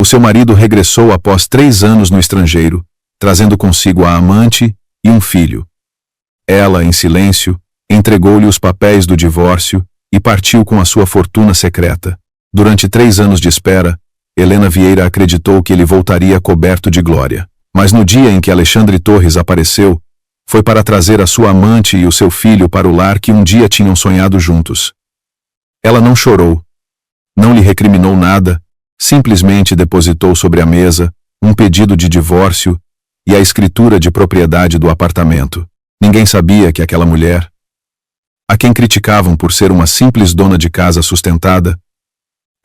O seu marido regressou após 3 anos no estrangeiro, trazendo consigo a amante e um filho. Ela, em silêncio, entregou-lhe os papéis do divórcio e partiu com a sua fortuna secreta. Durante 3 anos de espera, Helena Vieira acreditou que ele voltaria coberto de glória. Mas no dia em que Alexandre Torres apareceu, foi para trazer a sua amante e o seu filho para o lar que um dia tinham sonhado juntos. Ela não chorou, não lhe recriminou nada, simplesmente depositou sobre a mesa um pedido de divórcio e a escritura de propriedade do apartamento. Ninguém sabia que aquela mulher, a quem criticavam por ser uma simples dona de casa sustentada,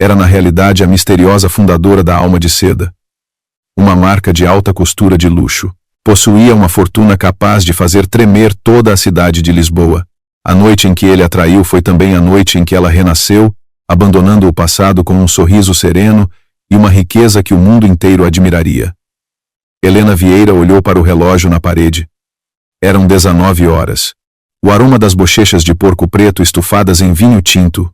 era na realidade a misteriosa fundadora da Alma de Seda, uma marca de alta costura de luxo. Possuía uma fortuna capaz de fazer tremer toda a cidade de Lisboa. A noite em que ele a traiu foi também a noite em que ela renasceu, abandonando o passado com um sorriso sereno e uma riqueza que o mundo inteiro admiraria. Helena Vieira olhou para o relógio na parede. Eram 19 horas. O aroma das bochechas de porco preto estufadas em vinho tinto,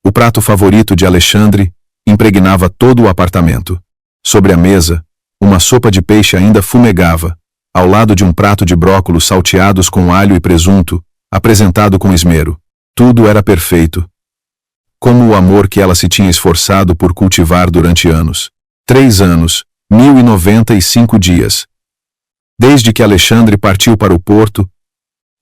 o prato favorito de Alexandre, impregnava todo o apartamento. Sobre a mesa, uma sopa de peixe ainda fumegava, ao lado de um prato de brócolos salteados com alho e presunto, apresentado com esmero. Tudo era perfeito, como o amor que ela se tinha esforçado por cultivar durante anos. 3 anos, 1095 dias. Desde que Alexandre partiu para o Porto,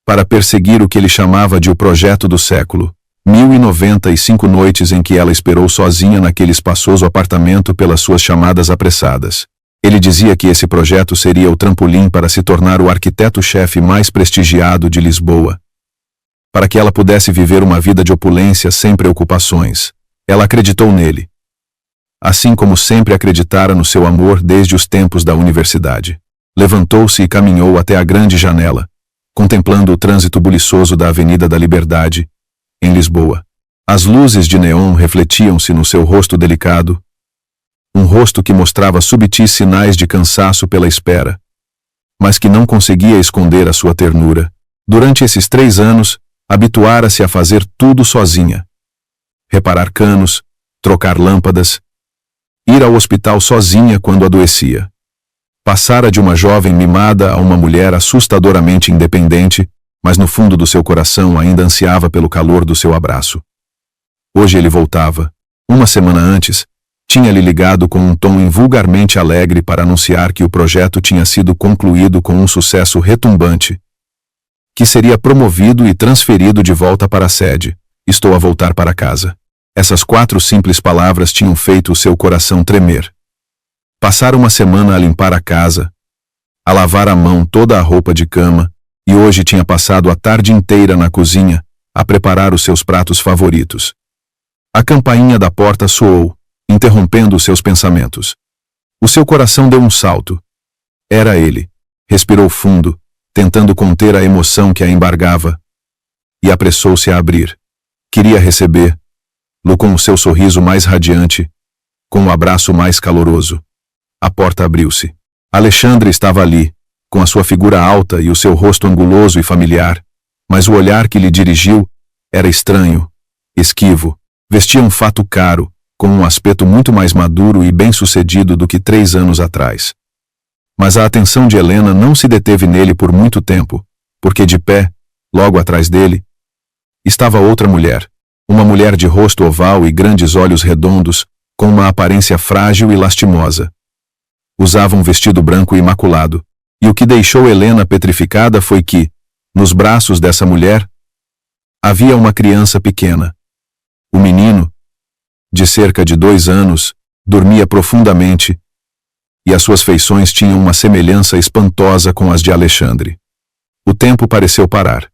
para perseguir o que ele chamava de o projeto do século. 1095 noites em que ela esperou sozinha naquele espaçoso apartamento pelas suas chamadas apressadas. Ele dizia que esse projeto seria o trampolim para se tornar o arquiteto-chefe mais prestigiado de Lisboa, para que ela pudesse viver uma vida de opulência sem preocupações. Ela acreditou nele, assim como sempre acreditara no seu amor desde os tempos da universidade. Levantou-se e caminhou até a grande janela, contemplando o trânsito buliçoso da Avenida da Liberdade, em Lisboa. As luzes de neon refletiam-se no seu rosto delicado, um rosto que mostrava subtis sinais de cansaço pela espera, mas que não conseguia esconder a sua ternura. Durante esses 3 anos, habituara-se a fazer tudo sozinha. Reparar canos, trocar lâmpadas, ir ao hospital sozinha quando adoecia. Passara de uma jovem mimada a uma mulher assustadoramente independente, mas no fundo do seu coração ainda ansiava pelo calor do seu abraço. Hoje ele voltava. Uma semana antes, tinha-lhe ligado com um tom invulgarmente alegre para anunciar que o projeto tinha sido concluído com um sucesso retumbante, que seria promovido e transferido de volta para a sede. Estou a voltar para casa. Essas 4 simples palavras tinham feito o seu coração tremer. Passara uma semana a limpar a casa, a lavar à mão toda a roupa de cama, e hoje tinha passado a tarde inteira na cozinha, a preparar os seus pratos favoritos. A campainha da porta soou, interrompendo os seus pensamentos. O seu coração deu um salto. Era ele. Respirou fundo, tentando conter a emoção que a embargava, e apressou-se a abrir. Queria receber-lo com o seu sorriso mais radiante, com o abraço mais caloroso. A porta abriu-se. Alexandre estava ali, com a sua figura alta e o seu rosto anguloso e familiar, mas o olhar que lhe dirigiu era estranho, esquivo. Vestia um fato caro, com um aspecto muito mais maduro e bem-sucedido do que 3 anos atrás. Mas a atenção de Helena não se deteve nele por muito tempo, porque de pé, logo atrás dele, estava outra mulher, uma mulher de rosto oval e grandes olhos redondos, com uma aparência frágil e lastimosa. Usava um vestido branco imaculado, e o que deixou Helena petrificada foi que, nos braços dessa mulher, havia uma criança pequena. O menino, de cerca de 2 anos, dormia profundamente, e as suas feições tinham uma semelhança espantosa com as de Alexandre. O tempo pareceu parar.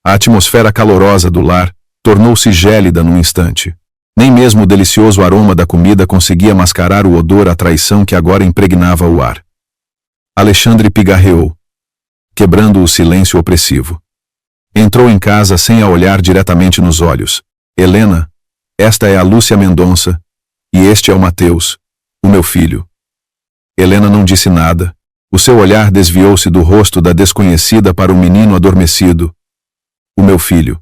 A atmosfera calorosa do lar tornou-se gélida num instante. Nem mesmo o delicioso aroma da comida conseguia mascarar o odor à traição que agora impregnava o ar. Alexandre pigarreou, quebrando o silêncio opressivo. Entrou em casa sem a olhar diretamente nos olhos. Helena, esta é a Lúcia Mendonça, e este é o Mateus, o meu filho. Helena não disse nada. O seu olhar desviou-se do rosto da desconhecida para o menino adormecido. O meu filho.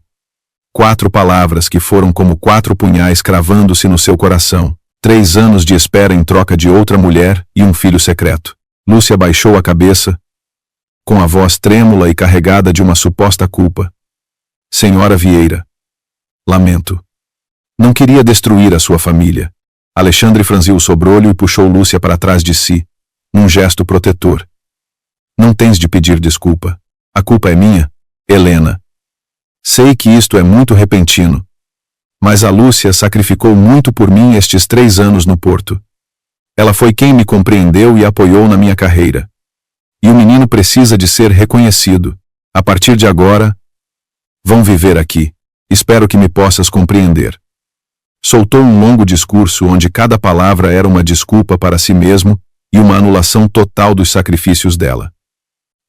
4 palavras que foram como 4 punhais cravando-se no seu coração. 3 anos de espera em troca de outra mulher e um filho secreto. Lúcia baixou a cabeça, com a voz trêmula e carregada de uma suposta culpa. Senhora Vieira, lamento. Não queria destruir a sua família. Alexandre franziu o sobrolho e puxou Lúcia para trás de si, num gesto protetor. Não tens de pedir desculpa. A culpa é minha, Helena. Sei que isto é muito repentino, mas a Lúcia sacrificou muito por mim estes 3 anos no Porto. Ela foi quem me compreendeu e apoiou na minha carreira. E o menino precisa de ser reconhecido. A partir de agora, vão viver aqui. Espero que me possas compreender. Soltou um longo discurso onde cada palavra era uma desculpa para si mesmo e uma anulação total dos sacrifícios dela.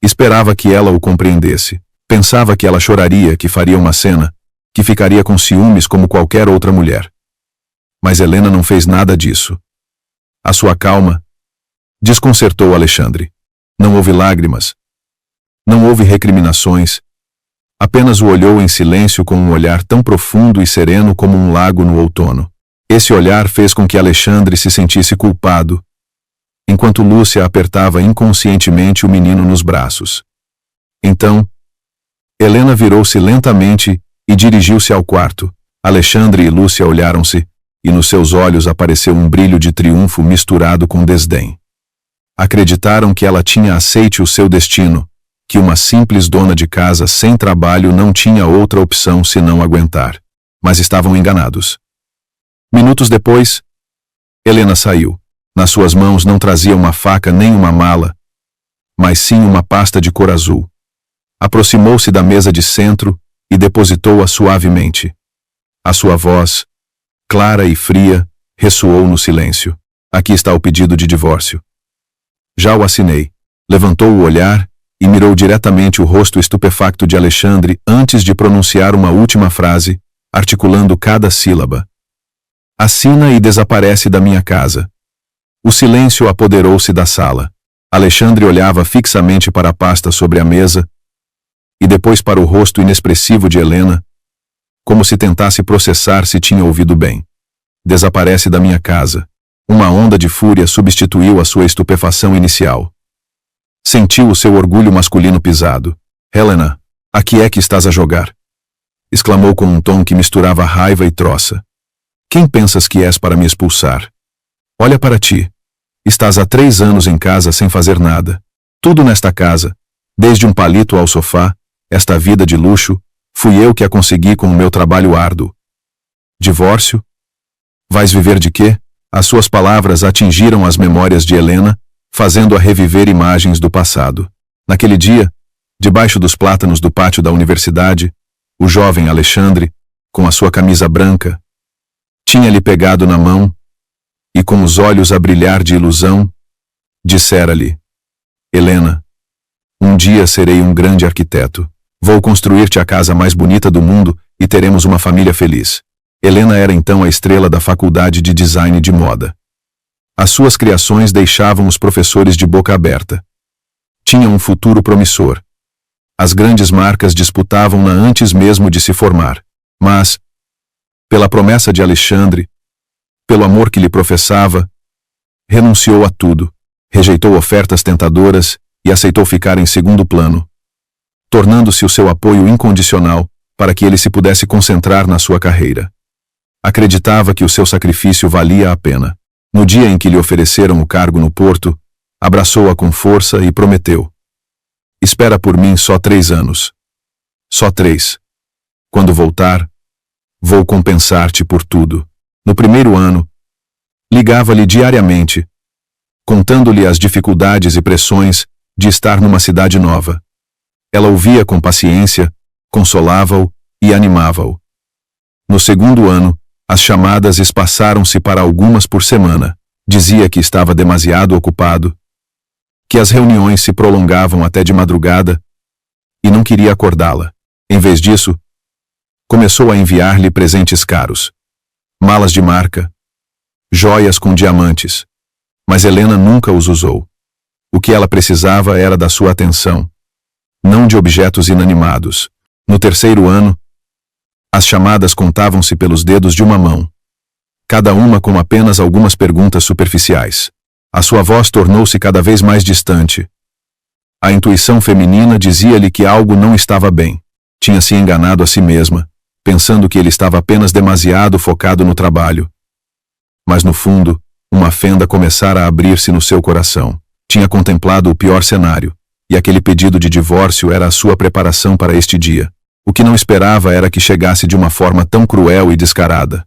Esperava que ela o compreendesse. Pensava que ela choraria, que faria uma cena, que ficaria com ciúmes como qualquer outra mulher. Mas Helena não fez nada disso. A sua calma desconcertou Alexandre. Não houve lágrimas. Não houve recriminações. Apenas o olhou em silêncio com um olhar tão profundo e sereno como um lago no outono. Esse olhar fez com que Alexandre se sentisse culpado, enquanto Lúcia apertava inconscientemente o menino nos braços. Então, Helena virou-se lentamente e dirigiu-se ao quarto. Alexandre e Lúcia olharam-se, e nos seus olhos apareceu um brilho de triunfo misturado com desdém. Acreditaram que ela tinha aceite o seu destino, que uma simples dona de casa sem trabalho não tinha outra opção senão aguentar. Mas estavam enganados. Minutos depois, Helena saiu. Nas suas mãos não trazia uma faca nem uma mala, mas sim uma pasta de cor azul. Aproximou-se da mesa de centro e depositou-a suavemente. A sua voz, clara e fria, ressoou no silêncio. Aqui está o pedido de divórcio. Já o assinei. Levantou o olhar e mirou diretamente o rosto estupefacto de Alexandre antes de pronunciar uma última frase, articulando cada sílaba. Assina e desaparece da minha casa. O silêncio apoderou-se da sala. Alexandre olhava fixamente para a pasta sobre a mesa e depois para o rosto inexpressivo de Helena, como se tentasse processar se tinha ouvido bem. Desaparece da minha casa. Uma onda de fúria substituiu a sua estupefação inicial. Sentiu o seu orgulho masculino pisado. Helena, a que é que estás a jogar? Exclamou com um tom que misturava raiva e troça. Quem pensas que és para me expulsar? Olha para ti. Estás há 3 anos em casa sem fazer nada. Tudo nesta casa, desde um palito ao sofá, esta vida de luxo, fui eu que a consegui com o meu trabalho árduo. Divórcio? Vais viver de quê? As suas palavras atingiram as memórias de Helena, fazendo-a reviver imagens do passado. Naquele dia, debaixo dos plátanos do pátio da universidade, o jovem Alexandre, com a sua camisa branca, tinha-lhe pegado na mão e, com os olhos a brilhar de ilusão, dissera-lhe: Helena, um dia serei um grande arquiteto. Vou construir-te a casa mais bonita do mundo e teremos uma família feliz. Helena era então a estrela da faculdade de design de moda. As suas criações deixavam os professores de boca aberta. Tinha um futuro promissor. As grandes marcas disputavam-na antes mesmo de se formar. Mas, pela promessa de Alexandre, pelo amor que lhe professava, renunciou a tudo, rejeitou ofertas tentadoras e aceitou ficar em segundo plano, tornando-se o seu apoio incondicional para que ele se pudesse concentrar na sua carreira. Acreditava que o seu sacrifício valia a pena. No dia em que lhe ofereceram o cargo no Porto, abraçou-a com força e prometeu: Espera por mim só 3 anos. Só 3. Quando voltar, vou compensar-te por tudo. No primeiro ano, ligava-lhe diariamente, contando-lhe as dificuldades e pressões de estar numa cidade nova. Ela ouvia com paciência, consolava-o e animava-o. No segundo ano, as chamadas espaçaram-se para algumas por semana. Dizia que estava demasiado ocupado, que as reuniões se prolongavam até de madrugada e não queria acordá-la. Em vez disso, começou a enviar-lhe presentes caros, malas de marca, joias com diamantes. Mas Helena nunca os usou. O que ela precisava era da sua atenção, não de objetos inanimados. No terceiro ano, as chamadas contavam-se pelos dedos de uma mão. cada uma com apenas algumas perguntas superficiais. A sua voz tornou-se cada vez mais distante. A intuição feminina dizia-lhe que algo não estava bem. Tinha se enganado a si mesma, pensando que ele estava apenas demasiado focado no trabalho. Mas no fundo, uma fenda começara a abrir-se no seu coração. Tinha contemplado o pior cenário, e aquele pedido de divórcio era a sua preparação para este dia. O que não esperava era que chegasse de uma forma tão cruel e descarada.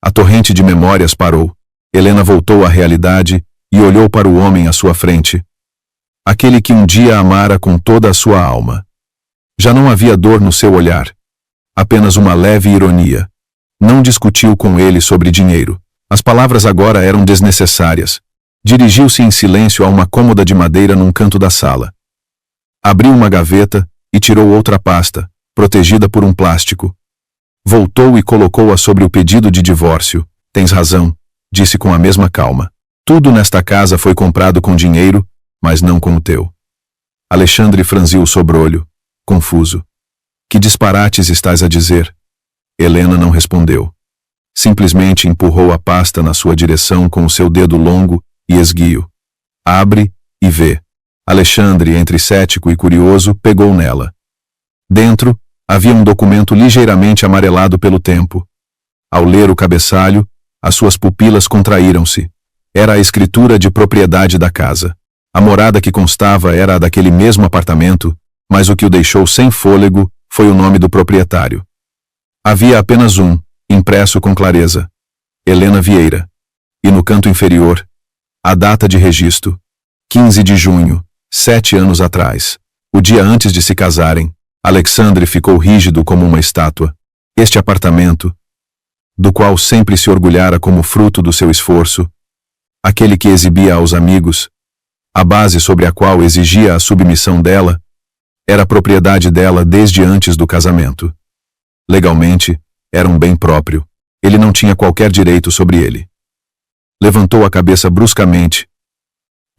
A torrente de memórias parou. Helena voltou à realidade e olhou para o homem à sua frente. Aquele que um dia amara com toda a sua alma. Já não havia dor no seu olhar. Apenas uma leve ironia. Não discutiu com ele sobre dinheiro. As palavras agora eram desnecessárias. Dirigiu-se em silêncio a uma cômoda de madeira num canto da sala. Abriu uma gaveta e tirou outra pasta, protegida por um plástico. Voltou e colocou-a sobre o pedido de divórcio. Tens razão, disse com a mesma calma. Tudo nesta casa foi comprado com dinheiro, mas não com o teu. Alexandre franziu o sobrolho, confuso. Que disparates estás a dizer? Helena não respondeu. Simplesmente empurrou a pasta na sua direção com o seu dedo longo e esguio. Abre e vê. Alexandre, entre cético e curioso, pegou nela. Dentro, havia um documento ligeiramente amarelado pelo tempo. Ao ler o cabeçalho, as suas pupilas contraíram-se. Era a escritura de propriedade da casa. A morada que constava era a daquele mesmo apartamento, mas o que o deixou sem fôlego foi o nome do proprietário. Havia apenas um, impresso com clareza. Helena Vieira. E no canto inferior, a data de registro. 15 de junho, 7 anos atrás. O dia antes de se casarem, Alexandre ficou rígido como uma estátua. Este apartamento, do qual sempre se orgulhara como fruto do seu esforço, aquele que exibia aos amigos, a base sobre a qual exigia a submissão dela, era propriedade dela desde antes do casamento. Legalmente, era um bem próprio. Ele não tinha qualquer direito sobre ele. Levantou a cabeça bruscamente,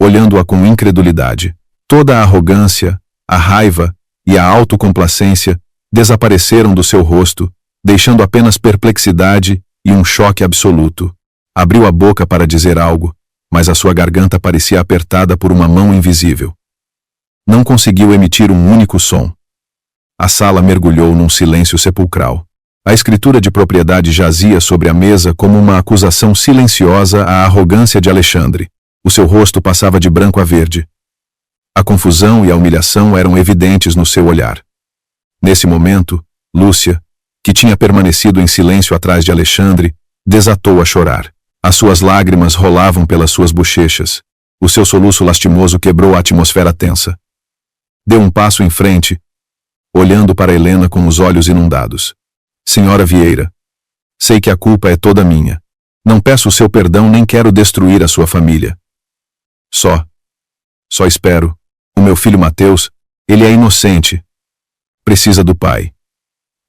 olhando-a com incredulidade. Toda a arrogância, a raiva e a autocomplacência desapareceram do seu rosto, deixando apenas perplexidade e um choque absoluto. Abriu a boca para dizer algo, mas a sua garganta parecia apertada por uma mão invisível. Não conseguiu emitir um único som. A sala mergulhou num silêncio sepulcral. A escritura de propriedade jazia sobre a mesa como uma acusação silenciosa à arrogância de Alexandre. O seu rosto passava de branco a verde. A confusão e a humilhação eram evidentes no seu olhar. Nesse momento, Lúcia, que tinha permanecido em silêncio atrás de Alexandre, desatou a chorar. As suas lágrimas rolavam pelas suas bochechas. O seu soluço lastimoso quebrou a atmosfera tensa. Deu um passo em frente, olhando para Helena com os olhos inundados. Senhora Vieira, sei que a culpa é toda minha. Não peço o seu perdão nem quero destruir a sua família. Só espero. O meu filho Mateus, ele é inocente. Precisa do pai.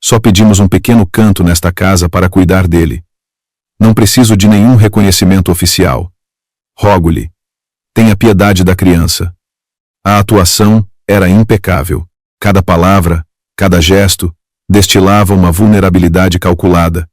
Só pedimos um pequeno canto nesta casa para cuidar dele. Não preciso de nenhum reconhecimento oficial. Rogo-lhe, tenha piedade da criança. A atuação era impecável. Cada palavra, cada gesto, destilava uma vulnerabilidade calculada.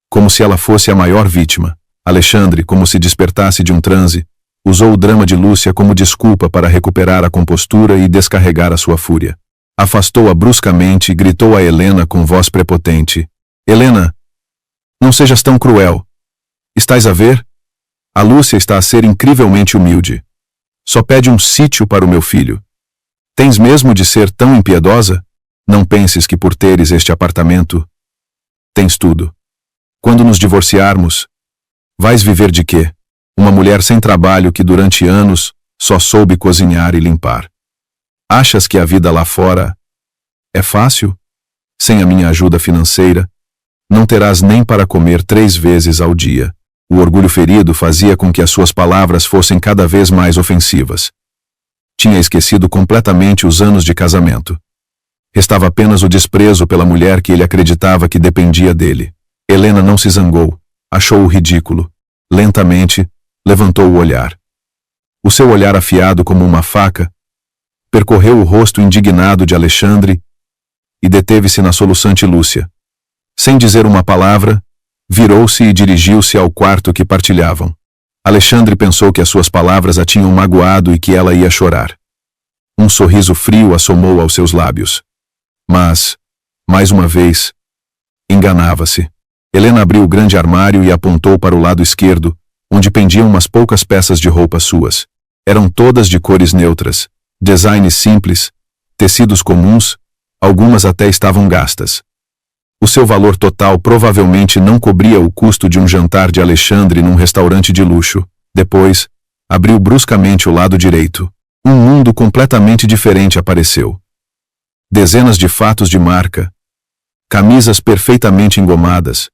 Como se ela fosse a maior vítima. Alexandre, como se despertasse de um transe, usou o drama de Lúcia como desculpa para recuperar a compostura e descarregar a sua fúria. Afastou-a bruscamente e gritou a Helena com voz prepotente. Helena, não sejas tão cruel. Estás a ver? A Lúcia está a ser incrivelmente humilde. Só pede um sítio para o meu filho. Tens mesmo de ser tão impiedosa? Não penses que por teres este apartamento, tens tudo. Quando nos divorciarmos, vais viver de quê? Uma mulher sem trabalho que durante anos só soube cozinhar e limpar. Achas que a vida lá fora é fácil? Sem a minha ajuda financeira, não terás nem para comer 3 vezes ao dia. O orgulho ferido fazia com que as suas palavras fossem cada vez mais ofensivas. Tinha esquecido completamente os anos de casamento. Restava apenas o desprezo pela mulher que ele acreditava que dependia dele. Helena não se zangou, achou-o ridículo. Lentamente, levantou o olhar. O seu olhar afiado como uma faca percorreu o rosto indignado de Alexandre e deteve-se na soluçante Lúcia. Sem dizer uma palavra, Virou-se e dirigiu-se ao quarto que partilhavam. Alexandre pensou que as suas palavras a tinham magoado e que ela ia chorar. Um sorriso frio assomou aos seus lábios. Mas, mais uma vez, enganava-se. Helena abriu o grande armário e apontou para o lado esquerdo, onde pendiam umas poucas peças de roupas suas. Eram todas de cores neutras, designs simples, tecidos comuns, algumas até estavam gastas. O seu valor total provavelmente não cobria o custo de um jantar de Alexandre num restaurante de luxo. Depois, abriu bruscamente o lado direito. Um mundo completamente diferente apareceu. Dezenas de fatos de marca, camisas perfeitamente engomadas,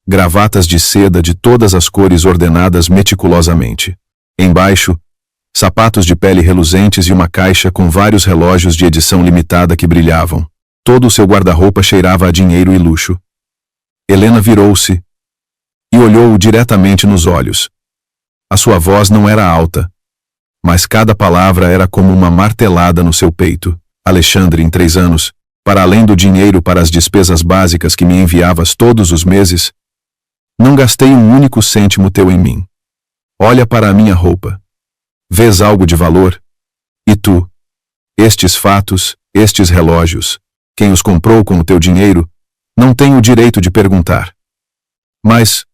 gravatas de seda de todas as cores ordenadas meticulosamente. Embaixo, sapatos de pele reluzentes e uma caixa com vários relógios de edição limitada que brilhavam. Todo o seu guarda-roupa cheirava a dinheiro e luxo. Helena virou-se e olhou-o diretamente nos olhos. A sua voz não era alta, mas cada palavra era como uma martelada no seu peito. Alexandre, em 3 anos, para além do dinheiro para as despesas básicas que me enviavas todos os meses, não gastei um único cêntimo teu em mim. Olha para a minha roupa. Vês algo de valor? E tu? Estes fatos, estes relógios, quem os comprou com o teu dinheiro, não tem o direito de perguntar. Mas,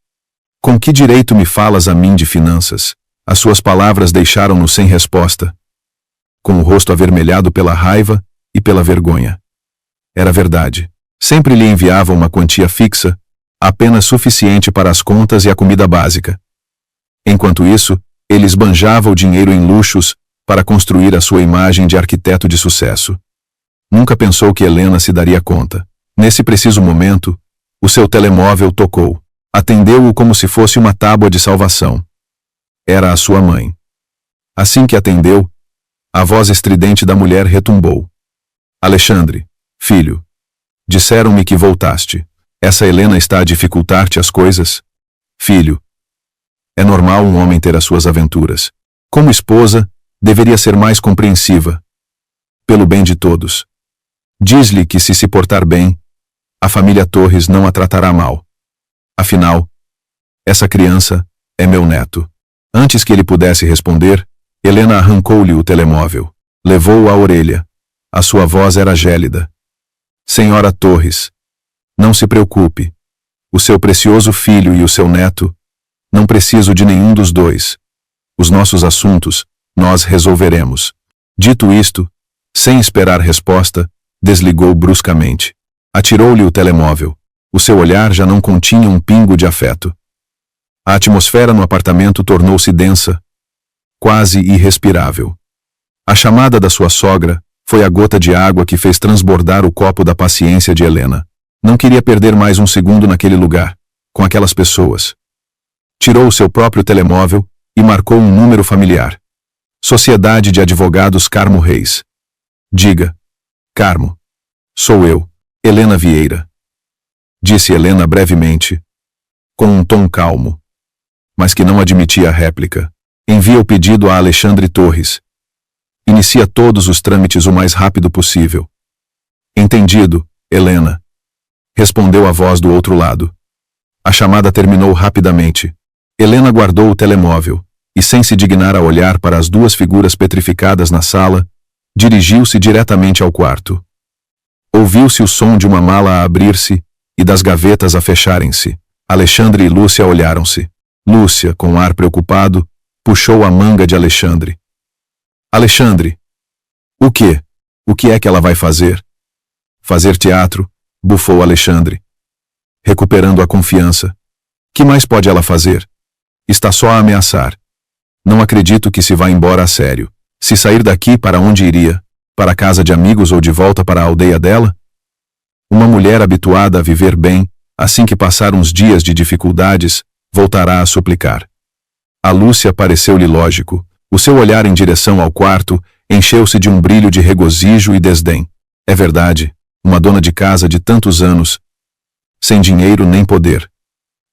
com que direito me falas a mim de finanças? As suas palavras deixaram-no sem resposta, com o rosto avermelhado pela raiva e pela vergonha. Era verdade. Sempre lhe enviava uma quantia fixa, apenas suficiente para as contas e a comida básica. Enquanto isso, ele esbanjava o dinheiro em luxos para construir a sua imagem de arquiteto de sucesso. Nunca pensou que Helena se daria conta. Nesse preciso momento, o seu telemóvel tocou. Atendeu-o como se fosse uma tábua de salvação. Era a sua mãe. Assim que atendeu, a voz estridente da mulher retumbou. Alexandre, filho, disseram-me que voltaste. Essa Helena está a dificultar-te as coisas? Filho, é normal um homem ter as suas aventuras. Como esposa, deveria ser mais compreensiva. Pelo bem de todos. Diz-lhe que se portar bem, a família Torres não a tratará mal. Afinal, essa criança é meu neto. Antes que ele pudesse responder, Helena arrancou-lhe o telemóvel. Levou-o à orelha. A sua voz era gélida. Senhora Torres, não se preocupe. O seu precioso filho e o seu neto, não preciso de nenhum dos dois. Os nossos assuntos, nós resolveremos. Dito isto, sem esperar resposta, desligou bruscamente. Atirou-lhe o telemóvel. O seu olhar já não continha um pingo de afeto. A atmosfera no apartamento tornou-se densa, quase irrespirável. A chamada da sua sogra foi a gota de água que fez transbordar o copo da paciência de Helena. Não queria perder mais um segundo naquele lugar, com aquelas pessoas. Tirou o seu próprio telemóvel e marcou um número familiar. Sociedade de Advogados Carmo Reis. Diga. Carmo. Sou eu, Helena Vieira. Disse Helena brevemente, com um tom calmo, mas que não admitia a réplica. Envia o pedido a Alexandre Torres. Inicia todos os trâmites o mais rápido possível. Entendido, Helena. Respondeu a voz do outro lado. A chamada terminou rapidamente. Helena guardou o telemóvel e, sem se dignar a olhar para as duas figuras petrificadas na sala, dirigiu-se diretamente ao quarto. Ouviu-se o som de uma mala a abrir-se e das gavetas a fecharem-se. Alexandre e Lúcia olharam-se. Lúcia, com ar preocupado, puxou a manga de Alexandre. Alexandre! O quê? O que é que ela vai fazer? Fazer teatro, bufou Alexandre. Recuperando a confiança. Que mais pode ela fazer? Está só a ameaçar. Não acredito que se vá embora a sério. Se sair daqui, para onde iria? Para a casa de amigos ou de volta para a aldeia dela? Uma mulher habituada a viver bem, assim que passar uns dias de dificuldades, voltará a suplicar. A Lúcia pareceu-lhe lógico. O seu olhar em direção ao quarto encheu-se de um brilho de regozijo e desdém. É verdade, uma dona de casa de tantos anos, sem dinheiro nem poder.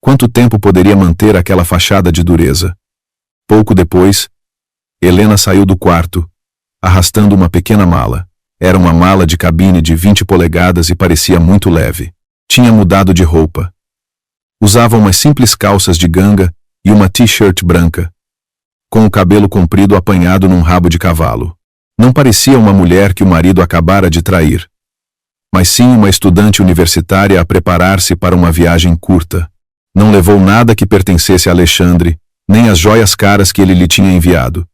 Quanto tempo poderia manter aquela fachada de dureza? Pouco depois, Helena saiu do quarto, arrastando uma pequena mala. Era uma mala de cabine de 20 polegadas e parecia muito leve. Tinha mudado de roupa. Usava umas simples calças de ganga e uma t-shirt branca, com o cabelo comprido apanhado num rabo de cavalo. Não parecia uma mulher que o marido acabara de trair, mas sim uma estudante universitária a preparar-se para uma viagem curta. Não levou nada que pertencesse a Alexandre, nem as joias caras que ele lhe tinha enviado.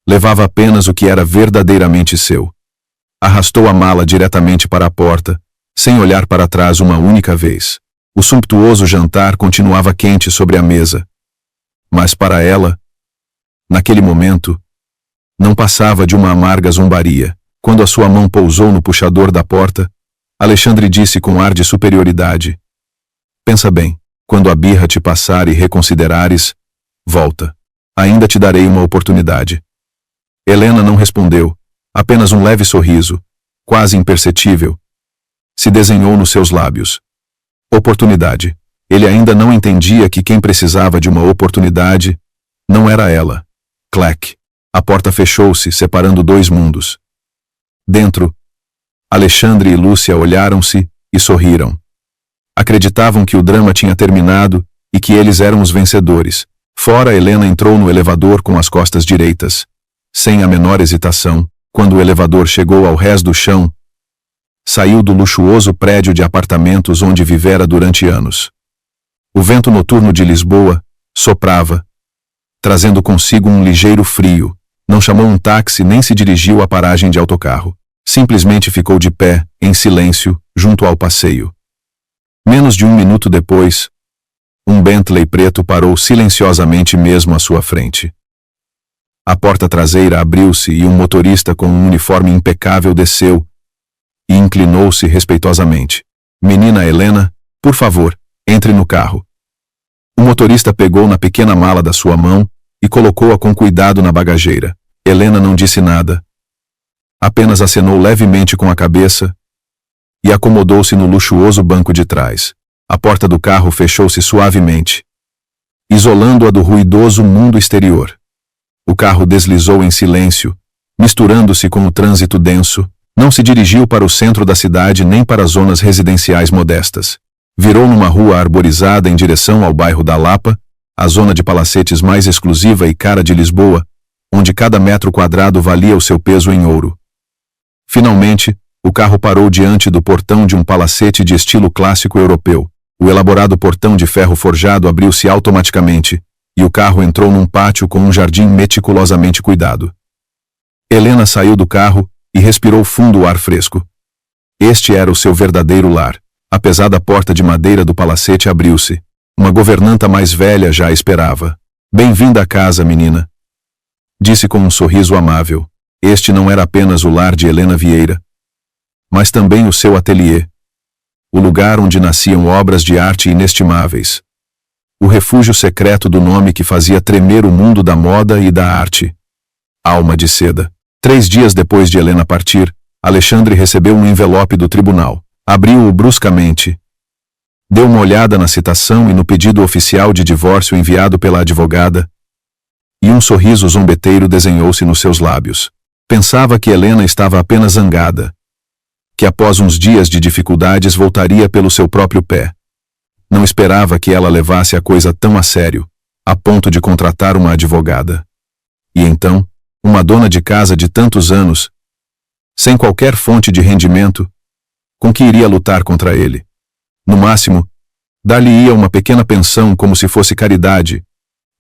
Levava apenas o que era verdadeiramente seu. Arrastou a mala diretamente para a porta, sem olhar para trás uma única vez. O sumptuoso jantar continuava quente sobre a mesa. Mas para ela, naquele momento, não passava de uma amarga zombaria. Quando a sua mão pousou no puxador da porta, Alexandre disse com ar de superioridade: "Pensa bem, quando a birra te passar e reconsiderares, volta. Ainda te darei uma oportunidade." Helena não respondeu, apenas um leve sorriso, quase imperceptível, se desenhou nos seus lábios. Oportunidade. Ele ainda não entendia que quem precisava de uma oportunidade não era ela. Clac. A porta fechou-se, separando dois mundos. Dentro, Alexandre e Lúcia olharam-se e sorriram. Acreditavam que o drama tinha terminado e que eles eram os vencedores. Fora, Helena entrou no elevador com as costas direitas. Sem a menor hesitação, quando o elevador chegou ao rés do chão, saiu do luxuoso prédio de apartamentos onde vivera durante anos. O vento noturno de Lisboa soprava, trazendo consigo um ligeiro frio. Não chamou um táxi nem se dirigiu à paragem de autocarro. Simplesmente ficou de pé, em silêncio, junto ao passeio. Menos de um minuto depois, um Bentley preto parou silenciosamente mesmo à sua frente. A porta traseira abriu-se e um motorista com um uniforme impecável desceu e inclinou-se respeitosamente. "Menina Helena, por favor, entre no carro." O motorista pegou na pequena mala da sua mão e colocou-a com cuidado na bagageira. Helena não disse nada. Apenas acenou levemente com a cabeça e acomodou-se no luxuoso banco de trás. A porta do carro fechou-se suavemente, isolando-a do ruidoso mundo exterior. O carro deslizou em silêncio, misturando-se com o trânsito denso. Não se dirigiu para o centro da cidade nem para zonas residenciais modestas. Virou numa rua arborizada em direção ao bairro da Lapa, a zona de palacetes mais exclusiva e cara de Lisboa, onde cada metro quadrado valia o seu peso em ouro. Finalmente, o carro parou diante do portão de um palacete de estilo clássico europeu. O elaborado portão de ferro forjado abriu-se automaticamente, e o carro entrou num pátio com um jardim meticulosamente cuidado. Helena saiu do carro e respirou fundo o ar fresco. Este era o seu verdadeiro lar. A pesada porta de madeira do palacete abriu-se. Uma governanta mais velha já a esperava. "Bem-vinda à casa, menina", disse com um sorriso amável. Este não era apenas o lar de Helena Vieira, mas também o seu ateliê, o lugar onde nasciam obras de arte inestimáveis. O refúgio secreto do nome que fazia tremer o mundo da moda e da arte. Alma de Seda. 3 dias depois de Helena partir, Alexandre recebeu um envelope do tribunal. Abriu-o bruscamente. Deu uma olhada na citação e no pedido oficial de divórcio enviado pela advogada, e um sorriso zombeteiro desenhou-se nos seus lábios. Pensava que Helena estava apenas zangada, que após uns dias de dificuldades voltaria pelo seu próprio pé. Não esperava que ela levasse a coisa tão a sério, a ponto de contratar uma advogada. E então, uma dona de casa de tantos anos, sem qualquer fonte de rendimento, com que iria lutar contra ele. No máximo, dar-lhe-ia uma pequena pensão como se fosse caridade,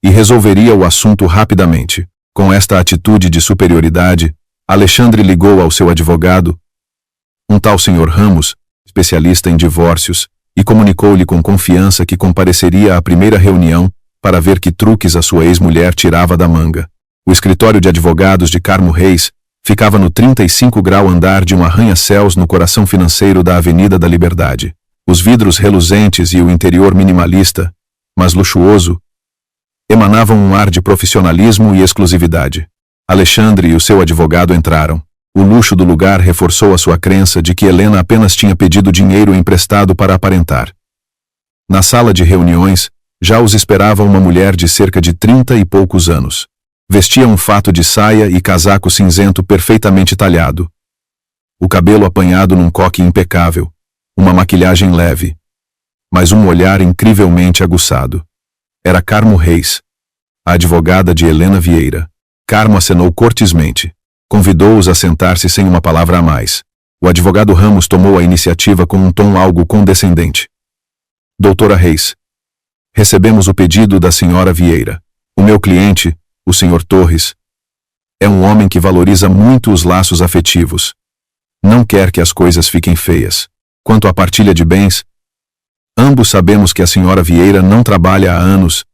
e resolveria o assunto rapidamente. Com esta atitude de superioridade, Alexandre ligou ao seu advogado, um tal Sr. Ramos, especialista em divórcios, e comunicou-lhe com confiança que compareceria à primeira reunião para ver que truques a sua ex-mulher tirava da manga. O escritório de advogados de Carmo Reis ficava no 35º andar de um arranha-céus no coração financeiro da Avenida da Liberdade. Os vidros reluzentes e o interior minimalista, mas luxuoso, emanavam um ar de profissionalismo e exclusividade. Alexandre e o seu advogado entraram. O luxo do lugar reforçou a sua crença de que Helena apenas tinha pedido dinheiro emprestado para aparentar. Na sala de reuniões, já os esperava uma mulher de cerca de 30 e poucos anos. Vestia um fato de saia e casaco cinzento perfeitamente talhado. O cabelo apanhado num coque impecável, uma maquilhagem leve, mas um olhar incrivelmente aguçado. Era Carmo Reis, a advogada de Helena Vieira. Carmo acenou cortesmente. Convidou-os a sentar-se sem uma palavra a mais. O advogado Ramos tomou a iniciativa com um tom algo condescendente. Doutora Reis, recebemos o pedido da senhora Vieira. O meu cliente, o senhor Torres, é um homem que valoriza muito os laços afetivos. Não quer que as coisas fiquem feias. Quanto à partilha de bens, ambos sabemos que a senhora Vieira não trabalha há anos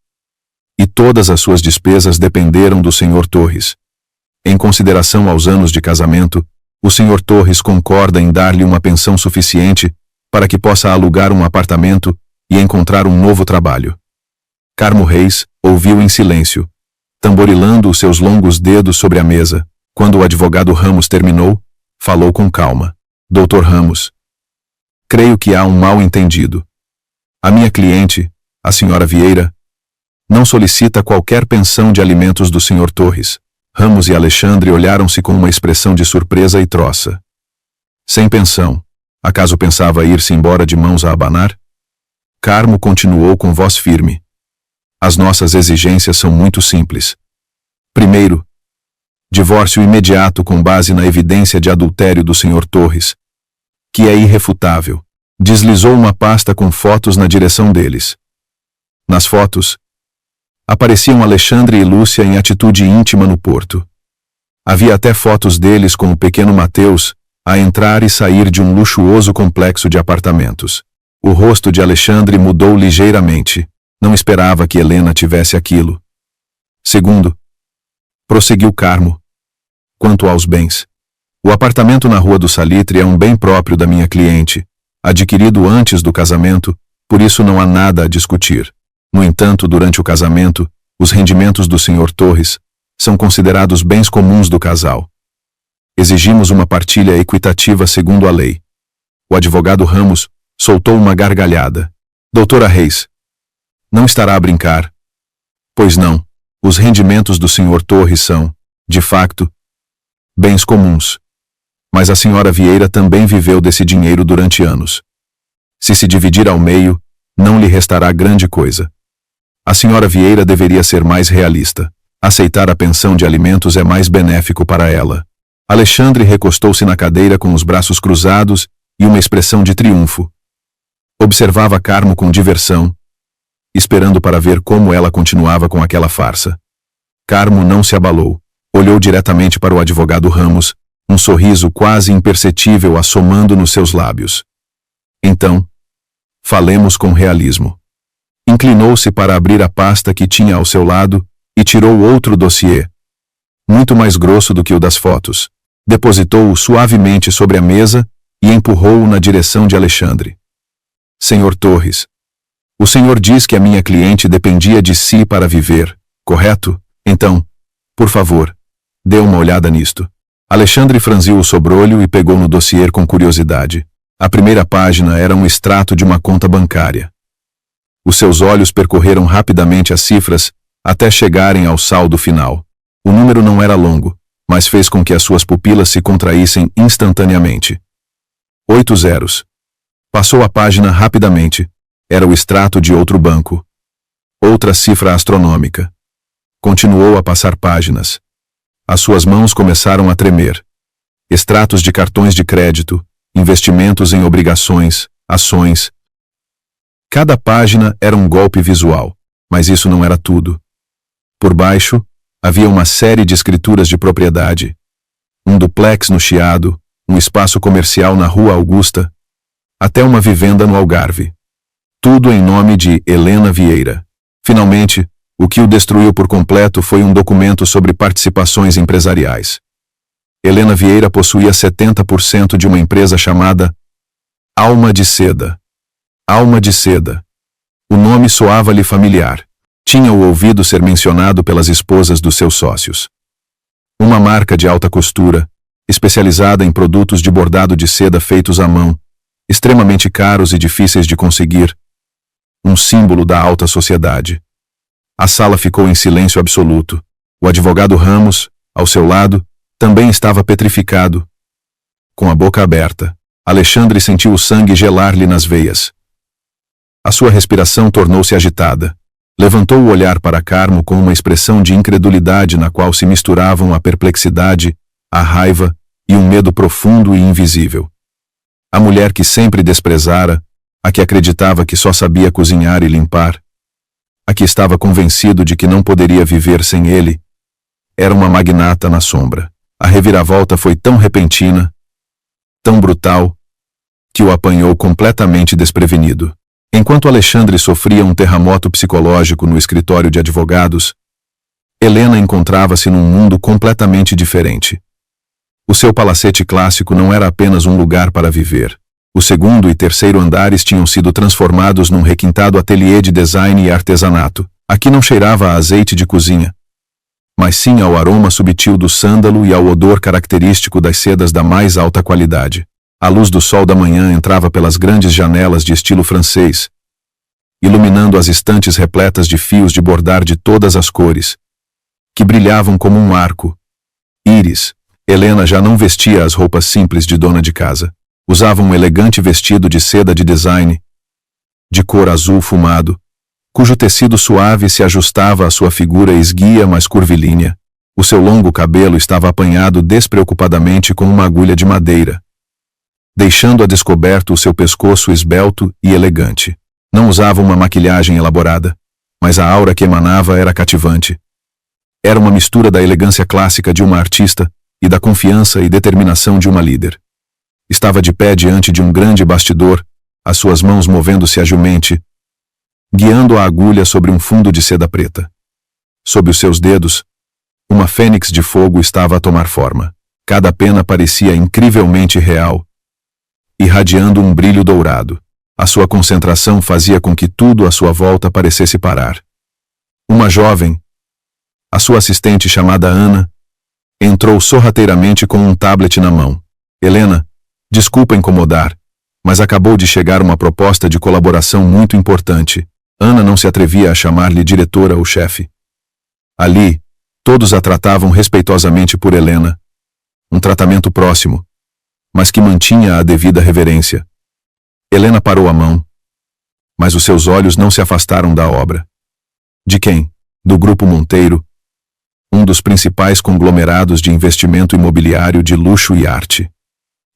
e todas as suas despesas dependeram do senhor Torres. Em consideração aos anos de casamento, o senhor Torres concorda em dar-lhe uma pensão suficiente para que possa alugar um apartamento e encontrar um novo trabalho. Carmo Reis ouviu em silêncio, tamborilando os seus longos dedos sobre a mesa. Quando o advogado Ramos terminou, falou com calma. Doutor Ramos, creio que há um mal-entendido. A minha cliente, a senhora Vieira, não solicita qualquer pensão de alimentos do senhor Torres. Ramos e Alexandre olharam-se com uma expressão de surpresa e troça. Sem pensão, acaso pensava ir-se embora de mãos a abanar? Carmo continuou com voz firme. As nossas exigências são muito simples. Primeiro, divórcio imediato com base na evidência de adultério do senhor Torres, que é irrefutável. Deslizou uma pasta com fotos na direção deles. Nas fotos, apareciam Alexandre e Lúcia em atitude íntima no porto. Havia até fotos deles com o pequeno Mateus a entrar e sair de um luxuoso complexo de apartamentos. O rosto de Alexandre mudou ligeiramente. Não esperava que Helena tivesse aquilo. Segundo, prosseguiu Carmo, quanto aos bens. O apartamento na Rua do Salitre é um bem próprio da minha cliente, adquirido antes do casamento, por isso não há nada a discutir. No entanto, durante o casamento, os rendimentos do Sr. Torres são considerados bens comuns do casal. Exigimos uma partilha equitativa segundo a lei. O advogado Ramos soltou uma gargalhada. Doutora Reis, não estará a brincar? Pois não, os rendimentos do Sr. Torres são, de facto, bens comuns. Mas a senhora Vieira também viveu desse dinheiro durante anos. Se dividir ao meio, não lhe restará grande coisa. A senhora Vieira deveria ser mais realista. Aceitar a pensão de alimentos é mais benéfico para ela. Alexandre recostou-se na cadeira com os braços cruzados e uma expressão de triunfo. Observava Carmo com diversão, esperando para ver como ela continuava com aquela farsa. Carmo não se abalou. Olhou diretamente para o advogado Ramos, um sorriso quase imperceptível assomando nos seus lábios. Então, falemos com realismo. Inclinou-se para abrir a pasta que tinha ao seu lado e tirou outro dossiê, muito mais grosso do que o das fotos. Depositou-o suavemente sobre a mesa e empurrou-o na direção de Alexandre. Senhor Torres, o senhor diz que a minha cliente dependia de si para viver, correto? Então, por favor, dê uma olhada nisto. Alexandre franziu o sobrolho e pegou no dossiê com curiosidade. A primeira página era um extrato de uma conta bancária. Os seus olhos percorreram rapidamente as cifras até chegarem ao saldo final. O número não era longo, mas fez com que as suas pupilas se contraíssem instantaneamente. 8 zeros. Passou a página rapidamente. Era o extrato de outro banco. Outra cifra astronômica. Continuou a passar páginas. As suas mãos começaram a tremer. Extratos de cartões de crédito, investimentos em obrigações, ações. Cada página era um golpe visual, mas isso não era tudo. Por baixo, havia uma série de escrituras de propriedade. Um duplex no Chiado, um espaço comercial na Rua Augusta, até uma vivenda no Algarve. Tudo em nome de Helena Vieira. Finalmente, o que o destruiu por completo foi um documento sobre participações empresariais. Helena Vieira possuía 70% de uma empresa chamada Alma de Seda. Alma de Seda. O nome soava-lhe familiar. Tinha-o ouvido ser mencionado pelas esposas dos seus sócios. Uma marca de alta costura, especializada em produtos de bordado de seda feitos à mão, extremamente caros e difíceis de conseguir. Um símbolo da alta sociedade. A sala ficou em silêncio absoluto. O advogado Ramos, ao seu lado, também estava petrificado. Com a boca aberta, Alexandre sentiu o sangue gelar-lhe nas veias. A sua respiração tornou-se agitada. Levantou o olhar para Carmo com uma expressão de incredulidade na qual se misturavam a perplexidade, a raiva e um medo profundo e invisível. A mulher que sempre desprezara, a que acreditava que só sabia cozinhar e limpar, a que estava convencido de que não poderia viver sem ele, era uma magnata na sombra. A reviravolta foi tão repentina, tão brutal, que o apanhou completamente desprevenido. Enquanto Alexandre sofria um terremoto psicológico no escritório de advogados, Helena encontrava-se num mundo completamente diferente. O seu palacete clássico não era apenas um lugar para viver. O segundo e terceiro andares tinham sido transformados num requintado ateliê de design e artesanato. Aqui não cheirava a azeite de cozinha, mas sim ao aroma subtil do sândalo e ao odor característico das sedas da mais alta qualidade. A luz do sol da manhã entrava pelas grandes janelas de estilo francês, iluminando as estantes repletas de fios de bordar de todas as cores, que brilhavam como um arco íris. Helena já não vestia as roupas simples de dona de casa. Usava um elegante vestido de seda de design, de cor azul fumado, cujo tecido suave se ajustava à sua figura esguia mas curvilínea. O seu longo cabelo estava apanhado despreocupadamente com uma agulha de madeira, deixando a descoberto o seu pescoço esbelto e elegante. Não usava uma maquilhagem elaborada, mas a aura que emanava era cativante. Era uma mistura da elegância clássica de uma artista e da confiança e determinação de uma líder. Estava de pé diante de um grande bastidor, as suas mãos movendo-se agilmente, guiando a agulha sobre um fundo de seda preta. Sob os seus dedos, uma fênix de fogo estava a tomar forma. Cada pena parecia incrivelmente real, irradiando um brilho dourado. A sua concentração fazia com que tudo à sua volta parecesse parar. Uma jovem, a sua assistente chamada Ana, entrou sorrateiramente com um tablet na mão. Helena, desculpa incomodar, mas acabou de chegar uma proposta de colaboração muito importante. Ana não se atrevia a chamar-lhe diretora ou chefe. Ali, todos a tratavam respeitosamente por Helena, um tratamento próximo, mas que mantinha a devida reverência. Helena parou a mão, mas os seus olhos não se afastaram da obra. De quem? Do Grupo Monteiro, um dos principais conglomerados de investimento imobiliário de luxo e arte.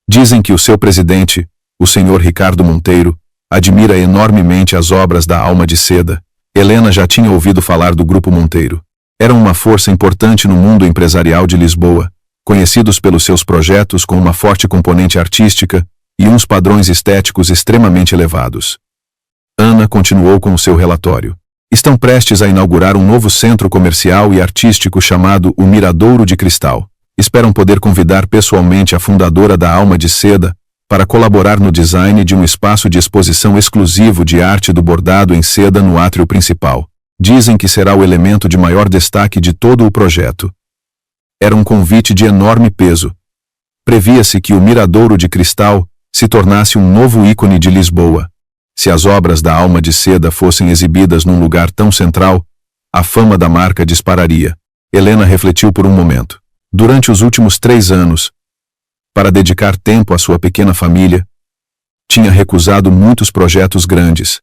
Dizem que o seu presidente, o senhor Ricardo Monteiro, admira enormemente as obras da Alma de Seda. Helena já tinha ouvido falar do Grupo Monteiro. Eram uma força importante no mundo empresarial de Lisboa, conhecidos pelos seus projetos com uma forte componente artística e uns padrões estéticos extremamente elevados. Ana continuou com o seu relatório. Estão prestes a inaugurar um novo centro comercial e artístico chamado o Miradouro de Cristal. Esperam poder convidar pessoalmente a fundadora da Alma de Seda para colaborar no design de um espaço de exposição exclusivo de arte do bordado em seda no átrio principal. Dizem que será o elemento de maior destaque de todo o projeto. Era um convite de enorme peso. Previa-se que o Miradouro de Cristal se tornasse um novo ícone de Lisboa. Se as obras da Alma de Seda fossem exibidas num lugar tão central, a fama da marca dispararia. Helena refletiu por um momento. Durante os últimos 3 anos, para dedicar tempo à sua pequena família, tinha recusado muitos projetos grandes,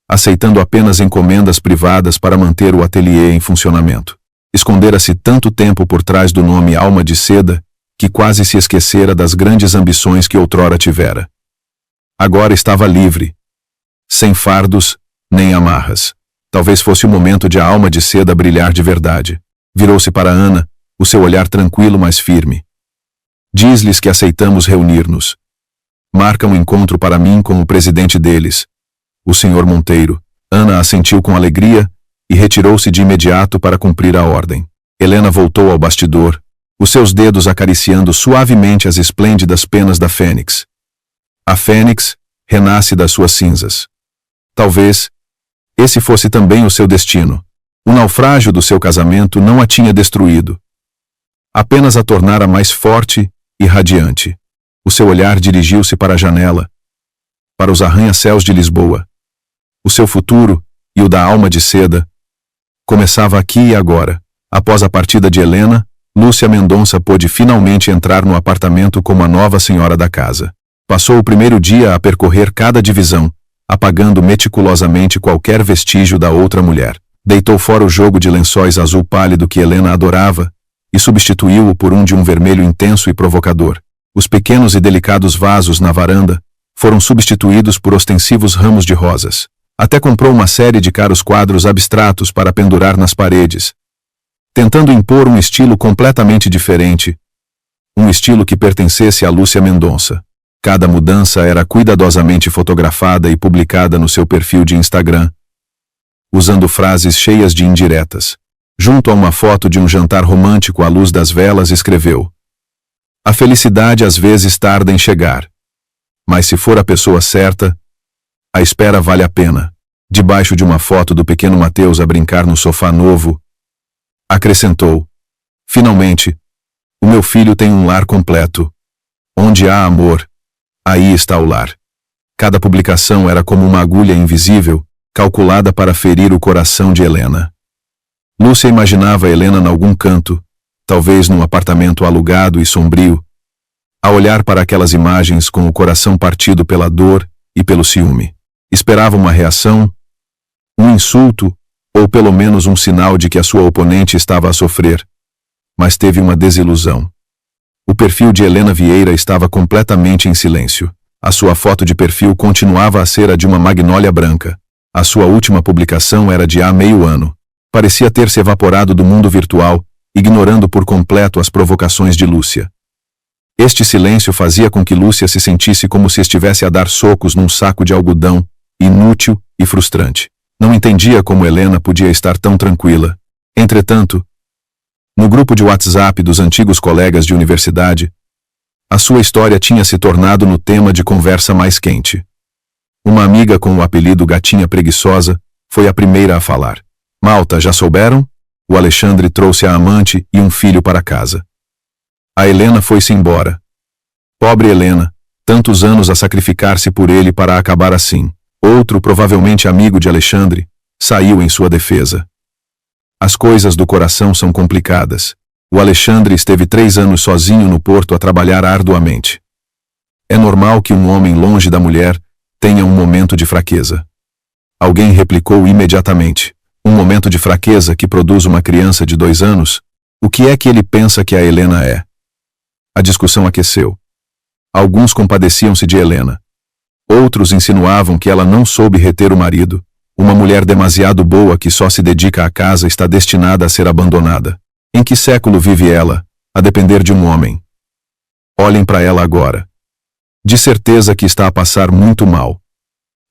aceitando apenas encomendas privadas para manter o ateliê em funcionamento. Escondera-se tanto tempo por trás do nome Alma de Seda, que quase se esquecera das grandes ambições que outrora tivera. Agora estava livre, sem fardos, nem amarras. Talvez fosse o momento de a Alma de Seda brilhar de verdade. Virou-se para Ana, o seu olhar tranquilo mas firme. Diz-lhes que aceitamos reunir-nos. Marca um encontro para mim com o presidente deles, o senhor Monteiro. Ana assentiu com alegria e retirou-se de imediato para cumprir a ordem. Helena voltou ao bastidor, os seus dedos acariciando suavemente as esplêndidas penas da fênix. A fênix renasce das suas cinzas. Talvez esse fosse também o seu destino. O naufrágio do seu casamento não a tinha destruído, apenas a tornara mais forte e radiante. O seu olhar dirigiu-se para a janela, para os arranha-céus de Lisboa. O seu futuro, e o da Alma de Seda, começava aqui e agora. Após a partida de Helena, Lúcia Mendonça pôde finalmente entrar no apartamento como a nova senhora da casa. Passou o primeiro dia a percorrer cada divisão, apagando meticulosamente qualquer vestígio da outra mulher. Deitou fora o jogo de lençóis azul pálido que Helena adorava e substituiu-o por um de um vermelho intenso e provocador. Os pequenos e delicados vasos na varanda foram substituídos por ostensivos ramos de rosas. Até comprou uma série de caros quadros abstratos para pendurar nas paredes, tentando impor um estilo completamente diferente, um estilo que pertencesse a Lúcia Mendonça. Cada mudança era cuidadosamente fotografada e publicada no seu perfil de Instagram, usando frases cheias de indiretas. Junto a uma foto de um jantar romântico à luz das velas, escreveu: "A felicidade às vezes tarda em chegar, mas se for a pessoa certa, a espera vale a pena." Debaixo de uma foto do pequeno Mateus a brincar no sofá novo, acrescentou: "Finalmente, o meu filho tem um lar completo. Onde há amor, aí está o lar." Cada publicação era como uma agulha invisível, calculada para ferir o coração de Helena. Lúcia imaginava Helena em algum canto, talvez num apartamento alugado e sombrio, a olhar para aquelas imagens com o coração partido pela dor e pelo ciúme. Esperava uma reação, um insulto, ou pelo menos um sinal de que a sua oponente estava a sofrer. Mas teve uma desilusão. O perfil de Helena Vieira estava completamente em silêncio. A sua foto de perfil continuava a ser a de uma magnólia branca. A sua última publicação era de há meio ano. Parecia ter se evaporado do mundo virtual, ignorando por completo as provocações de Lúcia. Este silêncio fazia com que Lúcia se sentisse como se estivesse a dar socos num saco de algodão, inútil e frustrante. Não entendia como Helena podia estar tão tranquila. Entretanto, no grupo de WhatsApp dos antigos colegas de universidade, a sua história tinha se tornado no tema de conversa mais quente. Uma amiga com o apelido Gatinha Preguiçosa foi a primeira a falar. "Malta, já souberam? O Alexandre trouxe a amante e um filho para casa. A Helena foi-se embora. Pobre Helena, tantos anos a sacrificar-se por ele para acabar assim." Outro, provavelmente amigo de Alexandre, saiu em sua defesa. "As coisas do coração são complicadas. O Alexandre esteve 3 anos sozinho no Porto a trabalhar arduamente. É normal que um homem longe da mulher tenha um momento de fraqueza." Alguém replicou imediatamente: "Um momento de fraqueza que produz uma criança de 2 anos? O que é que ele pensa que a Helena é?" A discussão aqueceu. Alguns compadeciam-se de Helena. Outros insinuavam que ela não soube reter o marido. Uma mulher demasiado boa que só se dedica à casa está destinada a ser abandonada. Em que século vive ela, a depender de um homem? Olhem para ela agora. De certeza que está a passar muito mal."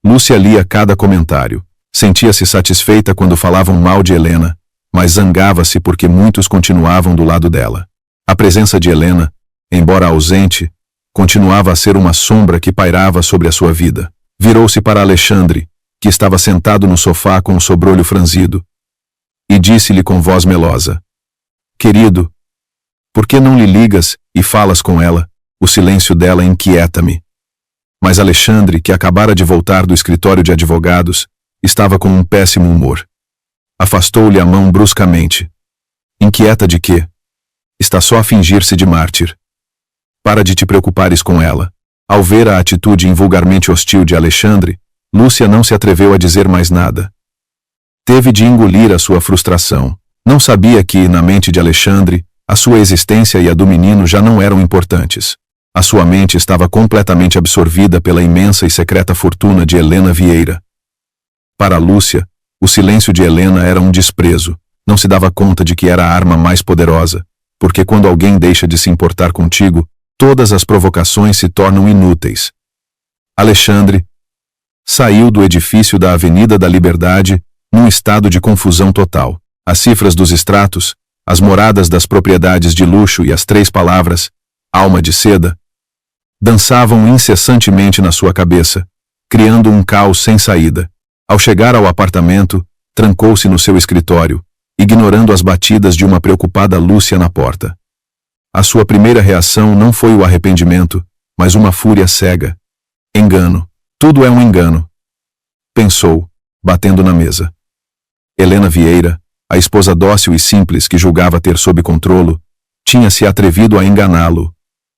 Lúcia lia cada comentário. Sentia-se satisfeita quando falavam mal de Helena, mas zangava-se porque muitos continuavam do lado dela. A presença de Helena, embora ausente, continuava a ser uma sombra que pairava sobre a sua vida. Virou-se para Alexandre, que estava sentado no sofá com o sobrolho franzido, e disse-lhe com voz melosa: "Querido, por que não lhe ligas e falas com ela? O silêncio dela inquieta-me." Mas Alexandre, que acabara de voltar do escritório de advogados, estava com um péssimo humor. Afastou-lhe a mão bruscamente. "Inquieta de quê? Está só a fingir-se de mártir. Para de te preocupares com ela." Ao ver a atitude invulgarmente hostil de Alexandre, Lúcia não se atreveu a dizer mais nada. Teve de engolir a sua frustração. Não sabia que, na mente de Alexandre, a sua existência e a do menino já não eram importantes. A sua mente estava completamente absorvida pela imensa e secreta fortuna de Helena Vieira. Para Lúcia, o silêncio de Helena era um desprezo. Não se dava conta de que era a arma mais poderosa, porque quando alguém deixa de se importar contigo, todas as provocações se tornam inúteis. Alexandre saiu do edifício da Avenida da Liberdade num estado de confusão total. As cifras dos extratos, as moradas das propriedades de luxo e as 3 palavras, "alma de seda", dançavam incessantemente na sua cabeça, criando um caos sem saída. Ao chegar ao apartamento, trancou-se no seu escritório, ignorando as batidas de uma preocupada Lúcia na porta. A sua primeira reação não foi o arrependimento, mas uma fúria cega. "Engano. Tudo é um engano", pensou, batendo na mesa. Helena Vieira, a esposa dócil e simples que julgava ter sob controlo, tinha se atrevido a enganá-lo,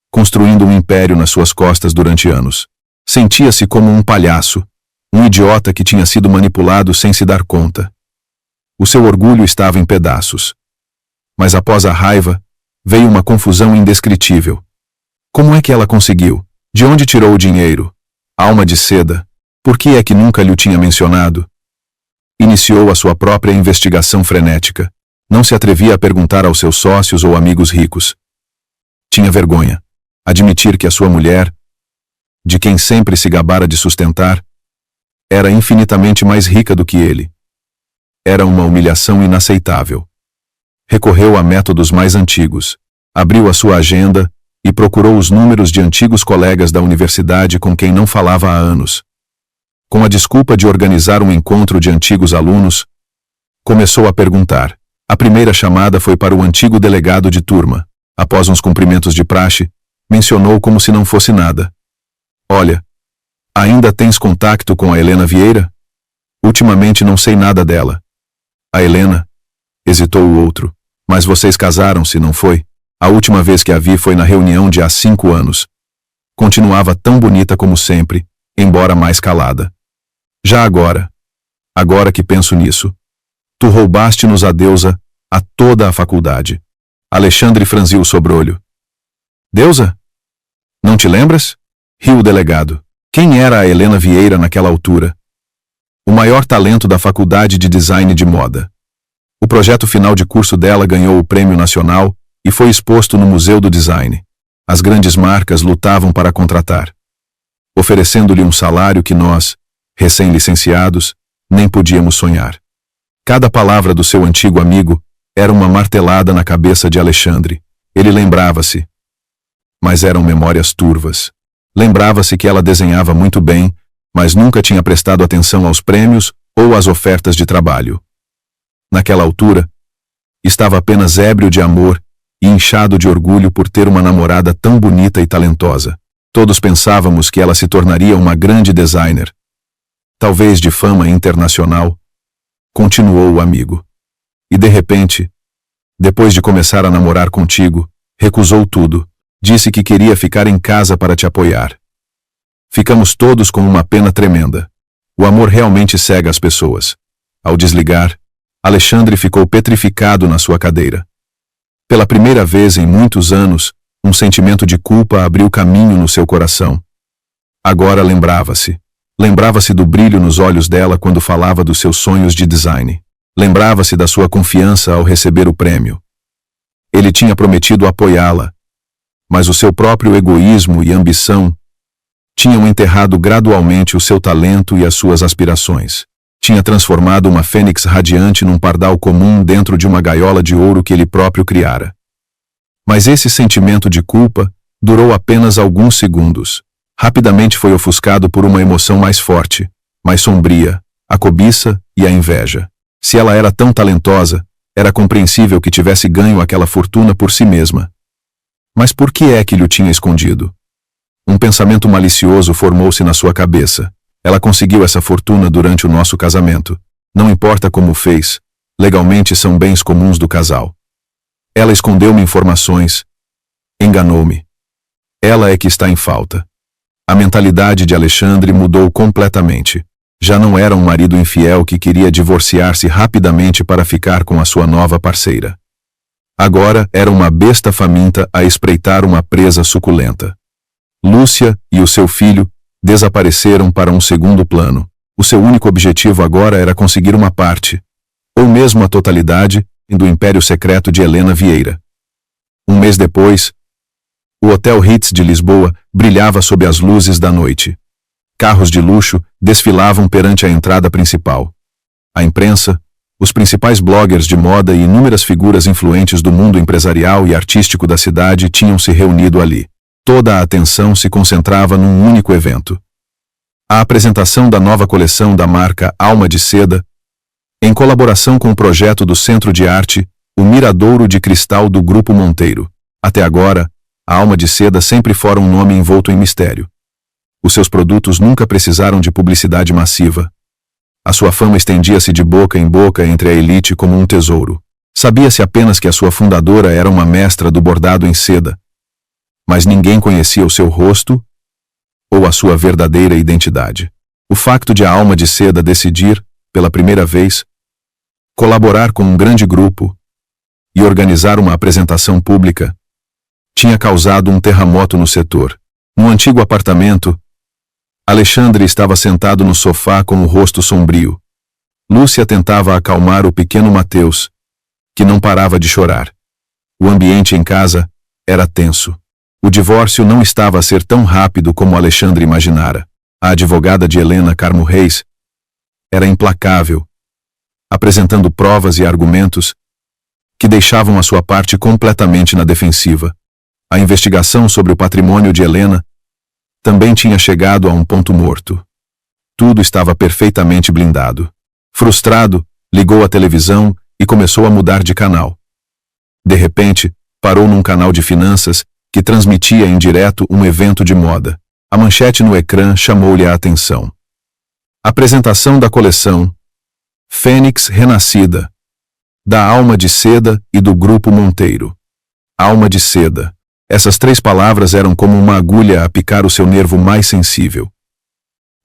construindo um império nas suas costas durante anos. Sentia-se como um palhaço, Um idiota que tinha sido manipulado sem se dar conta. O seu orgulho estava em pedaços. Mas após a raiva, veio uma confusão indescritível. Como é que ela conseguiu? De onde tirou o dinheiro? Alma de seda. Por que é que nunca lhe o tinha mencionado? Iniciou a sua própria investigação frenética. Não se atrevia a perguntar aos seus sócios ou amigos ricos. Tinha vergonha. Admitir que a sua mulher, de quem sempre se gabara de sustentar, era infinitamente mais rica do que ele. Era uma humilhação inaceitável. Recorreu a métodos mais antigos. Abriu a sua agenda e procurou os números de antigos colegas da universidade com quem não falava há anos. Com a desculpa de organizar um encontro de antigos alunos, começou a perguntar. A primeira chamada foi para o antigo delegado de turma. Após uns cumprimentos de praxe, mencionou como se não fosse nada. Olha, ainda tens contato com a Helena Vieira? Ultimamente não sei nada dela. A Helena? Hesitou o outro. Mas vocês casaram-se, não foi? A última vez que a vi foi na reunião de há 5 anos. Continuava tão bonita como sempre, embora mais calada. Já agora que penso nisso, tu roubaste-nos a deusa, a toda a faculdade. Alexandre franziu o sobrolho. Deusa? Não te lembras? Riu o delegado. Quem era a Helena Vieira naquela altura? O maior talento da faculdade de design de moda. O projeto final de curso dela ganhou o prêmio nacional e foi exposto no Museu do Design. As grandes marcas lutavam para contratar, oferecendo-lhe um salário que nós, recém-licenciados, nem podíamos sonhar. Cada palavra do seu antigo amigo era uma martelada na cabeça de Alexandre. Ele lembrava-se. Mas eram memórias turvas. Lembrava-se que ela desenhava muito bem, mas nunca tinha prestado atenção aos prêmios ou às ofertas de trabalho. Naquela altura, estava apenas ébrio de amor e inchado de orgulho por ter uma namorada tão bonita e talentosa. Todos pensávamos que ela se tornaria uma grande designer, talvez de fama internacional, continuou o amigo. E de repente, depois de começar a namorar contigo, recusou tudo, disse que queria ficar em casa para te apoiar. Ficamos todos com uma pena tremenda. O amor realmente cega as pessoas. Ao desligar, Alexandre ficou petrificado na sua cadeira. Pela primeira vez em muitos anos, um sentimento de culpa abriu caminho no seu coração. Agora lembrava-se. Lembrava-se do brilho nos olhos dela quando falava dos seus sonhos de design. Lembrava-se da sua confiança ao receber o prêmio. Ele tinha prometido apoiá-la, mas o seu próprio egoísmo e ambição tinham enterrado gradualmente o seu talento e as suas aspirações. Tinha transformado uma fênix radiante num pardal comum dentro de uma gaiola de ouro que ele próprio criara. Mas esse sentimento de culpa durou apenas alguns segundos. Rapidamente foi ofuscado por uma emoção mais forte, mais sombria, a cobiça e a inveja. Se ela era tão talentosa, era compreensível que tivesse ganho aquela fortuna por si mesma. Mas por que é que lhe o tinha escondido? Um pensamento malicioso formou-se na sua cabeça. Ela conseguiu essa fortuna durante o nosso casamento. Não importa como o fez, legalmente são bens comuns do casal. Ela escondeu-me informações. Enganou-me. Ela é que está em falta. A mentalidade de Alexandre mudou completamente. Já não era um marido infiel que queria divorciar-se rapidamente para ficar com a sua nova parceira. Agora era uma besta faminta a espreitar uma presa suculenta. Lúcia e o seu filho desapareceram para um segundo plano. O seu único objetivo agora era conseguir uma parte, ou mesmo a totalidade, do império secreto de Helena Vieira. Um mês depois, o Hotel Ritz de Lisboa brilhava sob as luzes da noite. Carros de luxo desfilavam perante a entrada principal. A imprensa, os principais bloggers de moda e inúmeras figuras influentes do mundo empresarial e artístico da cidade tinham se reunido ali. Toda a atenção se concentrava num único evento. A apresentação da nova coleção da marca Alma de Seda, em colaboração com o projeto do Centro de Arte, o Miradouro de Cristal do Grupo Monteiro. Até agora, a Alma de Seda sempre fora um nome envolto em mistério. Os seus produtos nunca precisaram de publicidade massiva. A sua fama estendia-se de boca em boca entre a elite como um tesouro. Sabia-se apenas que a sua fundadora era uma mestra do bordado em seda, mas ninguém conhecia o seu rosto ou a sua verdadeira identidade. O facto de a alma de seda decidir, pela primeira vez, colaborar com um grande grupo e organizar uma apresentação pública tinha causado um terremoto no setor. No antigo apartamento, Alexandre estava sentado no sofá com o rosto sombrio. Lúcia tentava acalmar o pequeno Mateus, que não parava de chorar. O ambiente em casa era tenso. O divórcio não estava a ser tão rápido como Alexandre imaginara. A advogada de Helena Carmo Reis era implacável, apresentando provas e argumentos que deixavam a sua parte completamente na defensiva. A investigação sobre o patrimônio de Helena também tinha chegado a um ponto morto. Tudo estava perfeitamente blindado. Frustrado, ligou a televisão e começou a mudar de canal. De repente, parou num canal de finanças que transmitia em direto um evento de moda. A manchete no ecrã chamou-lhe a atenção. Apresentação da coleção Fênix Renascida, da Alma de Seda e do Grupo Monteiro. Alma de Seda. Essas 3 palavras eram como uma agulha a picar o seu nervo mais sensível.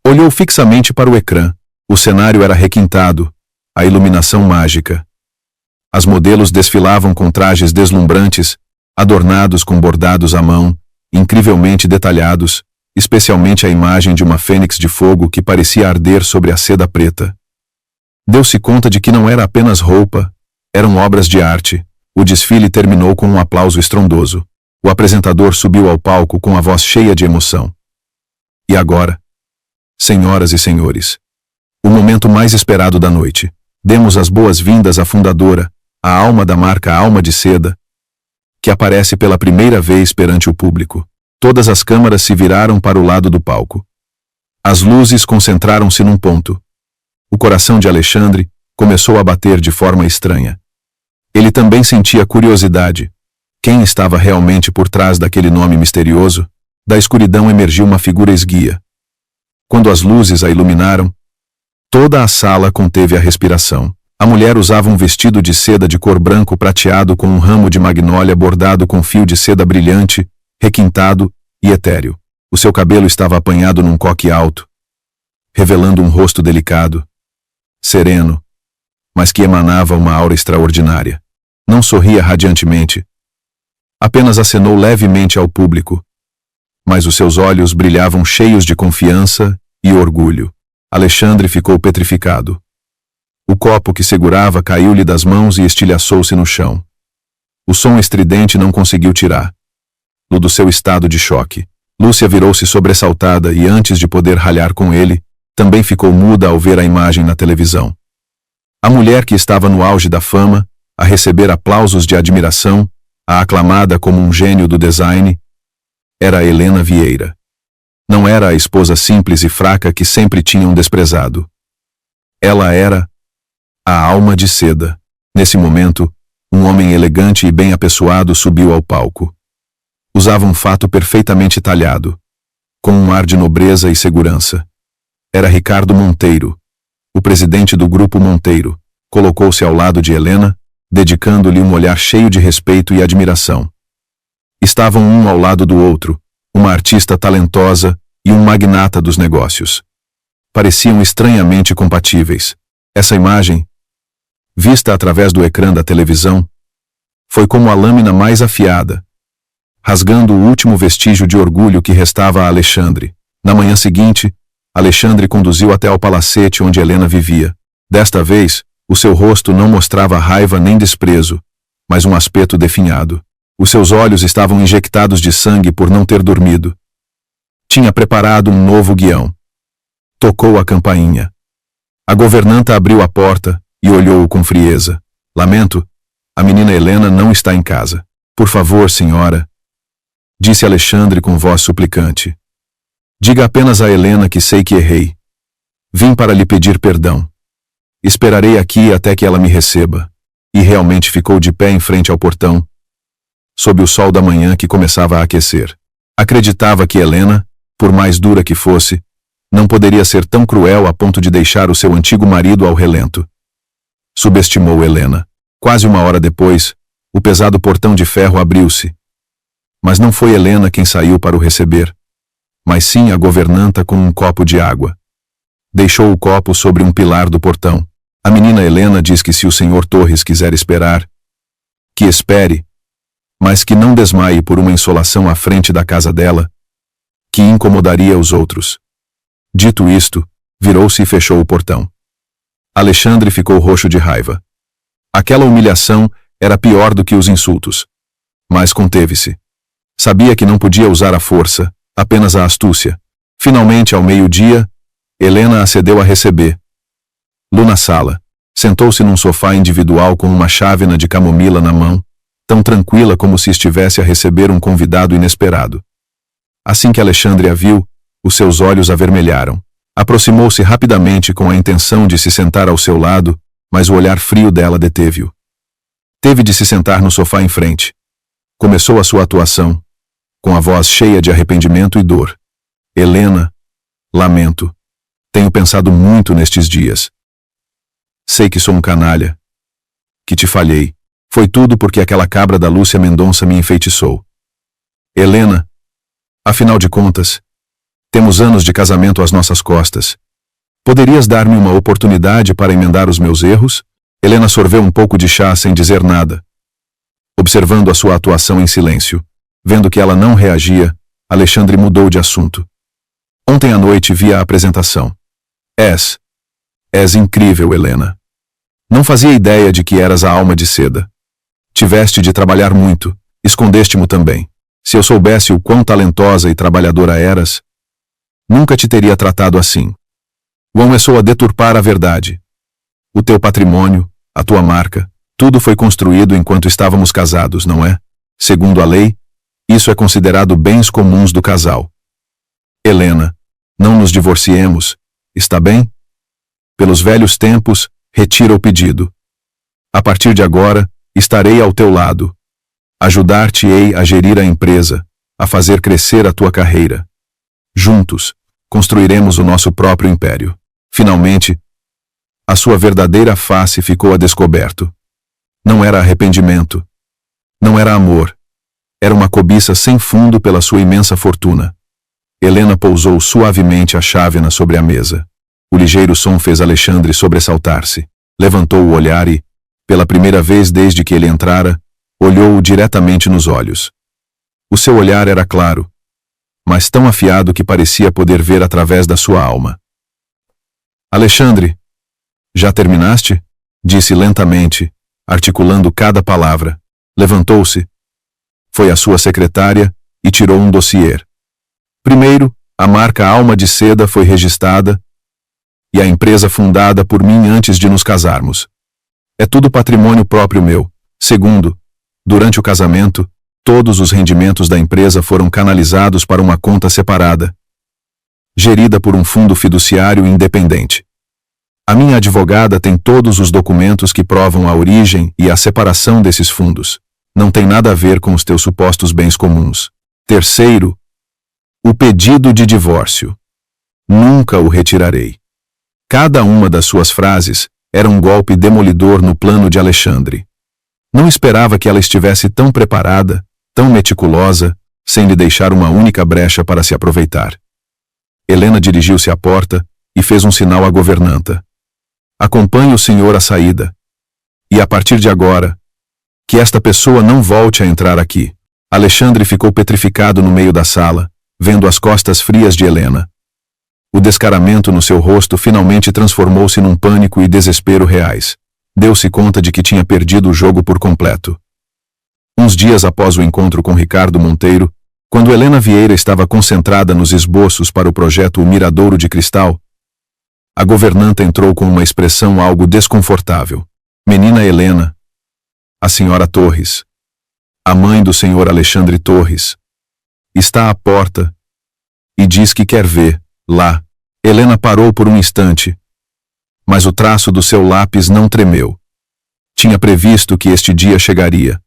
Olhou fixamente para o ecrã. O cenário era requintado, a iluminação mágica. As modelos desfilavam com trajes deslumbrantes, adornados com bordados à mão, incrivelmente detalhados, especialmente a imagem de uma fênix de fogo que parecia arder sobre a seda preta. Deu-se conta de que não era apenas roupa, eram obras de arte. O desfile terminou com um aplauso estrondoso. O apresentador subiu ao palco com a voz cheia de emoção. E agora, senhoras e senhores, o momento mais esperado da noite. Demos as boas-vindas à fundadora, a alma da marca Alma de Seda, que aparece pela primeira vez perante o público. Todas as câmaras se viraram para o lado do palco. As luzes concentraram-se num ponto. O coração de Alexandre começou a bater de forma estranha. Ele também sentia curiosidade. Quem estava realmente por trás daquele nome misterioso? Da escuridão emergiu uma figura esguia. Quando as luzes a iluminaram, toda a sala conteve a respiração. A mulher usava um vestido de seda de cor branco prateado com um ramo de magnólia bordado com fio de seda brilhante, requintado e etéreo. O seu cabelo estava apanhado num coque alto, revelando um rosto delicado, sereno, mas que emanava uma aura extraordinária. Não sorria radiantemente. Apenas acenou levemente ao público, mas os seus olhos brilhavam cheios de confiança e orgulho. Alexandre ficou petrificado. O copo que segurava caiu-lhe das mãos e estilhaçou-se no chão. O som estridente não conseguiu tirá-lo do seu estado de choque. Lúcia virou-se sobressaltada e, antes de poder ralhar com ele, também ficou muda ao ver a imagem na televisão. A mulher que estava no auge da fama, a receber aplausos de admiração, a aclamada como um gênio do design, era Helena Vieira. Não era a esposa simples e fraca que sempre tinham desprezado. Ela era a Alma de Seda. Nesse momento, um homem elegante e bem apessoado subiu ao palco. Usava um fato perfeitamente talhado, com um ar de nobreza e segurança. Era Ricardo Monteiro, o presidente do Grupo Monteiro. Colocou-se ao lado de Helena, dedicando-lhe um olhar cheio de respeito e admiração. Estavam um ao lado do outro, uma artista talentosa e um magnata dos negócios. Pareciam estranhamente compatíveis. Essa imagem, vista através do ecrã da televisão, foi como a lâmina mais afiada, rasgando o último vestígio de orgulho que restava a Alexandre. Na manhã seguinte, Alexandre conduziu até ao palacete onde Helena vivia. Desta vez, o seu rosto não mostrava raiva nem desprezo, mas um aspecto definhado. Os seus olhos estavam injectados de sangue por não ter dormido. Tinha preparado um novo guião. Tocou a campainha. A governanta abriu a porta e olhou-o com frieza. Lamento, a menina Helena não está em casa. Por favor, senhora, disse Alexandre com voz suplicante. Diga apenas a Helena que sei que errei. Vim para lhe pedir perdão. Esperarei aqui até que ela me receba. E realmente ficou de pé em frente ao portão, sob o sol da manhã que começava a aquecer. Acreditava que Helena, por mais dura que fosse, não poderia ser tão cruel a ponto de deixar o seu antigo marido ao relento. Subestimou Helena. Quase uma hora depois, o pesado portão de ferro abriu-se. Mas não foi Helena quem saiu para o receber, mas sim a governanta com um copo de água. Deixou o copo sobre um pilar do portão. A menina Helena diz que se o Sr. Torres quiser esperar, que espere, mas que não desmaie por uma insolação à frente da casa dela, que incomodaria os outros. Dito isto, virou-se e fechou o portão. Alexandre ficou roxo de raiva. Aquela humilhação era pior do que os insultos. Mas conteve-se. Sabia que não podia usar a força, apenas a astúcia. Finalmente, ao meio-dia, Helena acedeu a receber. Lu na sala. Sentou-se num sofá individual com uma chávena de camomila na mão, tão tranquila como se estivesse a receber um convidado inesperado. Assim que Alexandre a viu, os seus olhos avermelharam. Aproximou-se rapidamente com a intenção de se sentar ao seu lado, mas o olhar frio dela deteve-o. Teve de se sentar no sofá em frente. Começou a sua atuação, com a voz cheia de arrependimento e dor. Helena, lamento. Tenho pensado muito nestes dias. Sei que sou um canalha. Que te falhei. Foi tudo porque aquela cabra da Lúcia Mendonça me enfeitiçou. Helena, afinal de contas, temos anos de casamento às nossas costas. Poderias dar-me uma oportunidade para emendar os meus erros? Helena sorveu um pouco de chá sem dizer nada. Observando a sua atuação em silêncio, vendo que ela não reagia, Alexandre mudou de assunto. Ontem à noite vi a apresentação. És incrível, Helena. Não fazia ideia de que eras a alma de seda. Tiveste de trabalhar muito, escondeste-mo também. Se eu soubesse o quão talentosa e trabalhadora eras, nunca te teria tratado assim. Começou a deturpar a verdade. O teu patrimônio, a tua marca, tudo foi construído enquanto estávamos casados, não é? Segundo a lei, isso é considerado bens comuns do casal. Helena, não nos divorciemos, está bem? Pelos velhos tempos, retira o pedido. A partir de agora, estarei ao teu lado. Ajudar-te-ei a gerir a empresa, a fazer crescer a tua carreira. Juntos, construiremos o nosso próprio império. Finalmente, a sua verdadeira face ficou a descoberto. Não era arrependimento. Não era amor. Era uma cobiça sem fundo pela sua imensa fortuna. Helena pousou suavemente a chávena sobre a mesa. O ligeiro som fez Alexandre sobressaltar-se. Levantou o olhar e, pela primeira vez desde que ele entrara, olhou-o diretamente nos olhos. O seu olhar era claro, mas tão afiado que parecia poder ver através da sua alma. Alexandre, já terminaste? Disse lentamente, articulando cada palavra. Levantou-se. Foi à sua secretária e tirou um dossiê. Primeiro, a marca Alma de Seda foi registrada e a empresa fundada por mim antes de nos casarmos. É tudo patrimônio próprio meu. Segundo, durante o casamento, todos os rendimentos da empresa foram canalizados para uma conta separada, gerida por um fundo fiduciário independente. A minha advogada tem todos os documentos que provam a origem e a separação desses fundos. Não tem nada a ver com os teus supostos bens comuns. Terceiro, o pedido de divórcio. Nunca o retirarei. Cada uma das suas frases era um golpe demolidor no plano de Alexandre. Não esperava que ela estivesse tão preparada, tão meticulosa, sem lhe deixar uma única brecha para se aproveitar. Helena dirigiu-se à porta e fez um sinal à governanta. Acompanhe o senhor à saída. E a partir de agora, que esta pessoa não volte a entrar aqui. Alexandre ficou petrificado no meio da sala, vendo as costas frias de Helena. O descaramento no seu rosto finalmente transformou-se num pânico e desespero reais. Deu-se conta de que tinha perdido o jogo por completo. Uns dias após o encontro com Ricardo Monteiro, quando Helena Vieira estava concentrada nos esboços para o projeto O Miradouro de Cristal, a governanta entrou com uma expressão algo desconfortável. Menina Helena, a senhora Torres, a mãe do senhor Alexandre Torres, está à porta e diz que quer ver, lá. Helena parou por um instante, mas o traço do seu lápis não tremeu. Tinha previsto que este dia chegaria.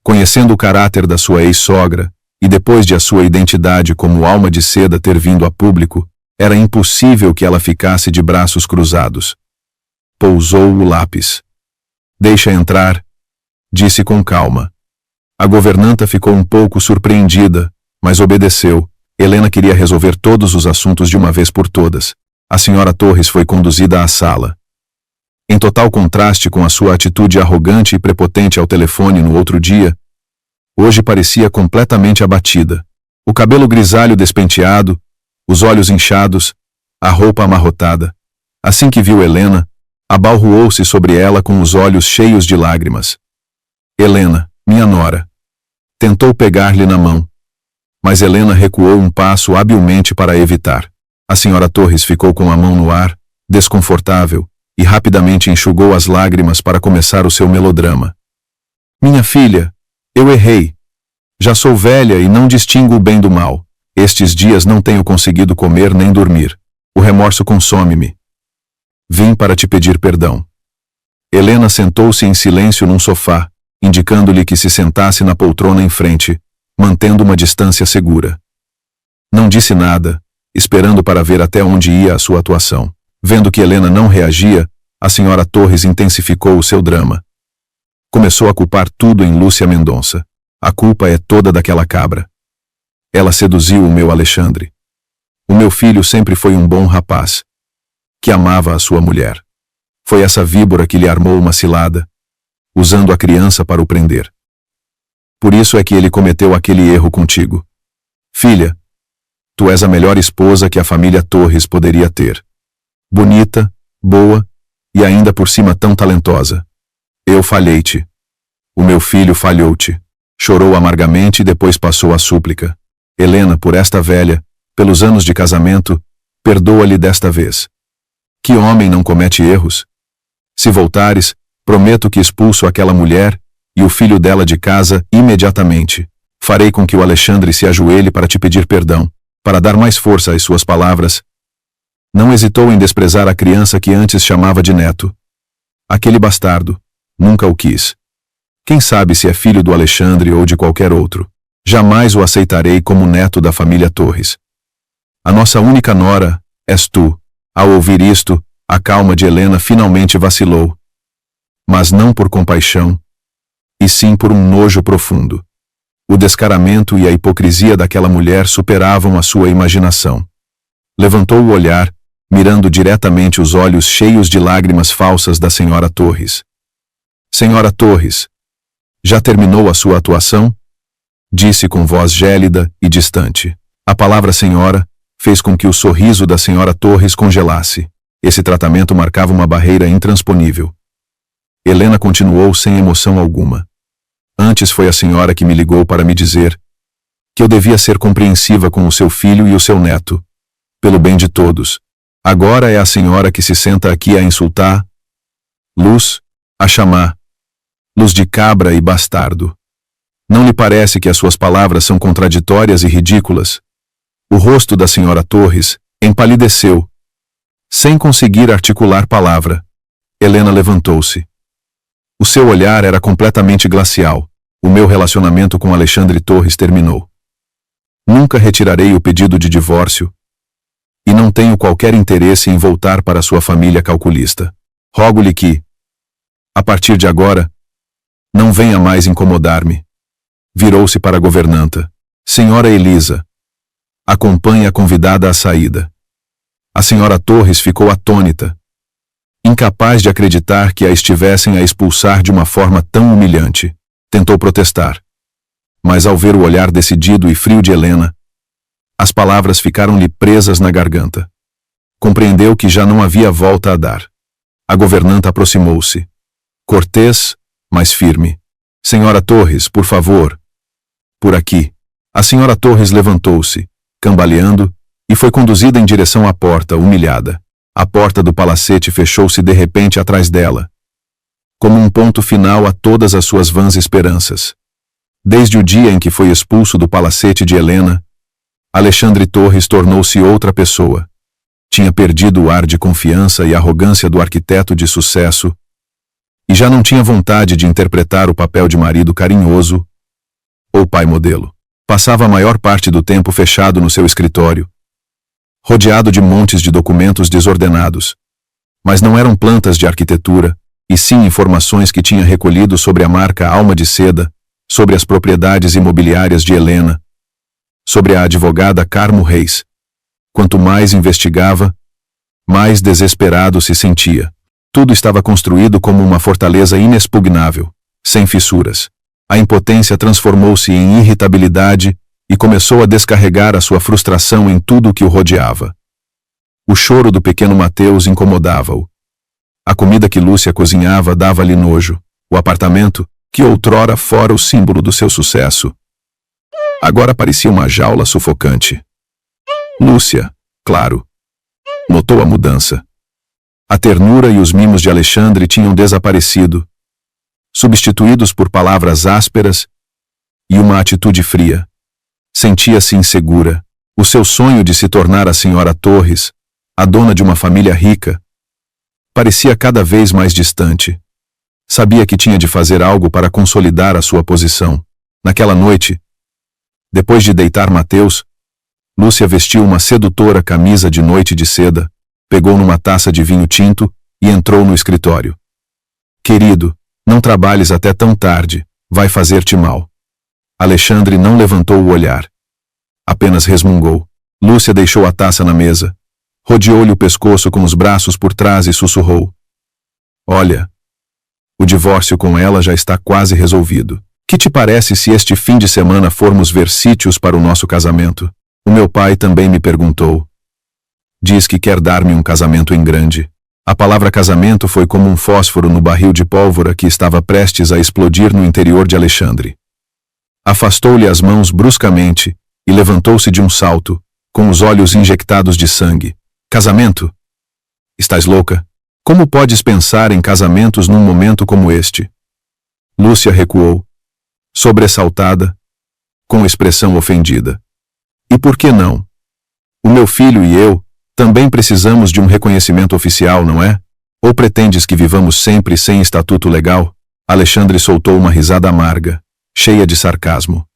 Conhecendo o caráter da sua ex-sogra, e depois de a sua identidade como alma de seda ter vindo a público, era impossível que ela ficasse de braços cruzados. Pousou o lápis. Deixa entrar, disse com calma. A governanta ficou um pouco surpreendida, mas obedeceu. Helena queria resolver todos os assuntos de uma vez por todas. A senhora Torres foi conduzida à sala. Em total contraste com a sua atitude arrogante e prepotente ao telefone no outro dia, hoje parecia completamente abatida. O cabelo grisalho despenteado, os olhos inchados, a roupa amarrotada. Assim que viu Helena, abalroou-se sobre ela com os olhos cheios de lágrimas. Helena, minha nora. Tentou pegar-lhe na mão. Mas Helena recuou um passo habilmente para evitar. A senhora Torres ficou com a mão no ar, desconfortável, e rapidamente enxugou as lágrimas para começar o seu melodrama. Minha filha, eu errei. Já sou velha e não distingo o bem do mal. Estes dias não tenho conseguido comer nem dormir. O remorso consome-me. Vim para te pedir perdão. Helena sentou-se em silêncio num sofá, indicando-lhe que se sentasse na poltrona em frente, mantendo uma distância segura. Não disse nada, esperando para ver até onde ia a sua atuação. Vendo que Helena não reagia, a senhora Torres intensificou o seu drama. Começou a culpar tudo em Lúcia Mendonça. A culpa é toda daquela cabra. Ela seduziu o meu Alexandre. O meu filho sempre foi um bom rapaz, que amava a sua mulher. Foi essa víbora que lhe armou uma cilada, usando a criança para o prender. Por isso é que ele cometeu aquele erro contigo. Filha, tu és a melhor esposa que a família Torres poderia ter. Bonita, boa e ainda por cima tão talentosa. Eu falhei-te. O meu filho falhou-te. Chorou amargamente e depois passou a súplica. Helena, por esta velha, pelos anos de casamento, perdoa-lhe desta vez. Que homem não comete erros? Se voltares, prometo que expulso aquela mulher e o filho dela de casa imediatamente. Farei com que o Alexandre se ajoelhe para te pedir perdão, para dar mais força às suas palavras. Não hesitou em desprezar a criança que antes chamava de neto. Aquele bastardo, nunca o quis. Quem sabe se é filho do Alexandre ou de qualquer outro. Jamais o aceitarei como neto da família Torres. A nossa única nora és tu. Ao ouvir isto, a calma de Helena finalmente vacilou. Mas não por compaixão, e sim por um nojo profundo. O descaramento e a hipocrisia daquela mulher superavam a sua imaginação. Levantou o olhar, mirando diretamente os olhos cheios de lágrimas falsas da senhora Torres. Senhora Torres, já terminou a sua atuação? Disse com voz gélida e distante. A palavra senhora fez com que o sorriso da senhora Torres congelasse. Esse tratamento marcava uma barreira intransponível. Helena continuou sem emoção alguma. Antes foi a senhora que me ligou para me dizer que eu devia ser compreensiva com o seu filho e o seu neto, pelo bem de todos. Agora é a senhora que se senta aqui a insultar Luz, a chamar Luz de cabra e bastardo. Não lhe parece que as suas palavras são contraditórias e ridículas? O rosto da senhora Torres empalideceu. Sem conseguir articular palavra, Helena levantou-se. O seu olhar era completamente glacial. O meu relacionamento com Alexandre Torres terminou. Nunca retirarei o pedido de divórcio e não tenho qualquer interesse em voltar para sua família calculista. Rogo-lhe que, a partir de agora, não venha mais incomodar-me. Virou-se para a governanta. Senhora Elisa, acompanhe a convidada à saída. A senhora Torres ficou atônita, incapaz de acreditar que a estivessem a expulsar de uma forma tão humilhante. Tentou protestar. Mas ao ver o olhar decidido e frio de Helena, as palavras ficaram-lhe presas na garganta. Compreendeu que já não havia volta a dar. A governanta aproximou-se. Cortês, mas firme. Senhora Torres, por favor. Por aqui. A senhora Torres levantou-se, cambaleando, e foi conduzida em direção à porta, humilhada. A porta do palacete fechou-se de repente atrás dela, como um ponto final a todas as suas vãs esperanças. Desde o dia em que foi expulso do palacete de Helena, Alexandre Torres tornou-se outra pessoa. Tinha perdido o ar de confiança e arrogância do arquiteto de sucesso, e já não tinha vontade de interpretar o papel de marido carinhoso ou pai modelo. Passava a maior parte do tempo fechado no seu escritório, rodeado de montes de documentos desordenados. Mas não eram plantas de arquitetura, e sim informações que tinha recolhido sobre a marca Alma de Seda, sobre as propriedades imobiliárias de Helena, sobre a advogada Carmo Reis. Quanto mais investigava, mais desesperado se sentia. Tudo estava construído como uma fortaleza inexpugnável, sem fissuras. A impotência transformou-se em irritabilidade e começou a descarregar a sua frustração em tudo o que o rodeava. O choro do pequeno Mateus incomodava-o. A comida que Lúcia cozinhava dava-lhe nojo. O apartamento, que outrora fora o símbolo do seu sucesso, agora parecia uma jaula sufocante. Lúcia, claro, notou a mudança. A ternura e os mimos de Alexandre tinham desaparecido, substituídos por palavras ásperas e uma atitude fria. Sentia-se insegura. O seu sonho de se tornar a senhora Torres, a dona de uma família rica, parecia cada vez mais distante. Sabia que tinha de fazer algo para consolidar a sua posição. Naquela noite, depois de deitar Mateus, Lúcia vestiu uma sedutora camisa de noite de seda, pegou numa taça de vinho tinto e entrou no escritório. Querido, não trabalhes até tão tarde, vai fazer-te mal. Alexandre não levantou o olhar. Apenas resmungou. Lúcia deixou a taça na mesa, rodeou-lhe o pescoço com os braços por trás e sussurrou. Olha, o divórcio com ela já está quase resolvido. Que te parece se este fim de semana formos ver sítios para o nosso casamento? O meu pai também me perguntou. Diz que quer dar-me um casamento em grande. A palavra casamento foi como um fósforo no barril de pólvora que estava prestes a explodir no interior de Alexandre. Afastou-lhe as mãos bruscamente e levantou-se de um salto, com os olhos injectados de sangue. Casamento? Estás louca? Como podes pensar em casamentos num momento como este? Lúcia recuou, sobressaltada, com expressão ofendida. E por que não? O meu filho e eu também precisamos de um reconhecimento oficial, não é? Ou pretendes que vivamos sempre sem estatuto legal? Alexandre soltou uma risada amarga, cheia de sarcasmo.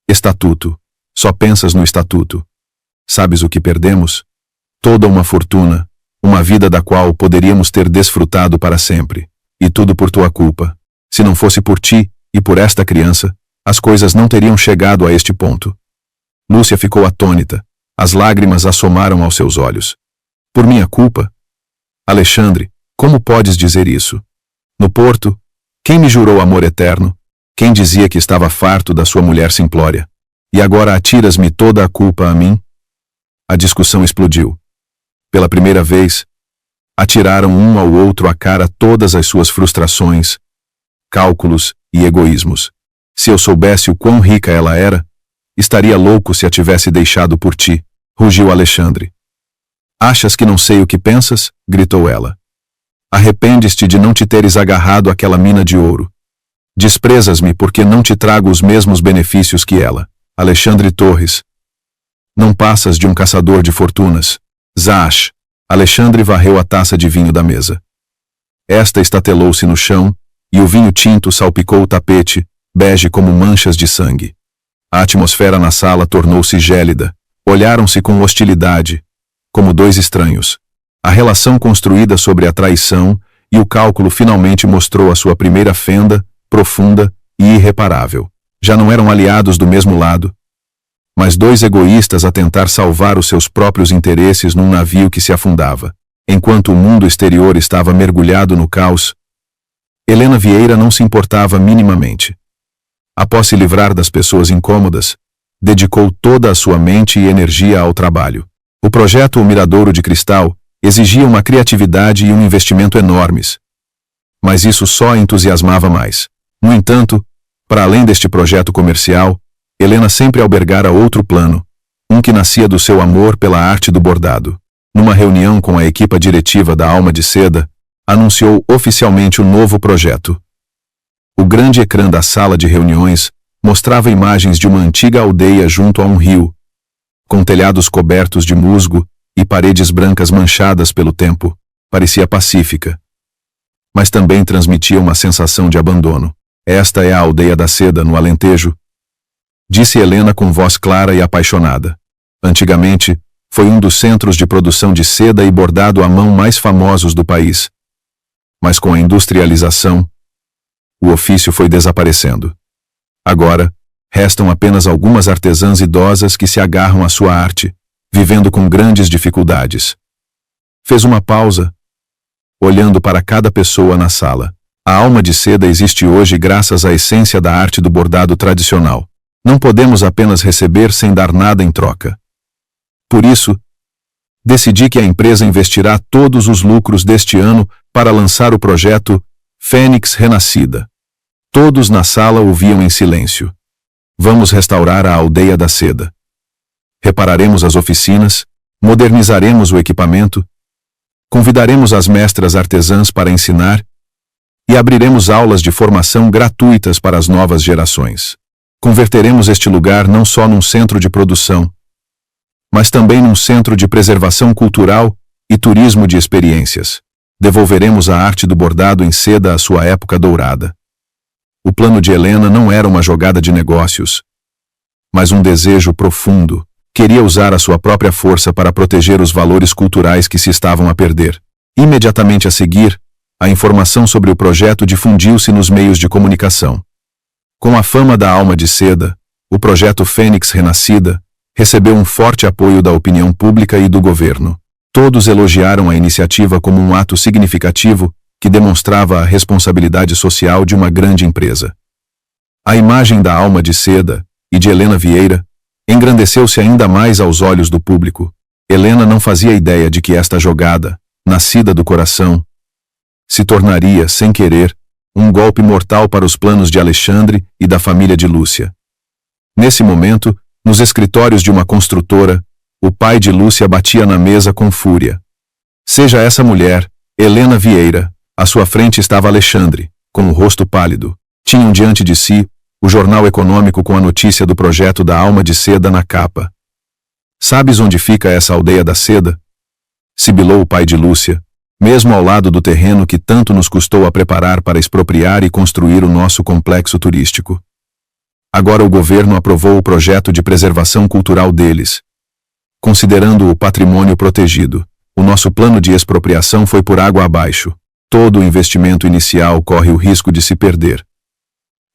Estatuto. Só pensas no estatuto. Sabes o que perdemos? Toda uma fortuna, uma vida da qual poderíamos ter desfrutado para sempre. E tudo por tua culpa. Se não fosse por ti e por esta criança, as coisas não teriam chegado a este ponto. Lúcia ficou atônita. As lágrimas assomaram aos seus olhos. Por minha culpa? Alexandre, como podes dizer isso? No Porto, quem me jurou amor eterno? Quem dizia que estava farto da sua mulher simplória? E agora atiras-me toda a culpa a mim? A discussão explodiu. Pela primeira vez, atiraram um ao outro à cara todas as suas frustrações, cálculos e egoísmos. Se eu soubesse o quão rica ela era, estaria louco se a tivesse deixado por ti, rugiu Alexandre. Achas que não sei o que pensas? Gritou ela. Arrependes-te de não te teres agarrado àquela mina de ouro. Desprezas-me porque não te trago os mesmos benefícios que ela. Alexandre Torres. Não passas de um caçador de fortunas. Zás. Alexandre varreu a taça de vinho da mesa. Esta estatelou-se no chão, e o vinho tinto salpicou o tapete, bege como manchas de sangue. A atmosfera na sala tornou-se gélida. Olharam-se com hostilidade, como dois estranhos. A relação construída sobre a traição e o cálculo finalmente mostrou a sua primeira fenda, profunda e irreparável. Já não eram aliados do mesmo lado, mas dois egoístas a tentar salvar os seus próprios interesses num navio que se afundava. Enquanto o mundo exterior estava mergulhado no caos, Helena Vieira não se importava minimamente. Após se livrar das pessoas incômodas, dedicou toda a sua mente e energia ao trabalho. O projeto O Miradouro de Cristal exigia uma criatividade e um investimento enormes. Mas isso só a entusiasmava mais. No entanto, para além deste projeto comercial, Helena sempre albergara outro plano, um que nascia do seu amor pela arte do bordado. Numa reunião com a equipa diretiva da Alma de Seda, anunciou oficialmente o novo projeto. O grande ecrã da sala de reuniões mostrava imagens de uma antiga aldeia junto a um rio, com telhados cobertos de musgo e paredes brancas manchadas pelo tempo. Parecia pacífica, mas também transmitia uma sensação de abandono. Esta é a aldeia da Seda, no Alentejo, disse Helena com voz clara e apaixonada. Antigamente, foi um dos centros de produção de seda e bordado à mão mais famosos do país. Mas com a industrialização, o ofício foi desaparecendo. Agora, restam apenas algumas artesãs idosas que se agarram à sua arte, vivendo com grandes dificuldades. Fez uma pausa, olhando para cada pessoa na sala. A alma de seda existe hoje graças à essência da arte do bordado tradicional. Não podemos apenas receber sem dar nada em troca. Por isso, decidi que a empresa investirá todos os lucros deste ano para lançar o projeto Fênix Renascida. Todos na sala ouviam em silêncio. Vamos restaurar a aldeia da seda. Repararemos as oficinas, modernizaremos o equipamento, convidaremos as mestras artesãs para ensinar e abriremos aulas de formação gratuitas para as novas gerações. Converteremos este lugar não só num centro de produção, mas também num centro de preservação cultural e turismo de experiências. Devolveremos a arte do bordado em seda à sua época dourada. O plano de Helena não era uma jogada de negócios, mas um desejo profundo. Queria usar a sua própria força para proteger os valores culturais que se estavam a perder. Imediatamente a seguir, a informação sobre o projeto difundiu-se nos meios de comunicação. Com a fama da alma de seda, o projeto Fênix Renascida recebeu um forte apoio da opinião pública e do governo. Todos elogiaram a iniciativa como um ato significativo que demonstrava a responsabilidade social de uma grande empresa. A imagem da alma de seda e de Helena Vieira engrandeceu-se ainda mais aos olhos do público. Helena não fazia ideia de que esta jogada, nascida do coração, se tornaria, sem querer, um golpe mortal para os planos de Alexandre e da família de Lúcia. Nesse momento, nos escritórios de uma construtora, o pai de Lúcia batia na mesa com fúria. Seja essa mulher, Helena Vieira, à sua frente estava Alexandre, com o rosto pálido. Tinham diante de si o jornal econômico com a notícia do projeto da alma de seda na capa. Sabes onde fica essa aldeia da seda? Sibilou o pai de Lúcia, mesmo ao lado do terreno que tanto nos custou a preparar para expropriar e construir o nosso complexo turístico. Agora o governo aprovou o projeto de preservação cultural deles. Considerando o patrimônio protegido, o nosso plano de expropriação foi por água abaixo. Todo o investimento inicial corre o risco de se perder.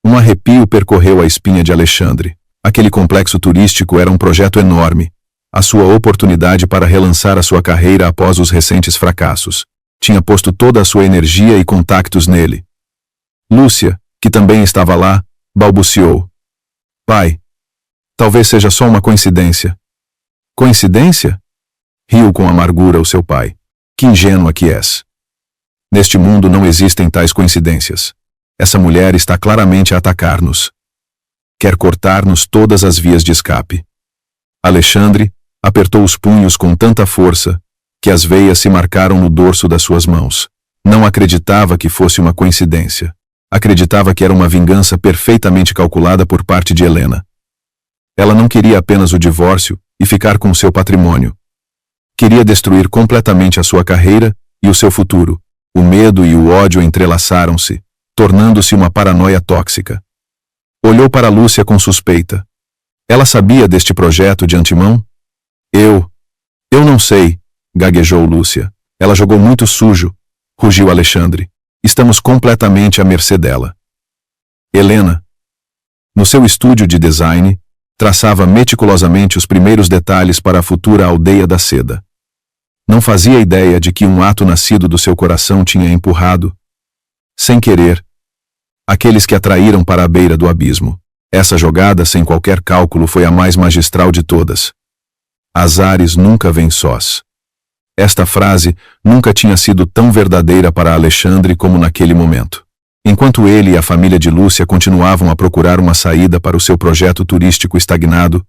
Um arrepio percorreu a espinha de Alexandre. Aquele complexo turístico era um projeto enorme, a sua oportunidade para relançar a sua carreira após os recentes fracassos. Tinha posto toda a sua energia e contactos nele. Lúcia, que também estava lá, balbuciou. Pai, talvez seja só uma coincidência. Coincidência? Riu com amargura o seu pai. Que ingênua que és. Neste mundo não existem tais coincidências. Essa mulher está claramente a atacar-nos. Quer cortar-nos todas as vias de escape. Alexandre apertou os punhos com tanta força que as veias se marcaram no dorso das suas mãos. Não acreditava que fosse uma coincidência. Acreditava que era uma vingança perfeitamente calculada por parte de Helena. Ela não queria apenas o divórcio e ficar com seu patrimônio. Queria destruir completamente a sua carreira e o seu futuro. O medo e o ódio entrelaçaram-se, tornando-se uma paranoia tóxica. Olhou para Lúcia com suspeita. Ela sabia deste projeto de antemão? Eu não sei, gaguejou Lúcia. Ela jogou muito sujo, rugiu Alexandre. Estamos completamente à mercê dela. Helena, no seu estúdio de design, traçava meticulosamente os primeiros detalhes para a futura aldeia da seda. Não fazia ideia de que um ato nascido do seu coração tinha empurrado, sem querer, aqueles que a traíram para a beira do abismo. Essa jogada, sem qualquer cálculo, foi a mais magistral de todas. Azares nunca vêm sós. Esta frase nunca tinha sido tão verdadeira para Alexandre como naquele momento. Enquanto ele e a família de Lúcia continuavam a procurar uma saída para o seu projeto turístico estagnado,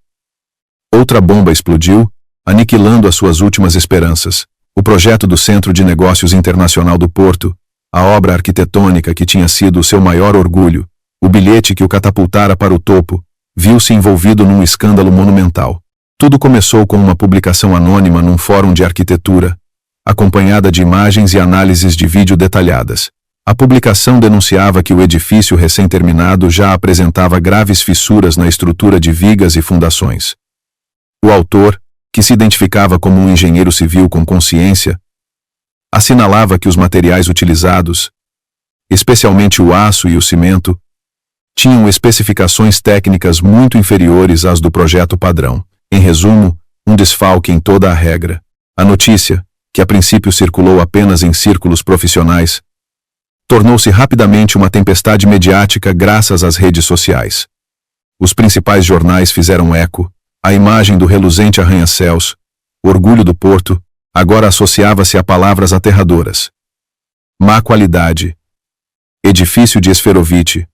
outra bomba explodiu, aniquilando as suas últimas esperanças. O projeto do Centro de Negócios Internacional do Porto, a obra arquitetônica que tinha sido o seu maior orgulho, o bilhete que o catapultara para o topo, viu-se envolvido num escândalo monumental. Tudo começou com uma publicação anônima num fórum de arquitetura, acompanhada de imagens e análises de vídeo detalhadas. A publicação denunciava que o edifício recém-terminado já apresentava graves fissuras na estrutura de vigas e fundações. O autor, que se identificava como um engenheiro civil com consciência, assinalava que os materiais utilizados, especialmente o aço e o cimento, tinham especificações técnicas muito inferiores às do projeto padrão. Em resumo, um desfalque em toda a regra. A notícia, que a princípio circulou apenas em círculos profissionais, tornou-se rapidamente uma tempestade mediática graças às redes sociais. Os principais jornais fizeram eco, a imagem do reluzente arranha-céus, orgulho do porto, agora associava-se a palavras aterradoras. Má qualidade. Edifício de esferovite.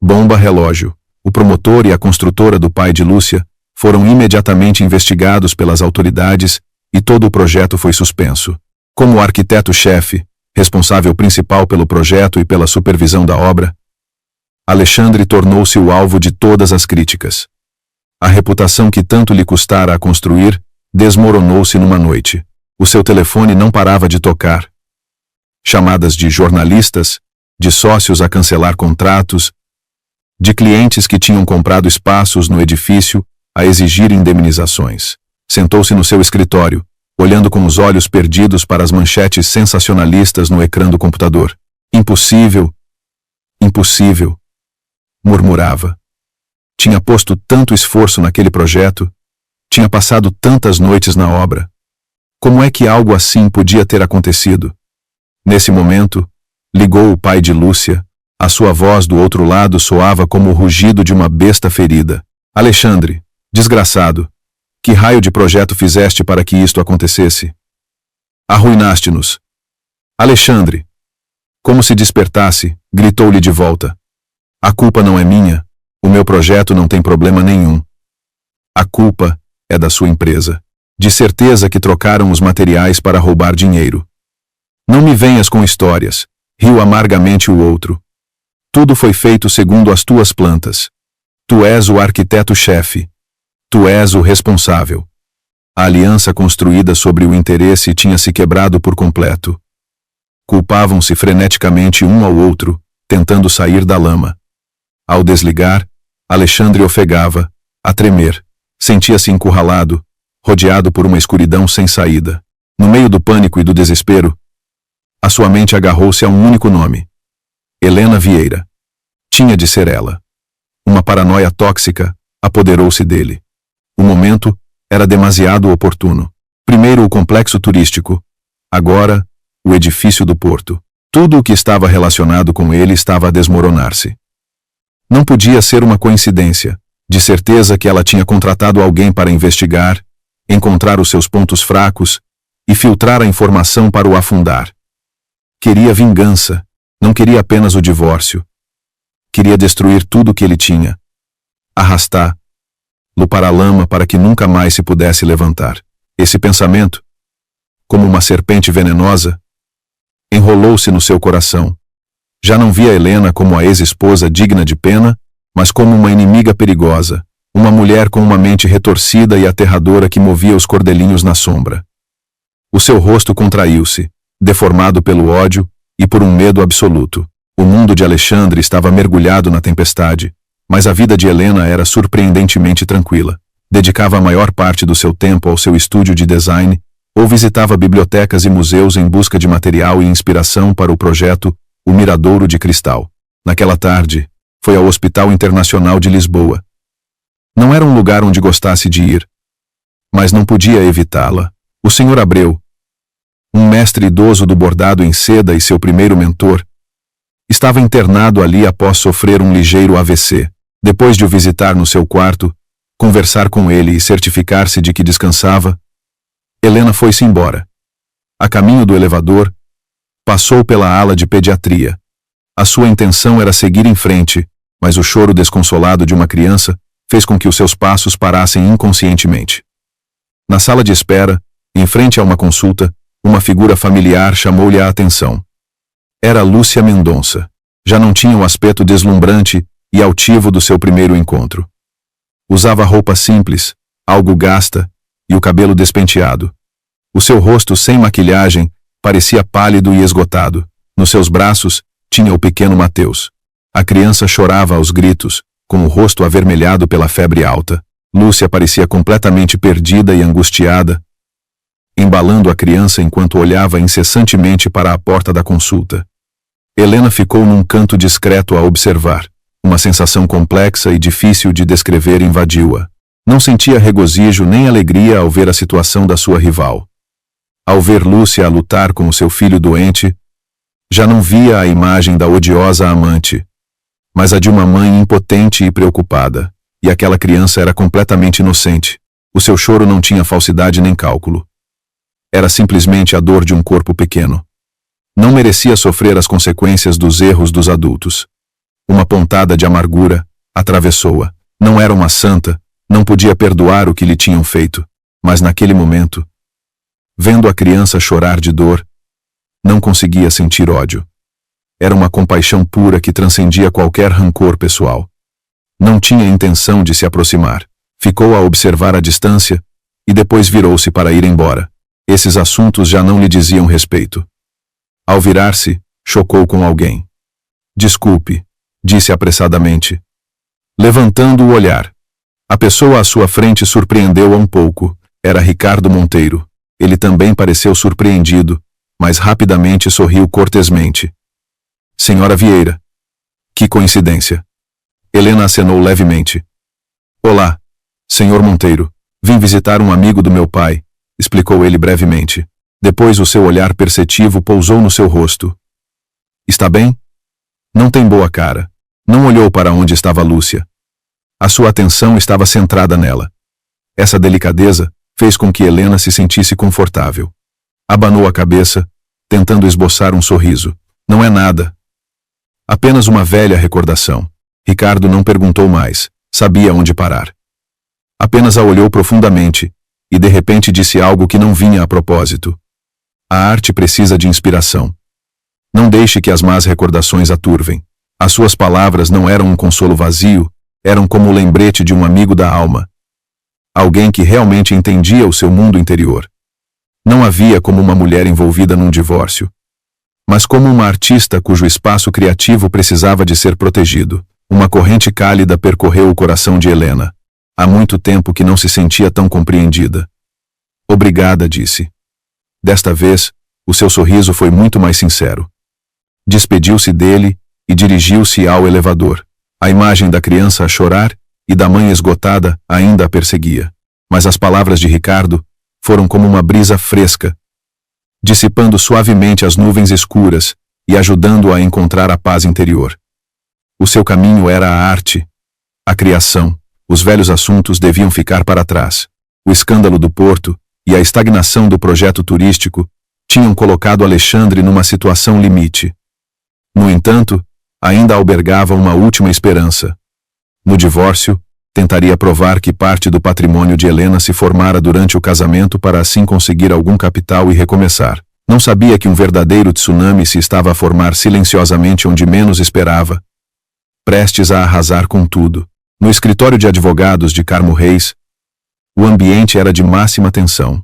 Bomba relógio. O promotor e a construtora do pai de Lúcia foram imediatamente investigados pelas autoridades e todo o projeto foi suspenso. Como arquiteto-chefe, responsável principal pelo projeto e pela supervisão da obra, Alexandre tornou-se o alvo de todas as críticas. A reputação que tanto lhe custara a construir desmoronou-se numa noite. O seu telefone não parava de tocar. Chamadas de jornalistas, de sócios a cancelar contratos, de clientes que tinham comprado espaços no edifício a exigir indemnizações. Sentou-se no seu escritório, olhando com os olhos perdidos para as manchetes sensacionalistas no ecrã do computador. Impossível, impossível, murmurava. Tinha posto tanto esforço naquele projeto, tinha passado tantas noites na obra. Como é que algo assim podia ter acontecido? Nesse momento, ligou o pai de Lúcia. A sua voz do outro lado soava como o rugido de uma besta ferida. Alexandre, desgraçado, que raio de projeto fizeste para que isto acontecesse? Arruinaste-nos. Alexandre. Como se despertasse, gritou-lhe de volta. A culpa não é minha, o meu projeto não tem problema nenhum. A culpa é da sua empresa. De certeza que trocaram os materiais para roubar dinheiro. Não me venhas com histórias, riu amargamente o outro. Tudo foi feito segundo as tuas plantas. Tu és o arquiteto-chefe. Tu és o responsável. A aliança construída sobre o interesse tinha se quebrado por completo. Culpavam-se freneticamente um ao outro, tentando sair da lama. Ao desligar, Alexandre ofegava, a tremer. Sentia-se encurralado, rodeado por uma escuridão sem saída. No meio do pânico e do desespero, a sua mente agarrou-se a um único nome. Helena Vieira. Tinha de ser ela. Uma paranoia tóxica apoderou-se dele. O momento era demasiado oportuno. Primeiro o complexo turístico, agora o edifício do porto. Tudo o que estava relacionado com ele estava a desmoronar-se. Não podia ser uma coincidência. De certeza que ela tinha contratado alguém para investigar, encontrar os seus pontos fracos e filtrar a informação para o afundar. Queria vingança, não queria apenas o divórcio. Queria destruir tudo o que ele tinha. Arrastá-lo para a lama para que nunca mais se pudesse levantar. Esse pensamento, como uma serpente venenosa, enrolou-se no seu coração. Já não via Helena como a ex-esposa digna de pena, mas como uma inimiga perigosa, uma mulher com uma mente retorcida e aterradora que movia os cordelinhos na sombra. O seu rosto contraiu-se, deformado pelo ódio e por um medo absoluto. O mundo de Alexandre estava mergulhado na tempestade, mas a vida de Helena era surpreendentemente tranquila. Dedicava a maior parte do seu tempo ao seu estúdio de design, ou visitava bibliotecas e museus em busca de material e inspiração para o projeto O Miradouro de Cristal. Naquela tarde, foi ao Hospital Internacional de Lisboa. Não era um lugar onde gostasse de ir, mas não podia evitá-la. O Sr. Abreu, um mestre idoso do bordado em seda e seu primeiro mentor, estava internado ali após sofrer um ligeiro AVC. Depois de o visitar no seu quarto, conversar com ele e certificar-se de que descansava, Helena foi-se embora. A caminho do elevador, passou pela ala de pediatria. A sua intenção era seguir em frente, mas o choro desconsolado de uma criança fez com que os seus passos parassem inconscientemente. Na sala de espera, em frente a uma consulta, uma figura familiar chamou-lhe a atenção. Era Lúcia Mendonça. Já não tinha o aspecto deslumbrante e altivo do seu primeiro encontro. Usava roupa simples, algo gasta, e o cabelo despenteado. O seu rosto sem maquilhagem parecia pálido e esgotado. Nos seus braços tinha o pequeno Mateus. A criança chorava aos gritos, com o rosto avermelhado pela febre alta. Lúcia parecia completamente perdida e angustiada, embalando a criança enquanto olhava incessantemente para a porta da consulta. Helena ficou num canto discreto a observar. Uma sensação complexa e difícil de descrever invadiu-a. Não sentia regozijo nem alegria ao ver a situação da sua rival. Ao ver Lúcia a lutar com o seu filho doente, já não via a imagem da odiosa amante, mas a de uma mãe impotente e preocupada, e aquela criança era completamente inocente. O seu choro não tinha falsidade nem cálculo. Era simplesmente a dor de um corpo pequeno. Não merecia sofrer as consequências dos erros dos adultos. Uma pontada de amargura atravessou-a. Não era uma santa, não podia perdoar o que lhe tinham feito, mas naquele momento, vendo a criança chorar de dor, não conseguia sentir ódio. Era uma compaixão pura que transcendia qualquer rancor pessoal. Não tinha intenção de se aproximar. Ficou a observar à distância e depois virou-se para ir embora. Esses assuntos já não lhe diziam respeito. Ao virar-se, chocou com alguém. Desculpe, disse apressadamente, levantando o olhar. A pessoa à sua frente surpreendeu-a um pouco. Era Ricardo Monteiro. Ele também pareceu surpreendido, mas rapidamente sorriu cortesmente. Senhora Vieira. Que coincidência. Helena acenou levemente. Olá, senhor Monteiro. Vim visitar um amigo do meu pai, explicou ele brevemente. Depois o seu olhar perceptivo pousou no seu rosto. Está bem? Não tem boa cara. Não olhou para onde estava Lúcia. A sua atenção estava centrada nela. Essa delicadeza fez com que Helena se sentisse confortável. Abanou a cabeça, tentando esboçar um sorriso. Não é nada. Apenas uma velha recordação. Ricardo não perguntou mais. Sabia onde parar. Apenas a olhou profundamente, e de repente disse algo que não vinha a propósito. A arte precisa de inspiração. Não deixe que as más recordações a turvem. As suas palavras não eram um consolo vazio, eram como o lembrete de um amigo da alma. Alguém que realmente entendia o seu mundo interior. Não a via como uma mulher envolvida num divórcio, mas como uma artista cujo espaço criativo precisava de ser protegido. Uma corrente cálida percorreu o coração de Helena. Há muito tempo que não se sentia tão compreendida. Obrigada, disse. Desta vez, o seu sorriso foi muito mais sincero. Despediu-se dele e dirigiu-se ao elevador. A imagem da criança a chorar e da mãe esgotada ainda a perseguia. Mas as palavras de Ricardo foram como uma brisa fresca, dissipando suavemente as nuvens escuras e ajudando-a a encontrar a paz interior. O seu caminho era a arte, a criação. Os velhos assuntos deviam ficar para trás. O escândalo do porto e a estagnação do projeto turístico tinham colocado Alexandre numa situação limite. No entanto, ainda albergava uma última esperança. No divórcio, tentaria provar que parte do patrimônio de Helena se formara durante o casamento para assim conseguir algum capital e recomeçar. Não sabia que um verdadeiro tsunami se estava a formar silenciosamente onde menos esperava, prestes a arrasar com tudo. No escritório de advogados de Carmo Reis, o ambiente era de máxima tensão.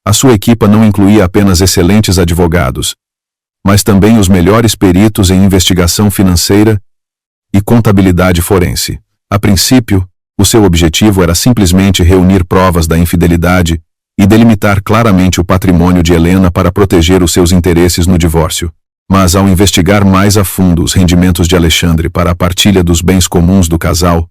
A sua equipa não incluía apenas excelentes advogados, mas também os melhores peritos em investigação financeira e contabilidade forense. A princípio, o seu objetivo era simplesmente reunir provas da infidelidade e delimitar claramente o patrimônio de Helena para proteger os seus interesses no divórcio. Mas ao investigar mais a fundo os rendimentos de Alexandre para a partilha dos bens comuns do casal,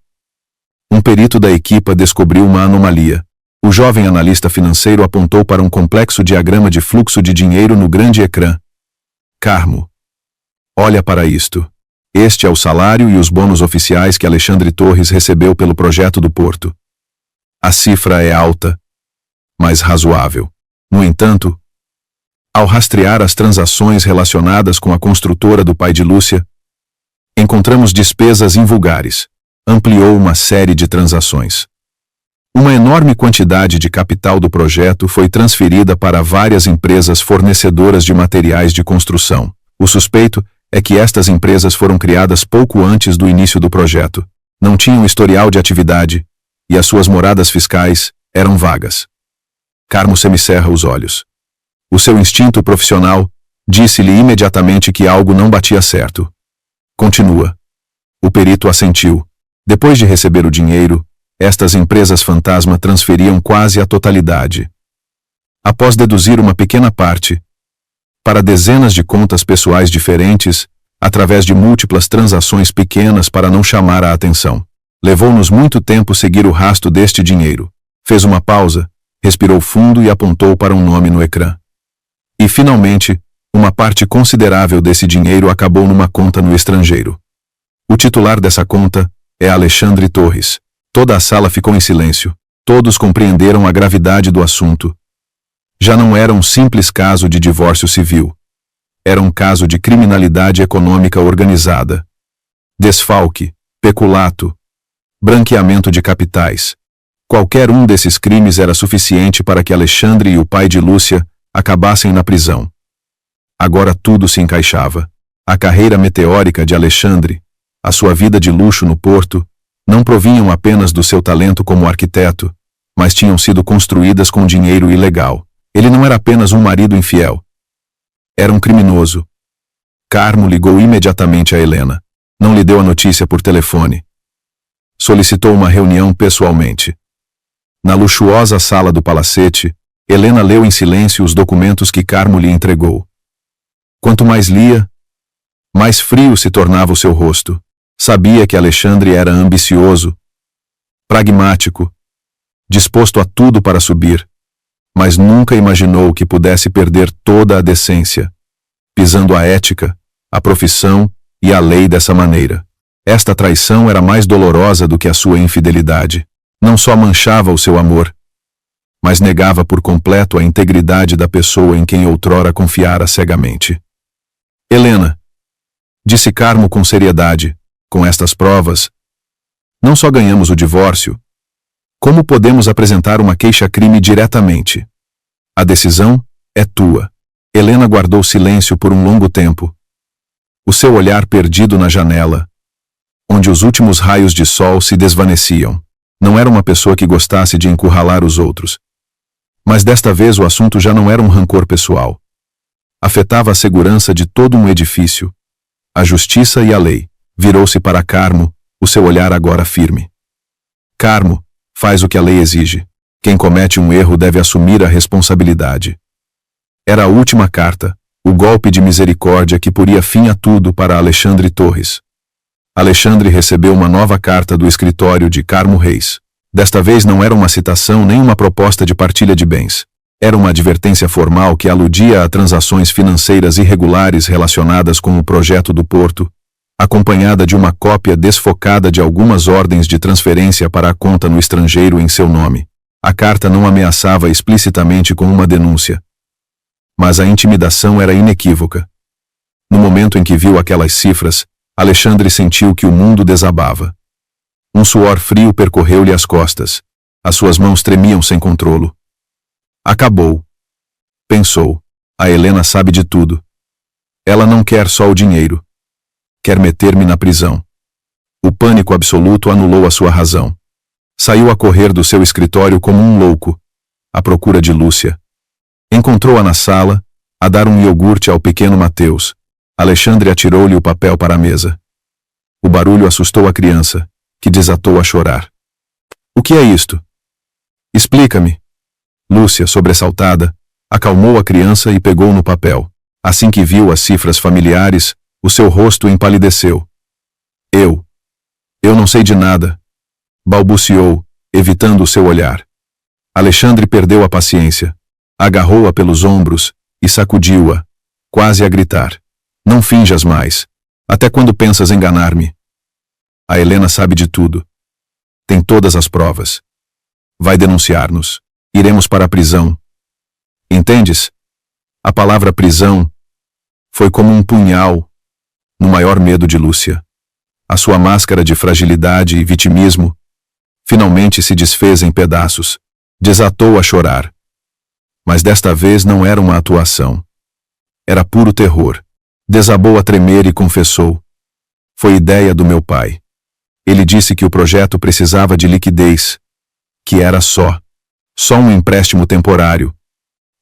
um perito da equipa descobriu uma anomalia. O jovem analista financeiro apontou para um complexo diagrama de fluxo de dinheiro no grande ecrã. Carmo. Olha para isto. Este é o salário e os bônus oficiais que Alexandre Torres recebeu pelo projeto do porto. A cifra é alta, mas razoável. No entanto, ao rastrear as transações relacionadas com a construtora do pai de Lúcia, encontramos despesas invulgares. Ampliou uma série de transações. Uma enorme quantidade de capital do projeto foi transferida para várias empresas fornecedoras de materiais de construção. O suspeito é que estas empresas foram criadas pouco antes do início do projeto. Não tinham historial de atividade e as suas moradas fiscais eram vagas. Carmo semicerra os olhos. O seu instinto profissional disse-lhe imediatamente que algo não batia certo. Continua. O perito assentiu. Depois de receber o dinheiro, estas empresas fantasma transferiam quase a totalidade. Após deduzir uma pequena parte, para dezenas de contas pessoais diferentes, através de múltiplas transações pequenas para não chamar a atenção. Levou-nos muito tempo seguir o rastro deste dinheiro. Fez uma pausa, respirou fundo e apontou para um nome no ecrã. E, finalmente, uma parte considerável desse dinheiro acabou numa conta no estrangeiro. O titular dessa conta é Alexandre Torres. Toda a sala ficou em silêncio. Todos compreenderam a gravidade do assunto. Já não era um simples caso de divórcio civil. Era um caso de criminalidade econômica organizada. Desfalque, peculato, branqueamento de capitais. Qualquer um desses crimes era suficiente para que Alexandre e o pai de Lúcia acabassem na prisão. Agora tudo se encaixava. A carreira meteórica de Alexandre, a sua vida de luxo no Porto, não provinham apenas do seu talento como arquiteto, mas tinham sido construídas com dinheiro ilegal. Ele não era apenas um marido infiel. Era um criminoso. Carmo ligou imediatamente a Helena. Não lhe deu a notícia por telefone. Solicitou uma reunião pessoalmente. Na luxuosa sala do palacete, Helena leu em silêncio os documentos que Carmo lhe entregou. Quanto mais lia, mais frio se tornava o seu rosto. Sabia que Alexandre era ambicioso, pragmático, disposto a tudo para subir, mas nunca imaginou que pudesse perder toda a decência, pisando a ética, a profissão e a lei dessa maneira. Esta traição era mais dolorosa do que a sua infidelidade. Não só manchava o seu amor, mas negava por completo a integridade da pessoa em quem outrora confiara cegamente. Helena, disse Carmo com seriedade, com estas provas, não só ganhamos o divórcio, como podemos apresentar uma queixa-crime diretamente. A decisão é tua. Helena guardou silêncio por um longo tempo. O seu olhar perdido na janela, onde os últimos raios de sol se desvaneciam. Não era uma pessoa que gostasse de encurralar os outros. Mas desta vez o assunto já não era um rancor pessoal. Afetava a segurança de todo um edifício, a justiça e a lei. Virou-se para Carmo, o seu olhar agora firme. Carmo, faz o que a lei exige. Quem comete um erro deve assumir a responsabilidade. Era a última carta, o golpe de misericórdia que poria fim a tudo para Alexandre Torres. Alexandre recebeu uma nova carta do escritório de Carmo Reis. Desta vez não era uma citação nem uma proposta de partilha de bens. Era uma advertência formal que aludia a transações financeiras irregulares relacionadas com o projeto do Porto, acompanhada de uma cópia desfocada de algumas ordens de transferência para a conta no estrangeiro em seu nome. A carta não ameaçava explicitamente com uma denúncia, mas a intimidação era inequívoca. No momento em que viu aquelas cifras, Alexandre sentiu que o mundo desabava. Um suor frio percorreu-lhe as costas. As suas mãos tremiam sem controlo. Acabou. Pensou. A Helena sabe de tudo. Ela não quer só o dinheiro. Quer meter-me na prisão. O pânico absoluto anulou a sua razão. Saiu a correr do seu escritório como um louco, à procura de Lúcia. Encontrou-a na sala, a dar um iogurte ao pequeno Mateus. Alexandre atirou-lhe o papel para a mesa. O barulho assustou a criança, que desatou a chorar. O que é isto? Explica-me. Lúcia, sobressaltada, acalmou a criança e pegou no papel. Assim que viu as cifras familiares, o seu rosto empalideceu. Eu não sei de nada, balbuciou, evitando o seu olhar. Alexandre perdeu a paciência. Agarrou-a pelos ombros e sacudiu-a, quase a gritar. Não finjas mais. Até quando pensas enganar-me? A Helena sabe de tudo. Tem todas as provas. Vai denunciar-nos. Iremos para a prisão. Entendes? A palavra prisão foi como um punhal no maior medo de Lúcia. A sua máscara de fragilidade e vitimismo finalmente se desfez em pedaços. Desatou a chorar. Mas desta vez não era uma atuação. Era puro terror. Desabou a tremer e confessou. Foi ideia do meu pai. Ele disse que o projeto precisava de liquidez, que era só um empréstimo temporário,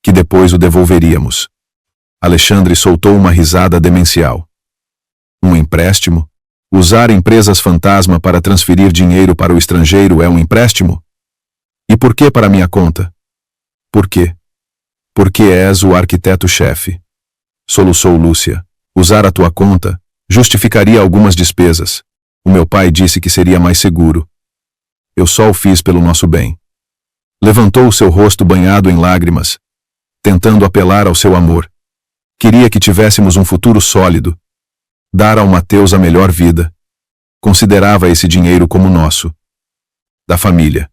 que depois o devolveríamos. Alexandre soltou uma risada demencial. Um empréstimo? Usar empresas fantasma para transferir dinheiro para o estrangeiro é um empréstimo? E por que para minha conta? Por quê? Porque és o arquiteto-chefe. Soluçou Lúcia. Usar a tua conta justificaria algumas despesas. O meu pai disse que seria mais seguro. Eu só o fiz pelo nosso bem. Levantou o seu rosto banhado em lágrimas. tentando apelar ao seu amor. Queria que tivéssemos um futuro sólido. Dar ao Mateus a melhor vida. Considerava esse dinheiro como nosso. Da família.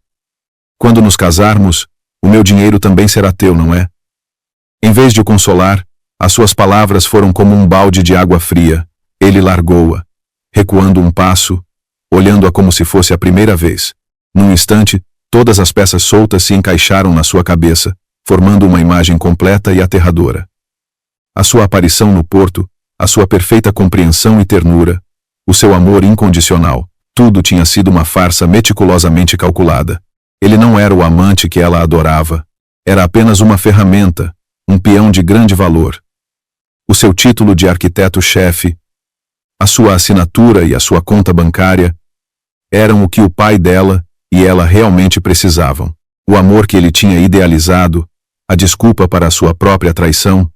Quando nos casarmos, o meu dinheiro também será teu, não é? Em vez de o consolar, as suas palavras foram como um balde de água fria. Ele largou-a, recuando um passo, olhando-a como se fosse a primeira vez. Num instante, todas as peças soltas se encaixaram na sua cabeça, formando uma imagem completa e aterradora. A sua aparição no porto, a sua perfeita compreensão e ternura, o seu amor incondicional, tudo tinha sido uma farsa meticulosamente calculada. Ele não era o amante que ela adorava. Era apenas uma ferramenta, um peão de grande valor. O seu título de arquiteto-chefe, a sua assinatura e a sua conta bancária eram o que o pai dela e ela realmente precisavam. O amor que ele tinha idealizado, a desculpa para a sua própria traição,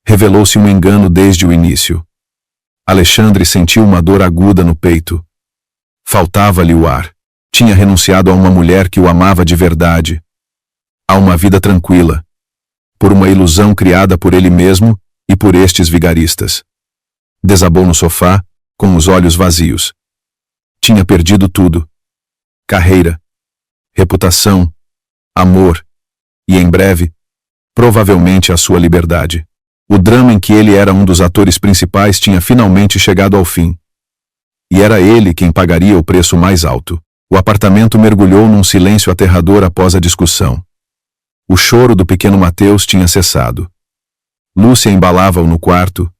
revelou-se um engano desde o início. Alexandre sentiu uma dor aguda no peito. Faltava-lhe o ar. Tinha renunciado a uma mulher que o amava de verdade, a uma vida tranquila, por uma ilusão criada por ele mesmo e por estes vigaristas. Desabou no sofá, com os olhos vazios. Tinha perdido tudo. Carreira, reputação, amor e, em breve, provavelmente a sua liberdade. O drama em que ele era um dos atores principais tinha finalmente chegado ao fim. E era ele quem pagaria o preço mais alto. O apartamento mergulhou num silêncio aterrador após a discussão. O choro do pequeno Mateus tinha cessado. Lúcia embalava-o no quarto,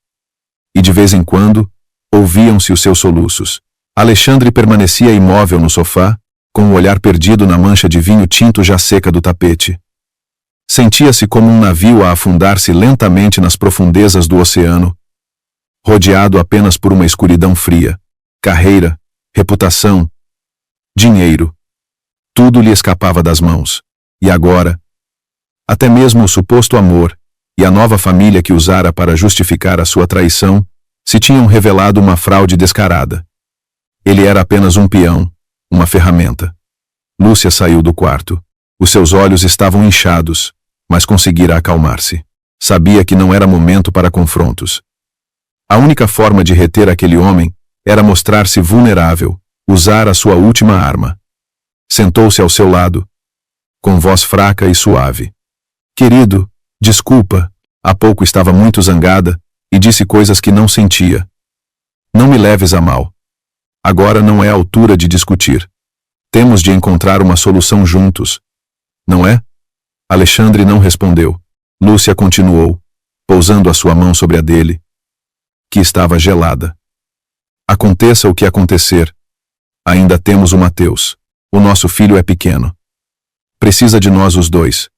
e de vez em quando, ouviam-se os seus soluços. Alexandre permanecia imóvel no sofá, com o olhar perdido na mancha de vinho tinto já seca do tapete. Sentia-se como um navio a afundar-se lentamente nas profundezas do oceano, rodeado apenas por uma escuridão fria. Carreira, reputação, dinheiro. Tudo lhe escapava das mãos. E agora, até mesmo o suposto amor e a nova família que usara para justificar a sua traição se tinham revelado uma fraude descarada. Ele era apenas um peão, uma ferramenta. Lúcia saiu do quarto. Os seus olhos estavam inchados, mas conseguira acalmar-se. Sabia que não era momento para confrontos. A única forma de reter aquele homem era mostrar-se vulnerável, usar a sua última arma. Sentou-se ao seu lado, com voz fraca e suave. Querido, desculpa, há pouco estava muito zangada e disse coisas que não sentia. Não me leves a mal. Agora não é a altura de discutir. Temos de encontrar uma solução juntos. Não é? Alexandre não respondeu. Lúcia continuou, pousando a sua mão sobre a dele, que estava gelada. Aconteça o que acontecer, ainda temos o Mateus. O nosso filho é pequeno. Precisa de nós os dois.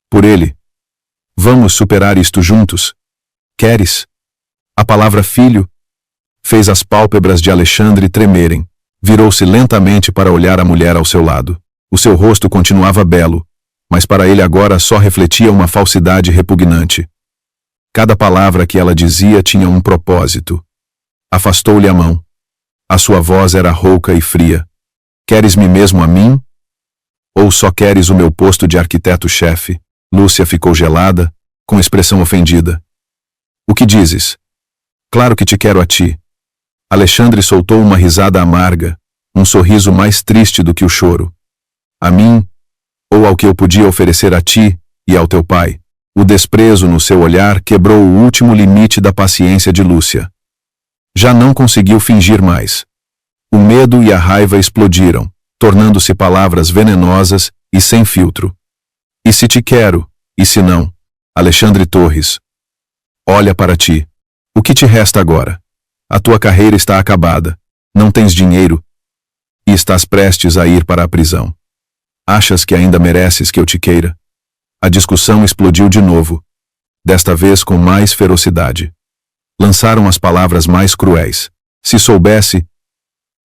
Por ele. Vamos superar isto juntos. Queres? A palavra filho fez as pálpebras de Alexandre tremerem. Virou-se lentamente para olhar a mulher ao seu lado. O seu rosto continuava belo, mas para ele agora só refletia uma falsidade repugnante. Cada palavra que ela dizia tinha um propósito. Afastou-lhe a mão. A sua voz era rouca e fria. Queres-me mesmo a mim? Ou só queres o meu posto de arquiteto-chefe? Lúcia ficou gelada, com expressão ofendida. O que dizes? Claro que te quero a ti. Alexandre soltou uma risada amarga, um sorriso mais triste do que o choro. A mim, ou ao que eu podia oferecer a ti e ao teu pai? O desprezo no seu olhar quebrou o último limite da paciência de Lúcia. Já não conseguiu fingir mais. O medo e a raiva explodiram, tornando-se palavras venenosas e sem filtro. E se te quero, e se não? Alexandre Torres. Olha para ti. O que te resta agora? A tua carreira está acabada. Não tens dinheiro. E estás prestes a ir para a prisão. Achas que ainda mereces que eu te queira? A discussão explodiu de novo, desta vez com mais ferocidade. Lançaram as palavras mais cruéis. Se soubesse,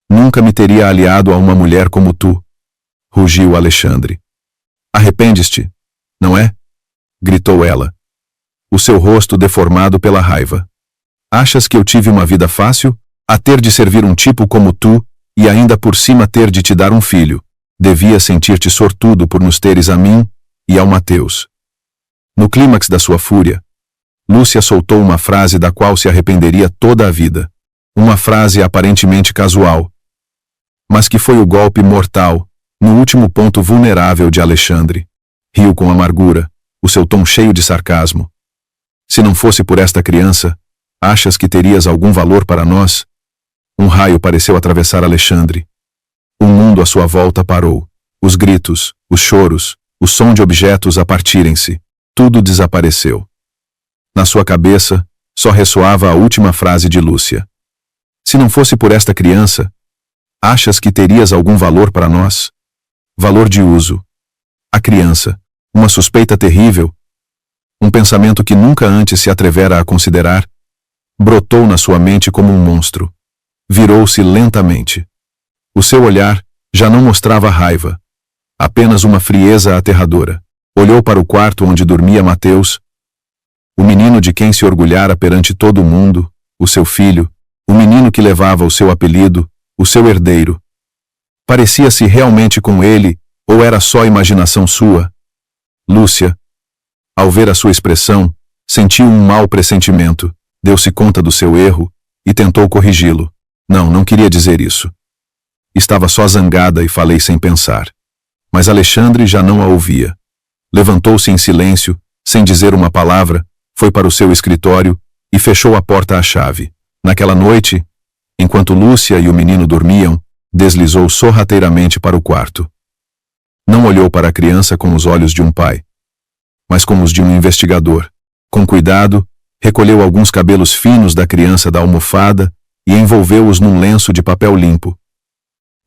nunca me teria aliado a uma mulher como tu, rugiu Alexandre. Arrependes-te, não é? Gritou ela, o seu rosto deformado pela raiva. Achas que eu tive uma vida fácil, a ter de servir um tipo como tu, e ainda por cima ter de te dar um filho? Devia sentir-te sortudo por nos teres a mim e ao Mateus. No clímax da sua fúria, Lúcia soltou uma frase da qual se arrependeria toda a vida. Uma frase aparentemente casual, mas que foi o golpe mortal, no último ponto vulnerável de Alexandre. Riu com amargura, o seu tom cheio de sarcasmo. Se não fosse por esta criança, achas que terias algum valor para nós? Um raio pareceu atravessar Alexandre. O mundo à sua volta parou. Os gritos, os choros, o som de objetos a partirem-se. Tudo desapareceu. Na sua cabeça, só ressoava a última frase de Lúcia. Se não fosse por esta criança, achas que terias algum valor para nós? Valor de uso. A criança, uma suspeita terrível, um pensamento que nunca antes se atrevera a considerar, brotou na sua mente como um monstro. Virou-se lentamente. O seu olhar já não mostrava raiva, apenas uma frieza aterradora. Olhou para o quarto onde dormia Mateus, o menino de quem se orgulhara perante todo o mundo, o seu filho, o menino que levava o seu apelido, o seu herdeiro. Parecia-se realmente com ele, ou era só imaginação sua? Lúcia, ao ver a sua expressão, sentiu um mau pressentimento, deu-se conta do seu erro e tentou corrigi-lo. Não queria dizer isso. Estava só zangada e falei sem pensar. Mas Alexandre já não a ouvia. Levantou-se em silêncio, sem dizer uma palavra, foi para o seu escritório e fechou a porta à chave. Naquela noite, enquanto Lúcia e o menino dormiam, deslizou sorrateiramente para o quarto. Não olhou para a criança com os olhos de um pai, mas com os de um investigador. Com cuidado, recolheu alguns cabelos finos da criança da almofada e envolveu-os num lenço de papel limpo.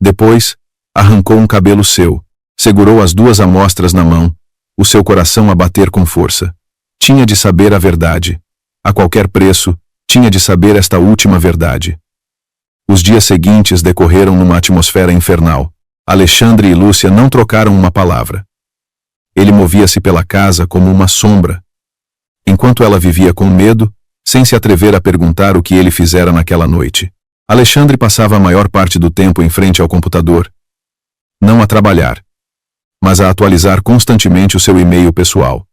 Depois, arrancou um cabelo seu, segurou as 2 amostras na mão, o seu coração a bater com força. Tinha de saber a verdade. A qualquer preço, tinha de saber esta última verdade. Os dias seguintes decorreram numa atmosfera infernal. Alexandre e Lúcia não trocaram uma palavra. Ele movia-se pela casa como uma sombra, enquanto ela vivia com medo, sem se atrever a perguntar o que ele fizera naquela noite. Alexandre passava a maior parte do tempo em frente ao computador, não a trabalhar, mas a atualizar constantemente o seu e-mail pessoal.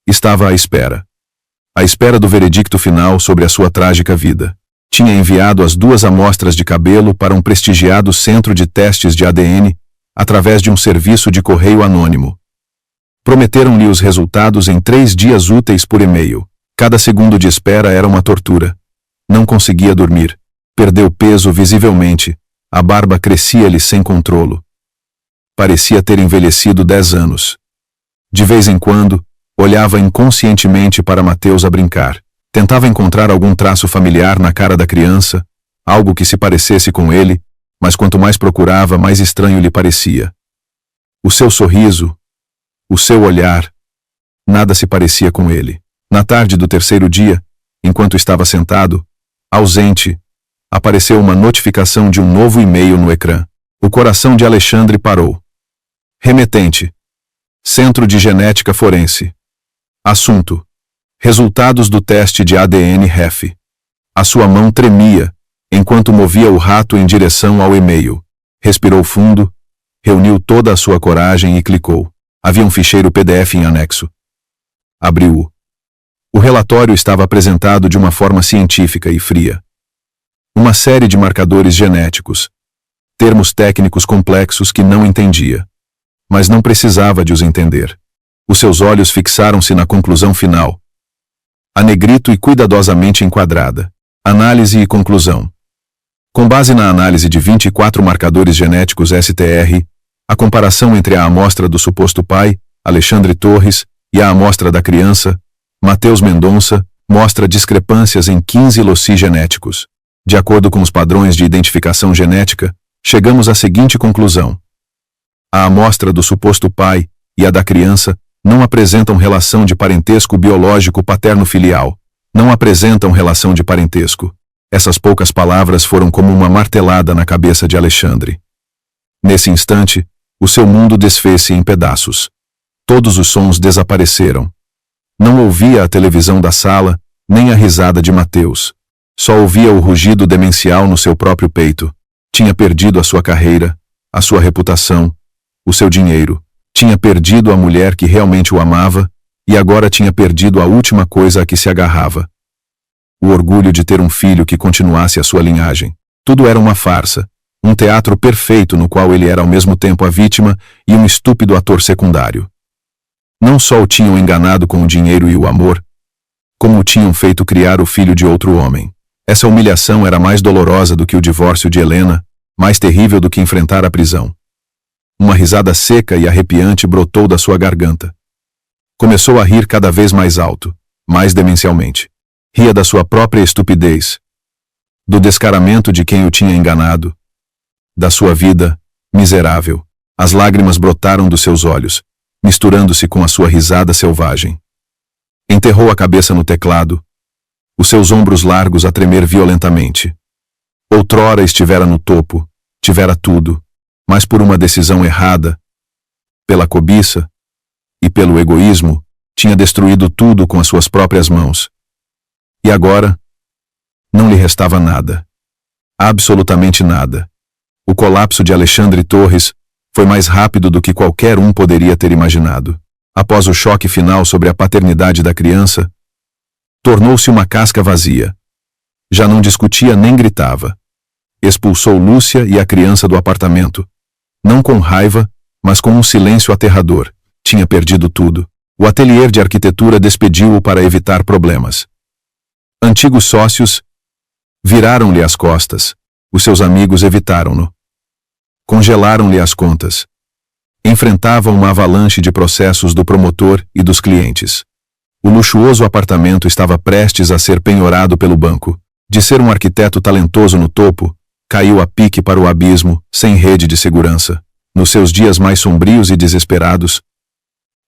Estava à espera do veredicto final sobre a sua trágica vida. Tinha enviado as 2 amostras de cabelo para um prestigiado centro de testes de ADN através de um serviço de correio anônimo. Prometeram-lhe os resultados em 3 dias úteis por e-mail. Cada segundo de espera era uma tortura. Não conseguia dormir. Perdeu peso visivelmente. A barba crescia-lhe sem controlo. Parecia ter envelhecido 10 anos. De vez em quando, olhava inconscientemente para Mateus a brincar. Tentava encontrar algum traço familiar na cara da criança, algo que se parecesse com ele, mas quanto mais procurava, mais estranho lhe parecia. O seu sorriso, o seu olhar, nada se parecia com ele. Na tarde do 3º dia, enquanto estava sentado, ausente, apareceu uma notificação de um novo e-mail no ecrã. O coração de Alexandre parou. Remetente: Centro de Genética Forense. Assunto: resultados do teste de ADN REF. A sua mão tremia, enquanto movia o rato em direção ao e-mail. Respirou fundo, reuniu toda a sua coragem e clicou. Havia um ficheiro PDF em anexo. Abriu-o. O relatório estava apresentado de uma forma científica e fria. Uma série de marcadores genéticos, termos técnicos complexos que não entendia. Mas não precisava de os entender. Os seus olhos fixaram-se na conclusão final, a negrito e cuidadosamente enquadrada. Análise e conclusão. Com base na análise de 24 marcadores genéticos STR, a comparação entre a amostra do suposto pai, Alexandre Torres, e a amostra da criança, Mateus Mendonça, mostra discrepâncias em 15 loci genéticos. De acordo com os padrões de identificação genética, chegamos à seguinte conclusão: a amostra do suposto pai e a da criança não apresentam relação de parentesco biológico paterno-filial. Não apresentam relação de parentesco. Essas poucas palavras foram como uma martelada na cabeça de Alexandre. Nesse instante, o seu mundo desfez-se em pedaços. Todos os sons desapareceram. Não ouvia a televisão da sala, nem a risada de Mateus. Só ouvia o rugido demencial no seu próprio peito. Tinha perdido a sua carreira, a sua reputação, o seu dinheiro. Tinha perdido a mulher que realmente o amava e agora tinha perdido a última coisa a que se agarrava. O orgulho de ter um filho que continuasse a sua linhagem. Tudo era uma farsa, um teatro perfeito no qual ele era ao mesmo tempo a vítima e um estúpido ator secundário. Não só o tinham enganado com o dinheiro e o amor, como o tinham feito criar o filho de outro homem. Essa humilhação era mais dolorosa do que o divórcio de Helena, mais terrível do que enfrentar a prisão. Uma risada seca e arrepiante brotou da sua garganta. Começou a rir cada vez mais alto, mais demencialmente. Ria da sua própria estupidez, do descaramento de quem o tinha enganado, da sua vida miserável. As lágrimas brotaram dos seus olhos, misturando-se com a sua risada selvagem. Enterrou a cabeça no teclado, os seus ombros largos a tremer violentamente. Outrora estivera no topo, tivera tudo, mas por uma decisão errada, pela cobiça e pelo egoísmo, tinha destruído tudo com as suas próprias mãos. E agora, não lhe restava nada. Absolutamente nada. O colapso de Alexandre Torres foi mais rápido do que qualquer um poderia ter imaginado. Após o choque final sobre a paternidade da criança, tornou-se uma casca vazia. Já não discutia nem gritava. Expulsou Lúcia e a criança do apartamento. Não com raiva, mas com um silêncio aterrador. Tinha perdido tudo. O ateliê de arquitetura despediu-o para evitar problemas. Antigos sócios viraram-lhe as costas. Os seus amigos evitaram-no. Congelaram-lhe as contas. Enfrentava uma avalanche de processos do promotor e dos clientes. O luxuoso apartamento estava prestes a ser penhorado pelo banco. De ser um arquiteto talentoso no topo, caiu a pique para o abismo, sem rede de segurança. Nos seus dias mais sombrios e desesperados,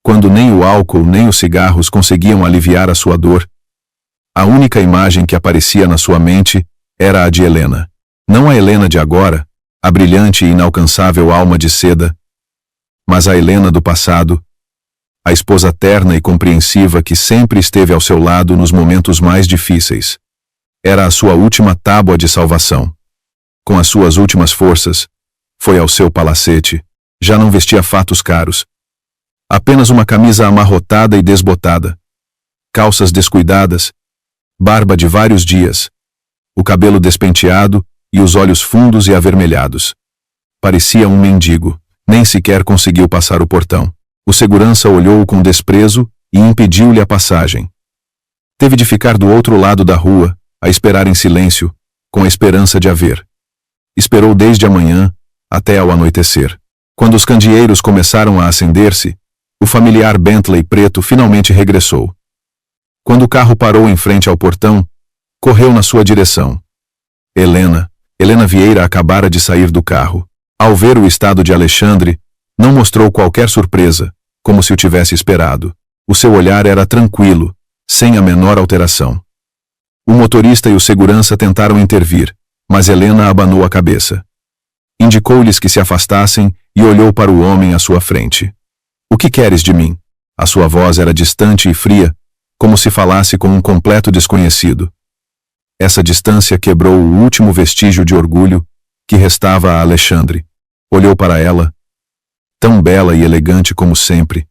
quando nem o álcool nem os cigarros conseguiam aliviar a sua dor, a única imagem que aparecia na sua mente era a de Helena. Não a Helena de agora, a brilhante e inalcançável alma de seda, mas a Helena do passado, a esposa terna e compreensiva que sempre esteve ao seu lado nos momentos mais difíceis. Era a sua última tábua de salvação. Com as suas últimas forças, foi ao seu palacete. Já não vestia fatos caros. Apenas uma camisa amarrotada e desbotada. Calças descuidadas. Barba de vários dias. O cabelo despenteado e os olhos fundos e avermelhados. Parecia um mendigo. Nem sequer conseguiu passar o portão. O segurança olhou-o com desprezo e impediu-lhe a passagem. Teve de ficar do outro lado da rua, a esperar em silêncio, com a esperança de a ver. Esperou desde a manhã até ao anoitecer. Quando os candeeiros começaram a acender-se, o familiar Bentley preto finalmente regressou. Quando o carro parou em frente ao portão, correu na sua direção. Helena Vieira acabara de sair do carro. Ao ver o estado de Alexandre, não mostrou qualquer surpresa, como se o tivesse esperado. O seu olhar era tranquilo, sem a menor alteração. O motorista e o segurança tentaram intervir, mas Helena abanou a cabeça. Indicou-lhes que se afastassem e olhou para o homem à sua frente. "O que queres de mim?" A sua voz era distante e fria, como se falasse com um completo desconhecido. Essa distância quebrou o último vestígio de orgulho que restava a Alexandre. Olhou para ela, tão bela e elegante como sempre,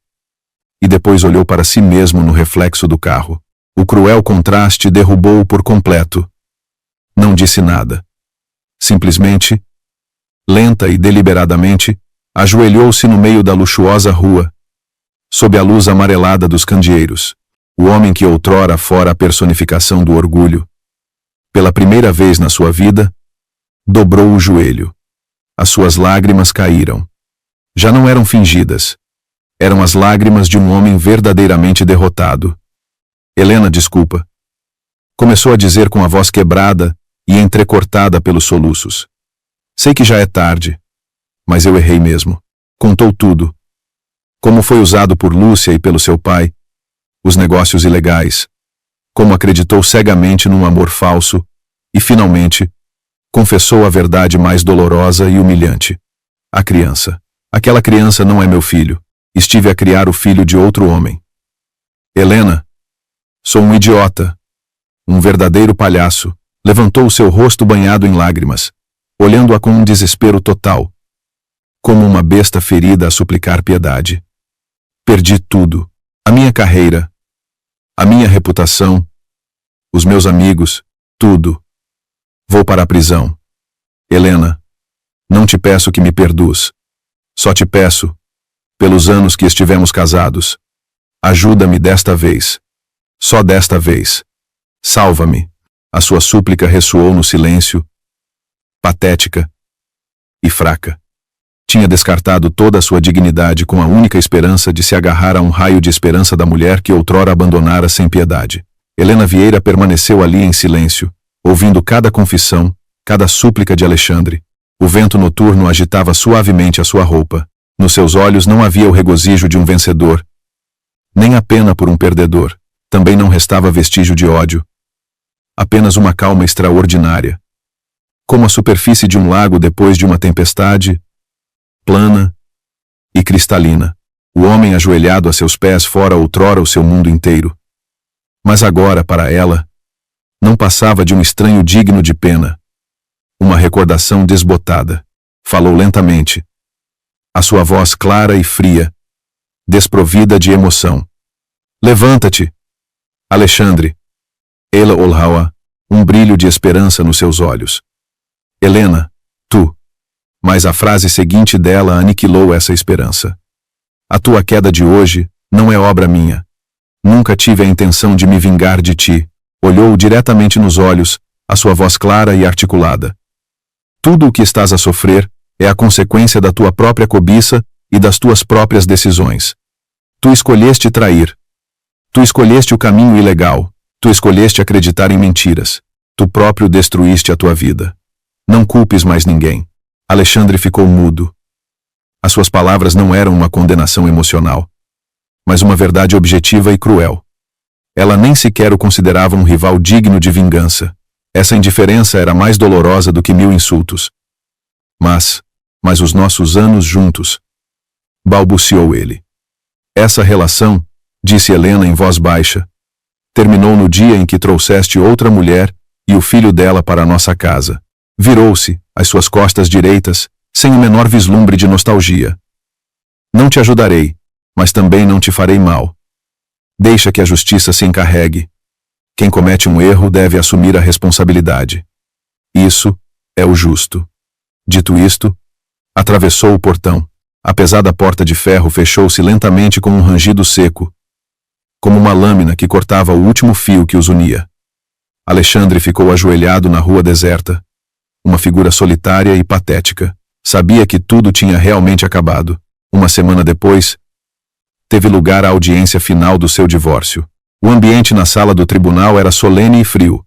e depois olhou para si mesmo no reflexo do carro. O cruel contraste derrubou-o por completo. Não disse nada. Simplesmente, lenta e deliberadamente, ajoelhou-se no meio da luxuosa rua, sob a luz amarelada dos candeeiros. O homem que outrora fora a personificação do orgulho, pela primeira vez na sua vida, dobrou o joelho. As suas lágrimas caíram. Já não eram fingidas. Eram as lágrimas de um homem verdadeiramente derrotado. "Helena, desculpa." Começou a dizer com a voz quebrada e entrecortada pelos soluços. "Sei que já é tarde, mas eu errei mesmo." Contou tudo. Como foi usado por Lúcia e pelo seu pai, os negócios ilegais, como acreditou cegamente num amor falso e, finalmente, confessou a verdade mais dolorosa e humilhante. A criança. "Aquela criança não é meu filho. Estive a criar o filho de outro homem." "Helena, sou um idiota. Um verdadeiro palhaço." Levantou o seu rosto banhado em lágrimas, olhando-a com um desespero total, como uma besta ferida a suplicar piedade. "Perdi tudo. A minha carreira, a minha reputação, os meus amigos, tudo. Vou para a prisão. Helena, não te peço que me perdoes. Só te peço, pelos anos que estivemos casados, ajuda-me desta vez. Só desta vez. Salva-me. A sua súplica ressoou no silêncio, patética e fraca. Tinha descartado toda a sua dignidade com a única esperança de se agarrar a um raio de esperança da mulher que outrora abandonara sem piedade. Helena Vieira permaneceu ali em silêncio, ouvindo cada confissão, cada súplica de Alexandre. O vento noturno agitava suavemente a sua roupa. Nos seus olhos não havia o regozijo de um vencedor, nem a pena por um perdedor. Também não restava vestígio de ódio. Apenas uma calma extraordinária. Como a superfície de um lago depois de uma tempestade, plana e cristalina. O homem ajoelhado a seus pés fora outrora o seu mundo inteiro. Mas agora, para ela, não passava de um estranho digno de pena. Uma recordação desbotada. Falou lentamente. A sua voz clara e fria, desprovida de emoção. Levanta-te, Alexandre. Ela olhava, um brilho de esperança nos seus olhos. Helena, tu. Mas a frase seguinte dela aniquilou essa esperança. A tua queda de hoje não é obra minha. Nunca tive a intenção de me vingar de ti. Olhou diretamente nos olhos, a sua voz clara e articulada. Tudo o que estás a sofrer é a consequência da tua própria cobiça e das tuas próprias decisões. Tu escolheste trair. Tu escolheste o caminho ilegal. Tu escolheste acreditar em mentiras. Tu próprio destruíste a tua vida. Não culpes mais ninguém. Alexandre ficou mudo. As suas palavras não eram uma condenação emocional, mas uma verdade objetiva e cruel. Ela nem sequer o considerava um rival digno de vingança. Essa indiferença era mais dolorosa do que 1000 insultos. Mas os nossos anos juntos, balbuciou ele. Essa relação, disse Helena em voz baixa, terminou no dia em que trouxeste outra mulher e o filho dela para a nossa casa. Virou-se, às suas costas direitas, sem o menor vislumbre de nostalgia. Não te ajudarei, mas também não te farei mal. Deixa que a justiça se encarregue. Quem comete um erro deve assumir a responsabilidade. Isso é o justo. Dito isto, atravessou o portão. A pesada porta de ferro fechou-se lentamente com um rangido seco, como uma lâmina que cortava o último fio que os unia. Alexandre ficou ajoelhado na rua deserta, uma figura solitária e patética. Sabia que tudo tinha realmente acabado. Uma semana depois, teve lugar a audiência final do seu divórcio. O ambiente na sala do tribunal era solene e frio.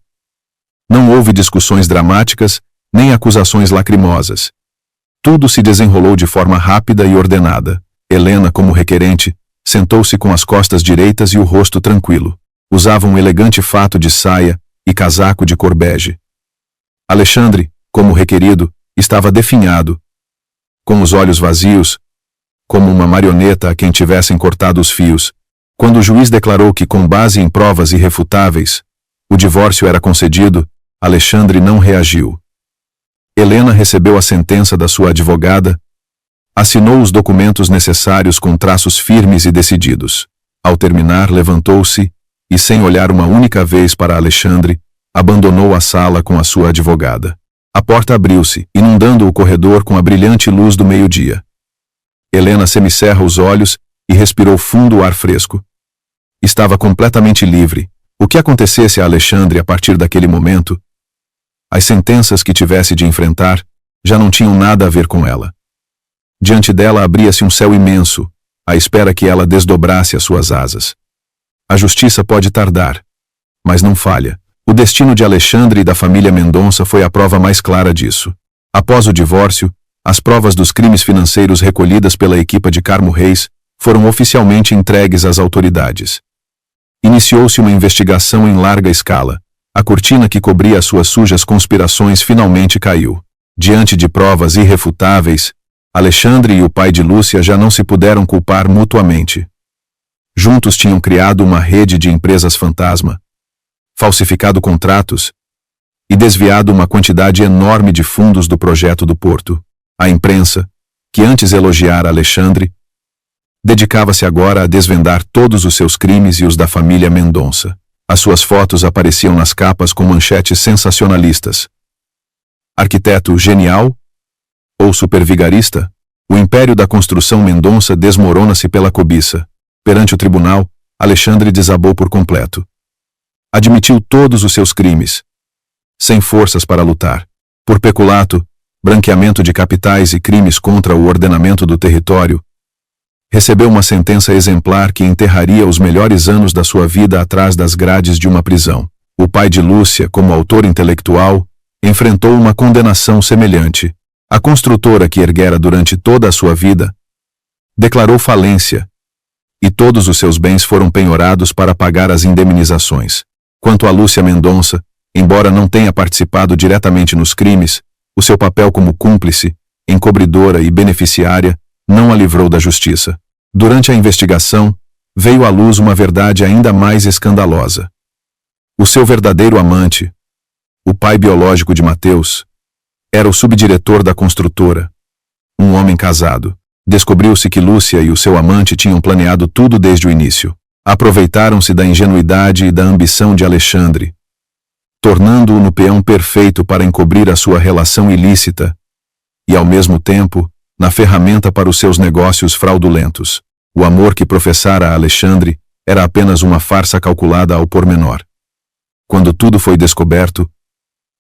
Não houve discussões dramáticas, nem acusações lacrimosas. Tudo se desenrolou de forma rápida e ordenada. Helena, como requerente, sentou-se com as costas direitas e o rosto tranquilo. Usava um elegante fato de saia e casaco de cor bege. Alexandre, como requerido, estava definhado, com os olhos vazios, como uma marioneta a quem tivessem cortado os fios. Quando o juiz declarou que, com base em provas irrefutáveis, o divórcio era concedido, Alexandre não reagiu. Helena recebeu a sentença da sua advogada, assinou os documentos necessários com traços firmes e decididos. Ao terminar, levantou-se e, sem olhar uma única vez para Alexandre, abandonou a sala com a sua advogada. A porta abriu-se, inundando o corredor com a brilhante luz do meio-dia. Helena semicerra os olhos e respirou fundo o ar fresco. Estava completamente livre. O que acontecesse a Alexandre a partir daquele momento, as sentenças que tivesse de enfrentar, já não tinham nada a ver com ela. Diante dela abria-se um céu imenso, à espera que ela desdobrasse as suas asas. A justiça pode tardar, mas não falha. O destino de Alexandre e da família Mendonça foi a prova mais clara disso. Após o divórcio, as provas dos crimes financeiros recolhidas pela equipa de Carmo Reis foram oficialmente entregues às autoridades. Iniciou-se uma investigação em larga escala. A cortina que cobria as suas sujas conspirações finalmente caiu. Diante de provas irrefutáveis, Alexandre e o pai de Lúcia já não se puderam culpar mutuamente. Juntos tinham criado uma rede de empresas fantasma, falsificado contratos e desviado uma quantidade enorme de fundos do projeto do porto. A imprensa, que antes elogiara Alexandre, Dedicava-se agora a desvendar todos os seus crimes e os da família Mendonça. As suas fotos apareciam nas capas com manchetes sensacionalistas. Arquiteto genial ou supervigarista? O império da construção Mendonça desmorona-se pela cobiça. Perante o tribunal, Alexandre desabou por completo. Admitiu todos os seus crimes, sem forças para lutar. Por peculato, branqueamento de capitais e crimes contra o ordenamento do território, recebeu uma sentença exemplar que enterraria os melhores anos da sua vida atrás das grades de uma prisão. O pai de Lúcia, como autor intelectual, enfrentou uma condenação semelhante. A construtora que erguera durante toda a sua vida declarou falência, e todos os seus bens foram penhorados para pagar as indemnizações. Quanto a Lúcia Mendonça, embora não tenha participado diretamente nos crimes, o seu papel como cúmplice, encobridora e beneficiária não a livrou da justiça. Durante a investigação, veio à luz uma verdade ainda mais escandalosa. O seu verdadeiro amante, o pai biológico de Mateus, era o subdiretor da construtora, um homem casado. Descobriu-se que Lúcia e o seu amante tinham planeado tudo desde o início. Aproveitaram-se da ingenuidade e da ambição de Alexandre, tornando-o no peão perfeito para encobrir a sua relação ilícita e, ao mesmo tempo, na ferramenta para os seus negócios fraudulentos. O amor que professara a Alexandre era apenas uma farsa calculada ao pormenor. Quando tudo foi descoberto,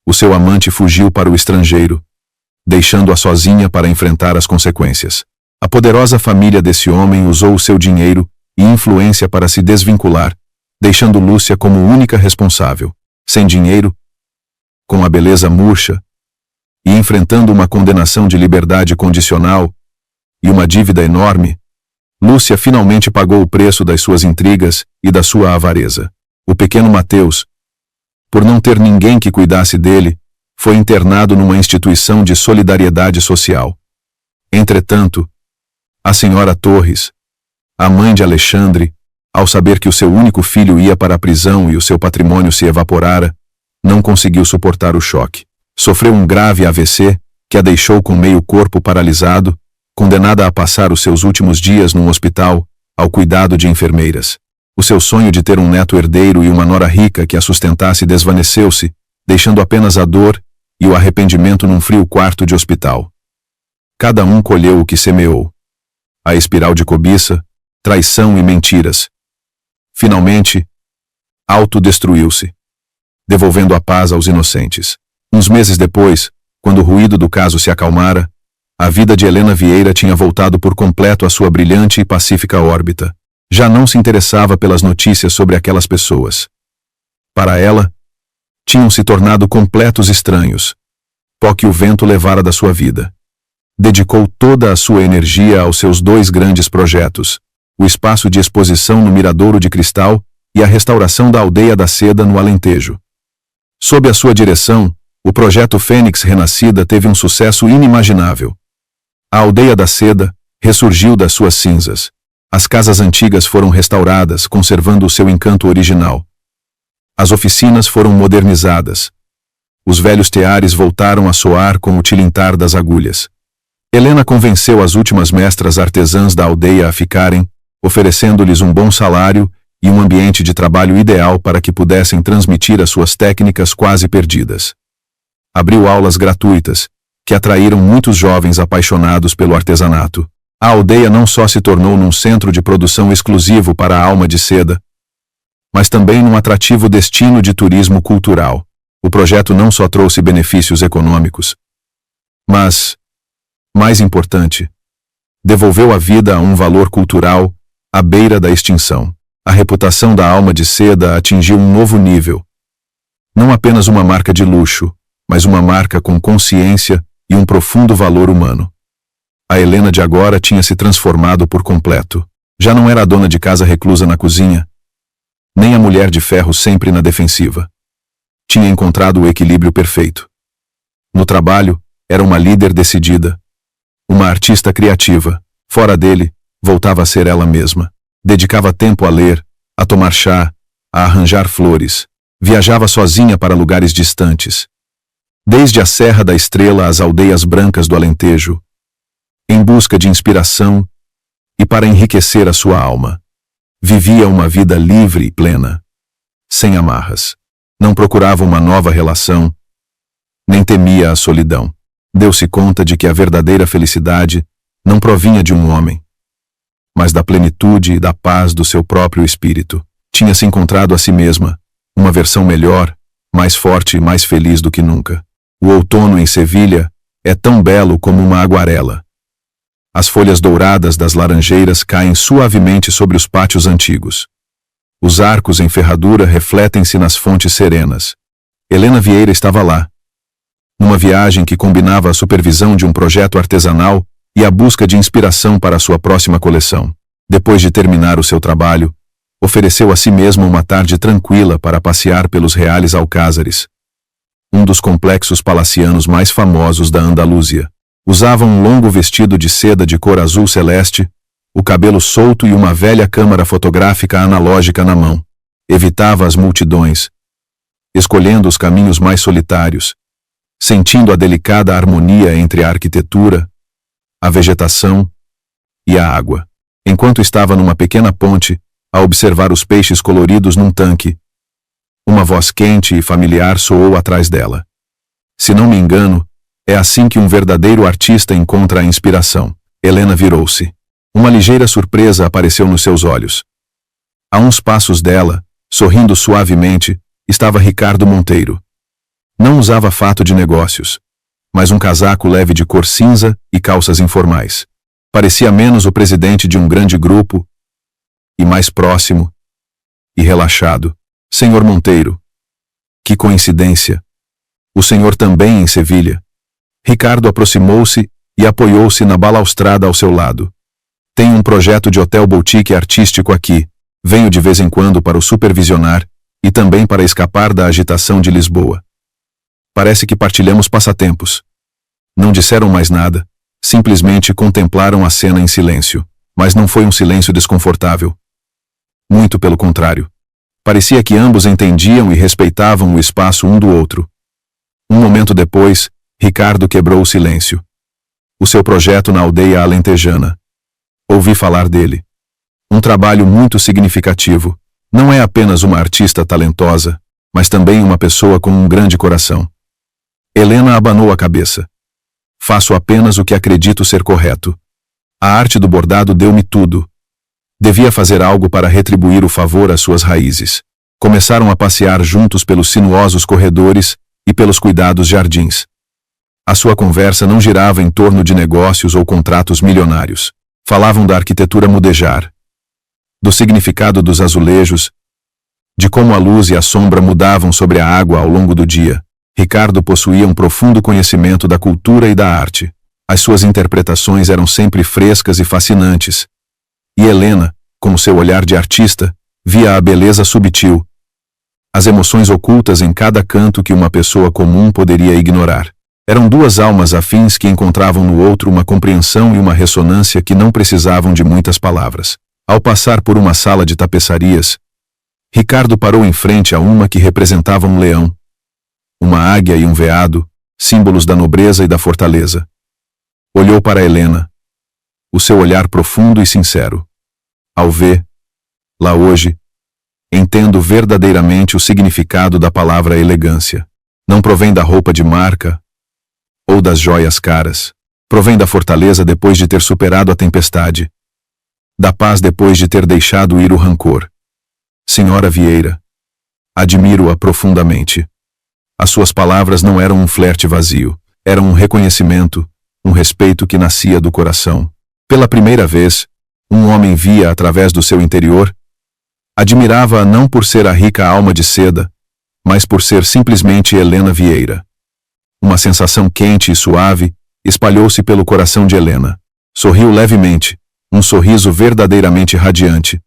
o seu amante fugiu para o estrangeiro, deixando-a sozinha para enfrentar as consequências. A poderosa família desse homem usou o seu dinheiro e influência para se desvincular, deixando Lúcia como única responsável. Sem dinheiro, com a beleza murcha, e enfrentando uma condenação de liberdade condicional e uma dívida enorme, Lúcia finalmente pagou o preço das suas intrigas e da sua avareza. O pequeno Mateus, por não ter ninguém que cuidasse dele, foi internado numa instituição de solidariedade social. Entretanto, a senhora Torres, a mãe de Alexandre, ao saber que o seu único filho ia para a prisão e o seu patrimônio se evaporara, não conseguiu suportar o choque. Sofreu um grave AVC, que a deixou com meio corpo paralisado, condenada a passar os seus últimos dias num hospital, ao cuidado de enfermeiras. O seu sonho de ter um neto herdeiro e uma nora rica que a sustentasse desvaneceu-se, deixando apenas a dor e o arrependimento num frio quarto de hospital. Cada um colheu o que semeou. A espiral de cobiça, traição e mentiras. Finalmente, autodestruiu-se, devolvendo a paz aos inocentes. Uns meses depois, quando o ruído do caso se acalmara, a vida de Helena Vieira tinha voltado por completo à sua brilhante e pacífica órbita. Já não se interessava pelas notícias sobre aquelas pessoas. Para ela, tinham se tornado completos estranhos, pó que o vento levara da sua vida. Dedicou toda a sua energia aos seus dois grandes projetos, o espaço de exposição no Miradouro de Cristal e a restauração da Aldeia da Seda no Alentejo. Sob a sua direção, o projeto Fênix Renascida teve um sucesso inimaginável. A Aldeia da Seda ressurgiu das suas cinzas. As casas antigas foram restauradas, conservando o seu encanto original. As oficinas foram modernizadas. Os velhos teares voltaram a soar com o tilintar das agulhas. Helena convenceu as últimas mestras artesãs da aldeia a ficarem, oferecendo-lhes um bom salário e um ambiente de trabalho ideal para que pudessem transmitir as suas técnicas quase perdidas. Abriu aulas gratuitas, que atraíram muitos jovens apaixonados pelo artesanato. A aldeia não só se tornou num centro de produção exclusivo para a alma de seda, mas também num atrativo destino de turismo cultural. O projeto não só trouxe benefícios econômicos, mas, mais importante, devolveu à vida um valor cultural à beira da extinção. A reputação da alma de seda atingiu um novo nível. Não apenas uma marca de luxo, mas uma marca com consciência e um profundo valor humano. A Helena de agora tinha se transformado por completo. Já não era a dona de casa reclusa na cozinha, nem a mulher de ferro sempre na defensiva. Tinha encontrado o equilíbrio perfeito. No trabalho, era uma líder decidida, uma artista criativa. Fora dele, voltava a ser ela mesma. Dedicava tempo a ler, a tomar chá, a arranjar flores. Viajava sozinha para lugares distantes, desde a Serra da Estrela às aldeias brancas do Alentejo, em busca de inspiração e para enriquecer a sua alma. Vivia uma vida livre e plena, sem amarras. Não procurava uma nova relação, nem temia a solidão. Deu-se conta de que a verdadeira felicidade não provinha de um homem, mas da plenitude e da paz do seu próprio espírito. Tinha-se encontrado a si mesma, uma versão melhor, mais forte e mais feliz do que nunca. O outono em Sevilha é tão belo como uma aguarela. As folhas douradas das laranjeiras caem suavemente sobre os pátios antigos. Os arcos em ferradura refletem-se nas fontes serenas. Helena Vieira estava lá, numa viagem que combinava a supervisão de um projeto artesanal e a busca de inspiração para a sua próxima coleção. Depois de terminar o seu trabalho, ofereceu a si mesma uma tarde tranquila para passear pelos reales alcázares, um dos complexos palacianos mais famosos da Andaluzia. Usava um longo vestido de seda de cor azul celeste, o cabelo solto e uma velha câmara fotográfica analógica na mão. Evitava as multidões, escolhendo os caminhos mais solitários, sentindo a delicada harmonia entre a arquitetura, a vegetação e a água. Enquanto estava numa pequena ponte, a observar os peixes coloridos num tanque, uma voz quente e familiar soou atrás dela. Se não me engano, é assim que um verdadeiro artista encontra a inspiração. Helena virou-se. Uma ligeira surpresa apareceu nos seus olhos. A uns passos dela, sorrindo suavemente, estava Ricardo Monteiro. Não usava fato de negócios, mas um casaco leve de cor cinza e calças informais. Parecia menos o presidente de um grande grupo e mais próximo e relaxado. Senhor Monteiro. Que coincidência. O senhor também em Sevilha. Ricardo aproximou-se e apoiou-se na balaustrada ao seu lado. Tenho um projeto de hotel boutique artístico aqui. Venho de vez em quando para o supervisionar e também para escapar da agitação de Lisboa. Parece que partilhamos passatempos. Não disseram mais nada, simplesmente contemplaram a cena em silêncio, mas não foi um silêncio desconfortável. Muito pelo contrário. Parecia que ambos entendiam e respeitavam o espaço um do outro. Um momento depois, Ricardo quebrou o silêncio. O seu projeto na aldeia alentejana. Ouvi falar dele. Um trabalho muito significativo. Não é apenas uma artista talentosa, mas também uma pessoa com um grande coração. Helena abanou a cabeça. Faço apenas o que acredito ser correto. A arte do bordado deu-me tudo. Devia fazer algo para retribuir o favor às suas raízes. Começaram a passear juntos pelos sinuosos corredores e pelos cuidados jardins. A sua conversa não girava em torno de negócios ou contratos milionários. Falavam da arquitetura mudéjar, do significado dos azulejos, de como a luz e a sombra mudavam sobre a água ao longo do dia. Ricardo possuía um profundo conhecimento da cultura e da arte. As suas interpretações eram sempre frescas e fascinantes. E Helena, com seu olhar de artista, via a beleza subtil, as emoções ocultas em cada canto que uma pessoa comum poderia ignorar. Eram duas almas afins que encontravam no outro uma compreensão e uma ressonância que não precisavam de muitas palavras. Ao passar por uma sala de tapeçarias, Ricardo parou em frente a uma que representava um leão, uma águia e um veado, símbolos da nobreza e da fortaleza. Olhou para Helena, o seu olhar profundo e sincero. Ao vê-la hoje, entendo verdadeiramente o significado da palavra elegância. Não provém da roupa de marca ou das joias caras. Provém da fortaleza depois de ter superado a tempestade, da paz depois de ter deixado ir o rancor. Senhora Vieira, admiro-a profundamente. As suas palavras não eram um flerte vazio, eram um reconhecimento, um respeito que nascia do coração. Pela primeira vez, um homem via através do seu interior. Admirava-a não por ser a rica alma de seda, mas por ser simplesmente Helena Vieira. Uma sensação quente e suave espalhou-se pelo coração de Helena. Sorriu levemente, um sorriso verdadeiramente radiante,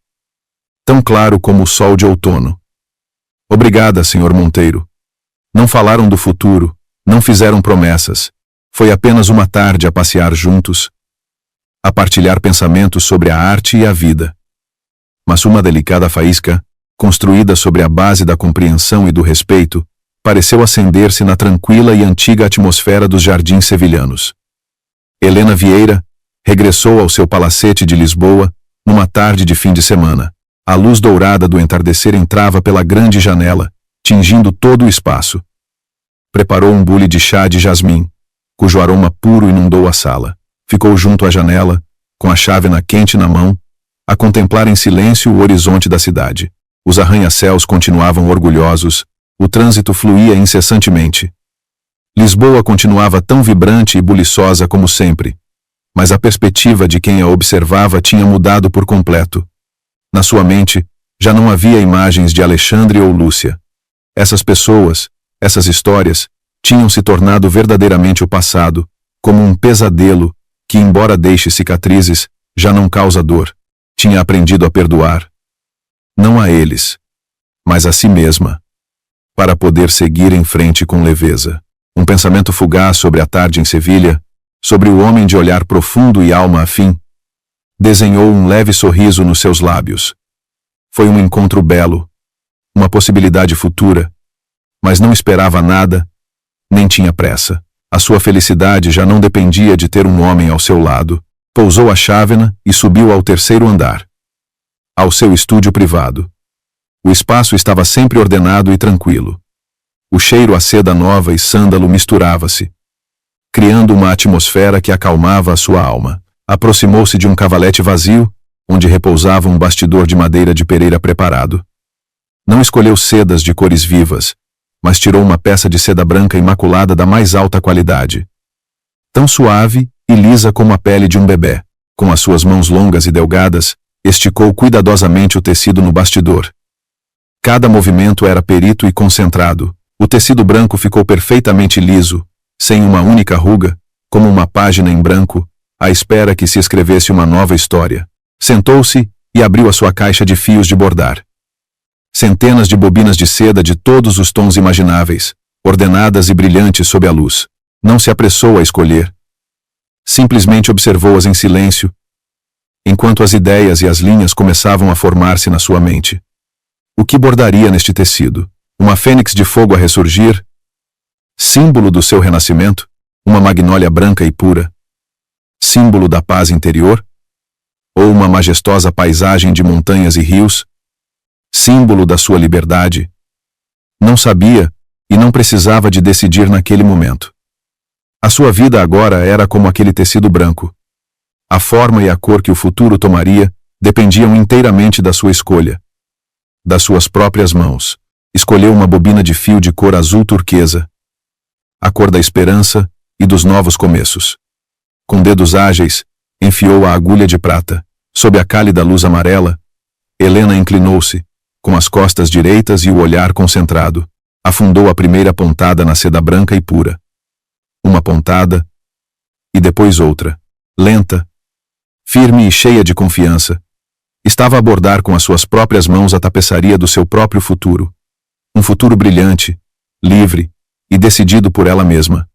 tão claro como o sol de outono. Obrigada, Sr. Monteiro. Não falaram do futuro, não fizeram promessas. Foi apenas uma tarde a passear juntos, a partilhar pensamentos sobre a arte e a vida. Mas uma delicada faísca, construída sobre a base da compreensão e do respeito, pareceu acender-se na tranquila e antiga atmosfera dos jardins sevilhanos. Helena Vieira, regressou ao seu palacete de Lisboa, numa tarde de fim de semana. A luz dourada do entardecer entrava pela grande janela, tingindo todo o espaço. Preparou um bule de chá de jasmim, cujo aroma puro inundou a sala. Ficou junto à janela, com a chávena quente na mão, a contemplar em silêncio o horizonte da cidade. Os arranha-céus continuavam orgulhosos, o trânsito fluía incessantemente. Lisboa continuava tão vibrante e buliçosa como sempre, mas a perspectiva de quem a observava tinha mudado por completo. Na sua mente, já não havia imagens de Alexandre ou Lúcia. Essas pessoas, essas histórias, tinham se tornado verdadeiramente o passado, como um pesadelo que, embora deixe cicatrizes, já não causa dor. Tinha aprendido a perdoar. Não a eles, mas a si mesma, para poder seguir em frente com leveza. Um pensamento fugaz sobre a tarde em Sevilha, sobre o homem de olhar profundo e alma afim, desenhou um leve sorriso nos seus lábios. Foi um encontro belo, uma possibilidade futura, mas não esperava nada, nem tinha pressa. A sua felicidade já não dependia de ter um homem ao seu lado. Pousou a chávena e subiu ao 3º andar, ao seu estúdio privado. O espaço estava sempre ordenado e tranquilo. O cheiro a seda nova e sândalo misturava-se, criando uma atmosfera que acalmava a sua alma. Aproximou-se de um cavalete vazio, onde repousava um bastidor de madeira de pereira preparado. Não escolheu sedas de cores vivas, mas tirou uma peça de seda branca imaculada da mais alta qualidade. Tão suave e lisa como a pele de um bebê. Com as suas mãos longas e delgadas, esticou cuidadosamente o tecido no bastidor. Cada movimento era perito e concentrado. O tecido branco ficou perfeitamente liso, sem uma única ruga, como uma página em branco, à espera que se escrevesse uma nova história. Sentou-se e abriu a sua caixa de fios de bordar. Centenas de bobinas de seda de todos os tons imagináveis, ordenadas e brilhantes sob a luz. Não se apressou a escolher. Simplesmente observou-as em silêncio, enquanto as ideias e as linhas começavam a formar-se na sua mente. O que bordaria neste tecido? Uma fênix de fogo a ressurgir? Símbolo do seu renascimento? Uma magnólia branca e pura? Símbolo da paz interior? Ou uma majestosa paisagem de montanhas e rios? Símbolo da sua liberdade? Não sabia e não precisava de decidir naquele momento. A sua vida agora era como aquele tecido branco. A forma e a cor que o futuro tomaria dependiam inteiramente da sua escolha. Das suas próprias mãos. Escolheu uma bobina de fio de cor azul turquesa, a cor da esperança e dos novos começos. Com dedos ágeis, enfiou a agulha de prata. Sob a cálida luz amarela, Helena inclinou-se, com as costas direitas e o olhar concentrado. Afundou a primeira pontada na seda branca e pura. Uma pontada, e depois outra, lenta, firme e cheia de confiança. Estava a bordar com as suas próprias mãos a tapeçaria do seu próprio futuro. Um futuro brilhante, livre e decidido por ela mesma.